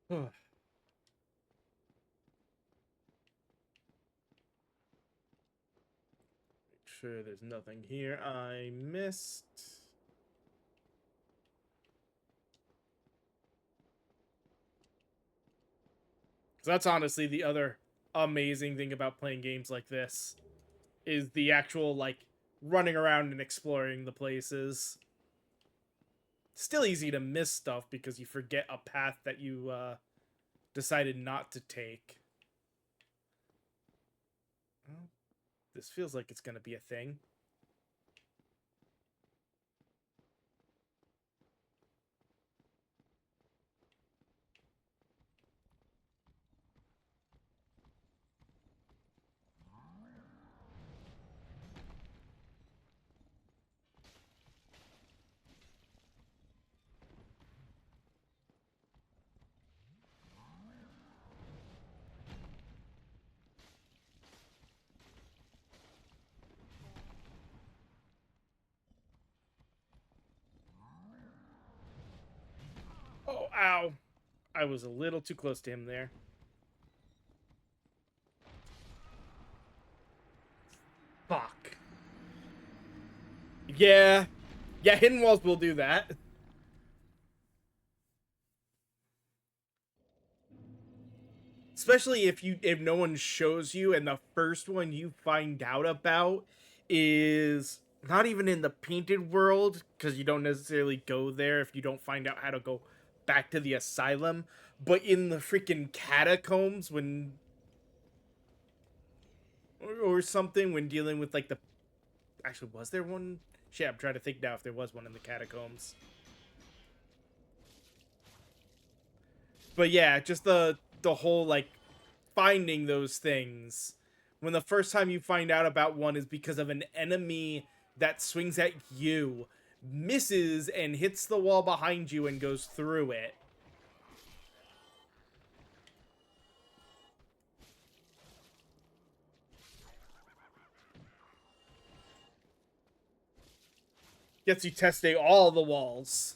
Make sure there's nothing here I missed. So that's honestly the other amazing thing about playing games like this is the actual like running around and exploring the places. Still easy to miss stuff because you forget a path that you decided not to take. Well, this feels like it's gonna be a thing. Oh, ow. I was a little too close to him there. Fuck. Yeah. Yeah, hidden walls will do that. especially if no one shows you, and the first one you find out about is not even in the painted world, because you don't necessarily go there if you don't find out how to go back to the asylum, but in the freaking catacombs when or something, when dealing with like the actually was there one? Shit, I'm trying to think now if there was one in the catacombs. But yeah, just the whole like finding those things when the first time you find out about one is because of an enemy that swings at you, misses and hits the wall behind you and goes through it. Gets you testing all the walls.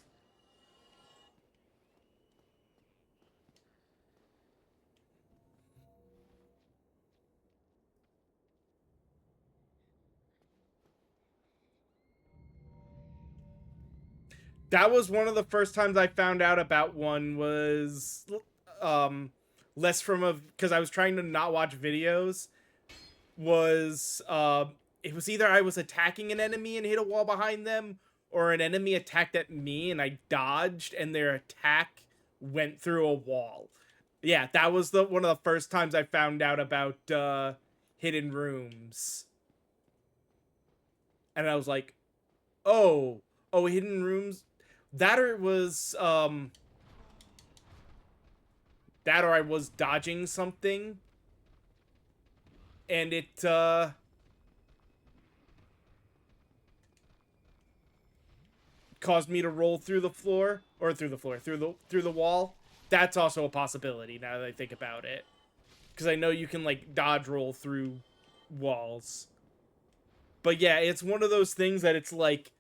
That was one of the first times I found out about one was less from a because I was trying to not watch videos was it was either I was attacking an enemy and hit a wall behind them or an enemy attacked at me and I dodged and their attack went through a wall. Yeah, that was the one of the first times I found out about hidden rooms. And I was like, "Oh, oh, hidden rooms." That or it was that or I was dodging something and it caused me to roll through the floor or through the wall. That's also a possibility now that I think about it, because I know you can like dodge roll through walls. But yeah, it's one of those things that it's like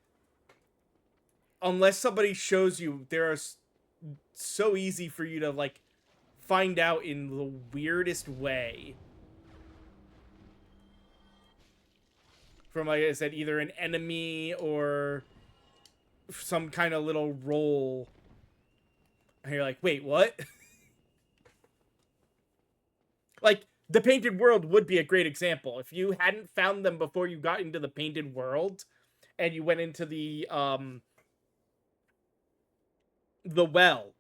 unless somebody shows you, they're so easy for you to like find out in the weirdest way. From like I said, either an enemy or some kind of little roll. And you're like, wait, what? Like, the painted world would be a great example. If you hadn't found them before you got into the painted world and you went into the well,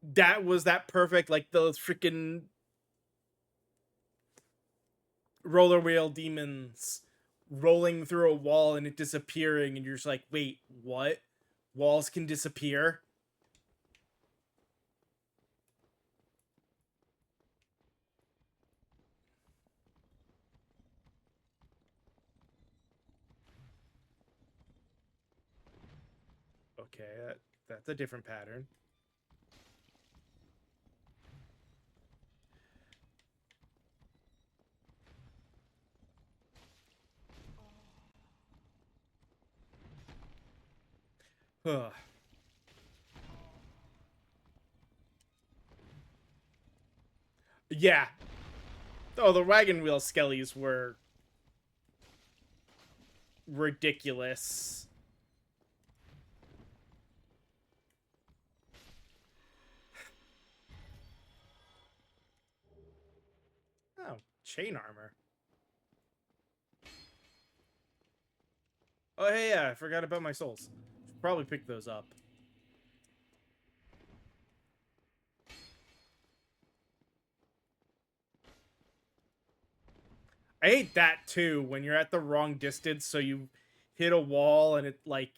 that was that perfect, like those freaking roller wheel demons rolling through a wall and it disappearing, and you're just like, wait, what? Walls can disappear? Okay, that's a different pattern. Ugh. Yeah. Oh, the wagon wheel skellies were ridiculous. Oh, chain armor. Oh, hey, yeah, I forgot about my souls. Should probably pick those up. I hate that too, when you're at the wrong distance, so you hit a wall and it, like,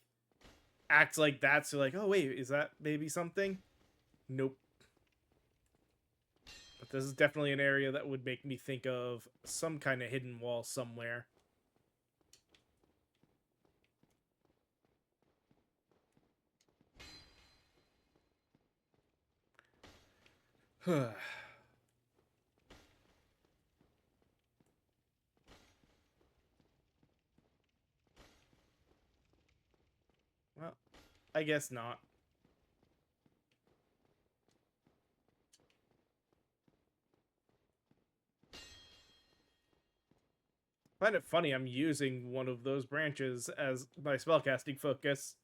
acts like that, so like, oh, wait, is that maybe something? Nope. But this is definitely an area that would make me think of some kind of hidden wall somewhere. Well, I guess not. I find it funny I'm using one of those branches as my spellcasting focus.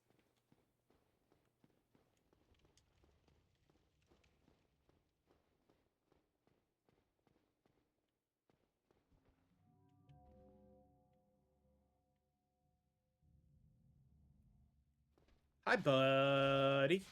Hi, buddy.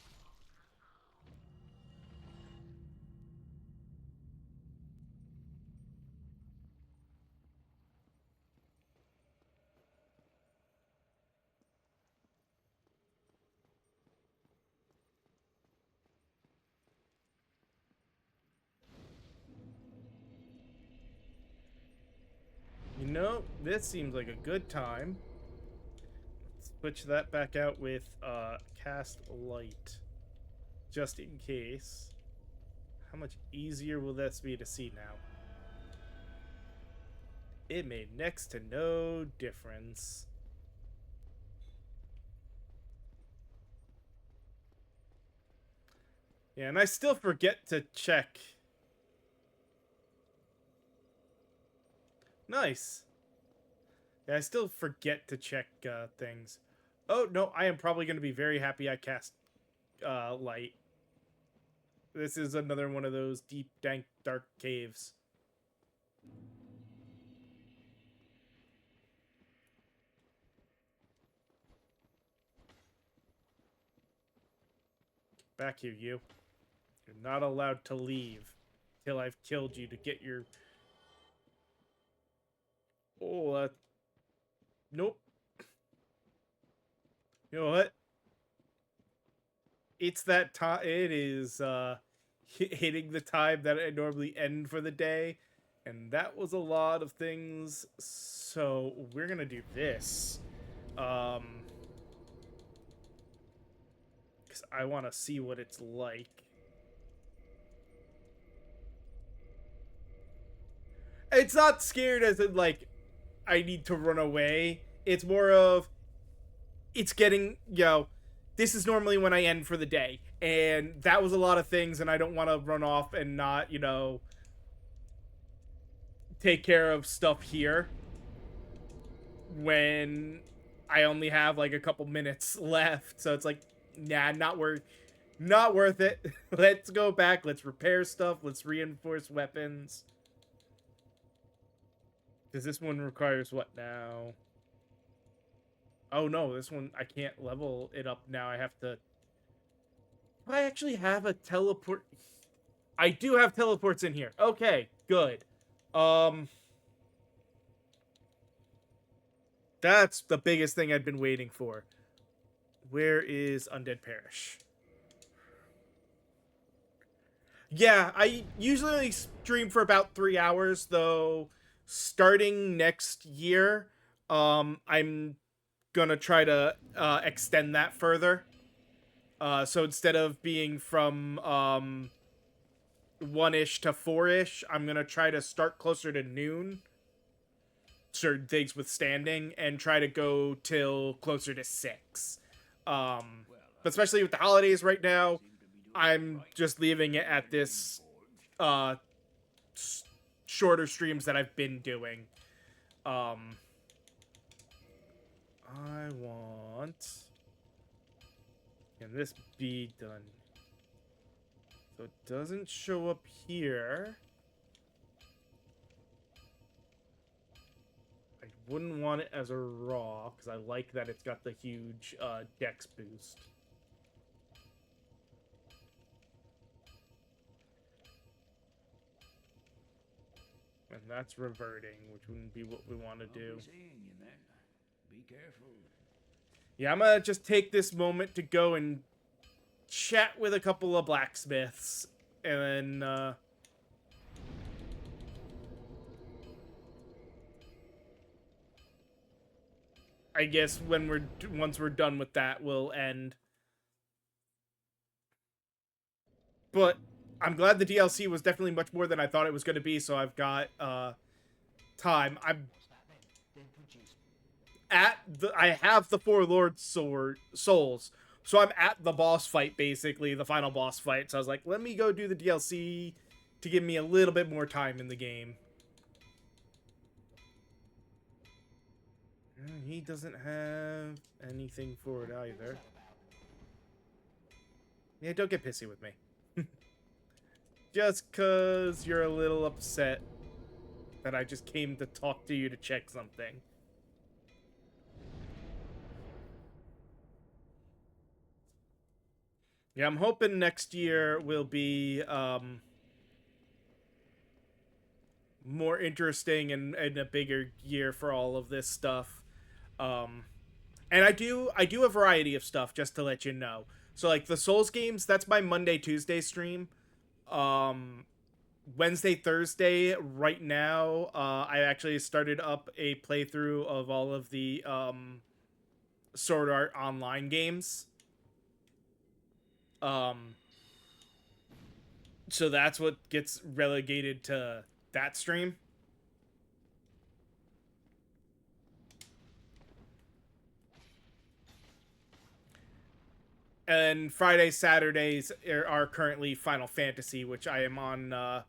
You know, this seems like a good time. Let's switch that back out with cast light, just in case. How much easier will this be to see now? It made next to no difference. Yeah, and I still forget to check. Nice. Yeah, I still forget to check things. Oh, no, I am probably going to be very happy I cast light. This is another one of those deep, dank, dark caves. Back here, you. You're not allowed to leave till I've killed you to get your... Oh, nope. You know what? It's that time. It is hitting the time that I normally end for the day. And that was a lot of things. So we're going to do this. Because I want to see what it's like. It's not scared as in, like, I need to run away. It's more of, it's getting, this is normally when I end for the day. And that was a lot of things, and I don't want to run off and not, take care of stuff here when I only have like a couple minutes left. So it's like, nah, not worth it. Let's go back. Let's repair stuff. Let's reinforce weapons. Because this one requires what now? Oh no, this one I can't level it up now. I have to. Do I actually have a teleport? I do have teleports in here. Okay, good. That's the biggest thing I'd been waiting for. Where is Undead Parish? Yeah, I usually stream for about 3 hours, though starting next year, I'm gonna try to extend that further. So instead of being from 1-ish to 4-ish, I'm gonna try to start closer to noon, certain things withstanding, and try to go till closer to 6. But especially with the holidays right now, I'm just leaving it at this uh shorter streams that I've been doing. I want... Can this be done? So it doesn't show up here. I wouldn't want it as a raw, because I like that it's got the huge dex boost. And that's reverting, which wouldn't be what we want to do. Be careful. Yeah, I'm gonna just take this moment to go and chat with a couple of blacksmiths, and then, I guess once we're done with that, we'll end. But I'm glad the DLC was definitely much more than I thought it was going to be, so I've got time. I have the four Lord Souls, so I'm at the boss fight, basically the final boss fight. So I was like, let me go do the DLC to give me a little bit more time in the game. He doesn't have anything for it either. Yeah, don't get pissy with me. Just cause you're a little upset that I just came to talk to you to check something. Yeah, I'm hoping next year will be more interesting and a bigger year for all of this stuff. Um, and I do a variety of stuff just to let you know. So like the Souls games, that's my Monday Tuesday stream. Um, Wednesday Thursday right now, I actually started up a playthrough of all of the Sword Art Online games. Um, so that's what gets relegated to that stream. And Friday, Saturdays are currently Final Fantasy, which I am on the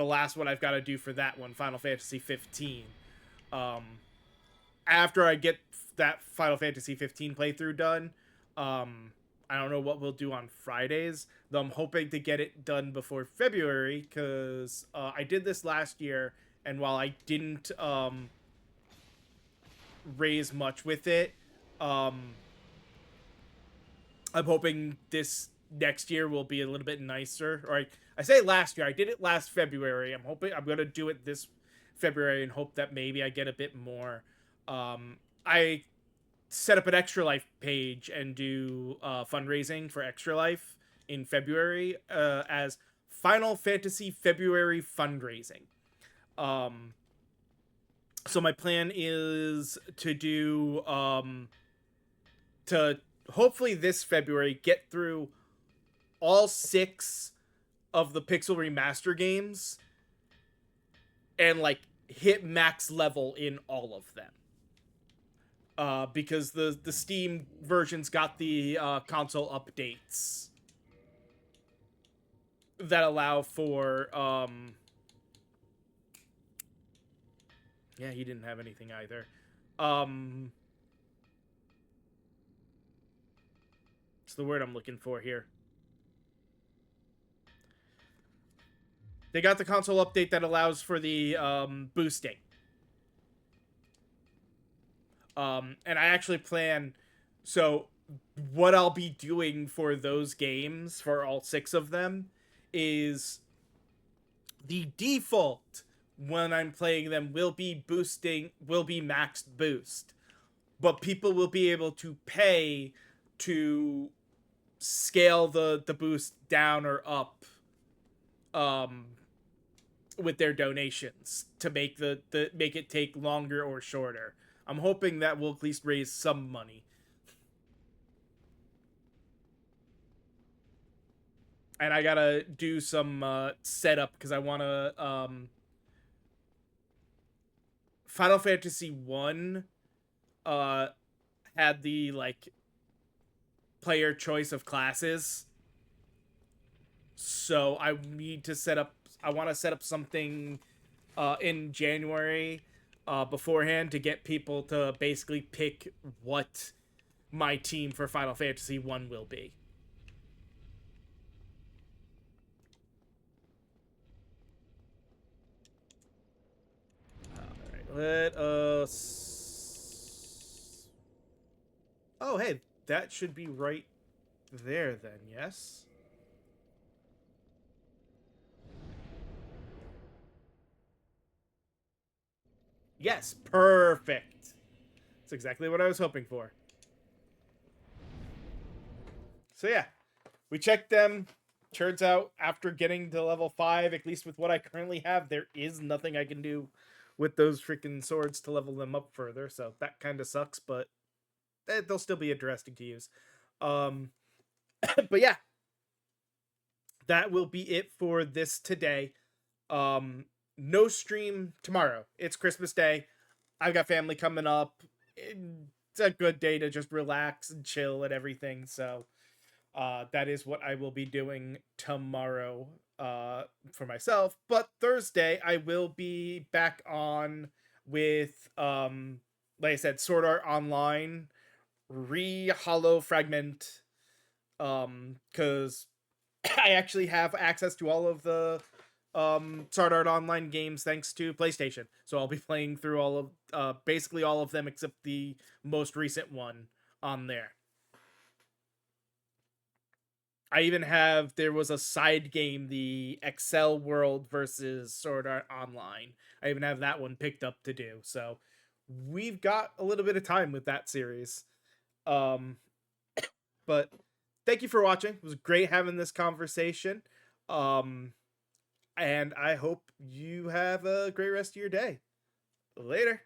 last one I've got to do for that one, Final Fantasy 15. Um, After I get that Final Fantasy 15 playthrough done, I don't know what we'll do on Fridays, though I'm hoping to get it done before February because I did this last year, and while I didn't raise much with it, um, I'm hoping this next year will be a little bit nicer. Or I say last year, I did it last February. I'm hoping I'm gonna do it this February and hope that maybe I get a bit more. I set up an Extra Life page and do fundraising for Extra Life in February as Final Fantasy February fundraising. Um, so my plan is to do to hopefully this February get through all 6 of the Pixel Remaster games and like hit max level in all of them. Because the Steam versions got the console updates that allow for yeah, he didn't have anything either. It's the word I'm looking for here. They got the console update that allows for the boosting. And I actually plan. So, what I'll be doing for those games, for all 6 of them, is the default when I'm playing them will be maxed boost. But people will be able to pay to scale the boost down or up um with their donations to make the make it take longer or shorter. I'm hoping that will at least raise some money. And I gotta do some setup because I want to Final Fantasy 1 uh had the like player choice of classes. So I need to set up I want to set up something in January beforehand to get people to basically pick what my team for Final Fantasy 1 will be. Alright, let us... Oh, hey, that should be right there then, yes? Yes, perfect. That's exactly what I was hoping for. So yeah, we checked them. Turns out after getting to level 5, at least with what I currently have, there is nothing I can do with those freaking swords to level them up further. So that kind of sucks, but they'll still be interesting to use. Um, but yeah, that will be it for this today. No stream tomorrow. It's Christmas Day. I've got family coming up. It's a good day to just relax and chill and everything. So that is what I will be doing tomorrow for myself. But Thursday, I will be back on with, like I said, Sword Art Online, Hollow Fragment, because I actually have access to all of the Sword Art Online games thanks to PlayStation. So I'll be playing through all of basically all of them except the most recent one on there. I even have there was a side game, the Excel World versus Sword Art Online. I even have that one picked up to do. So we've got a little bit of time with that series. Um, but thank you for watching. It was great having this conversation. Um, and I hope you have a great rest of your day. Later.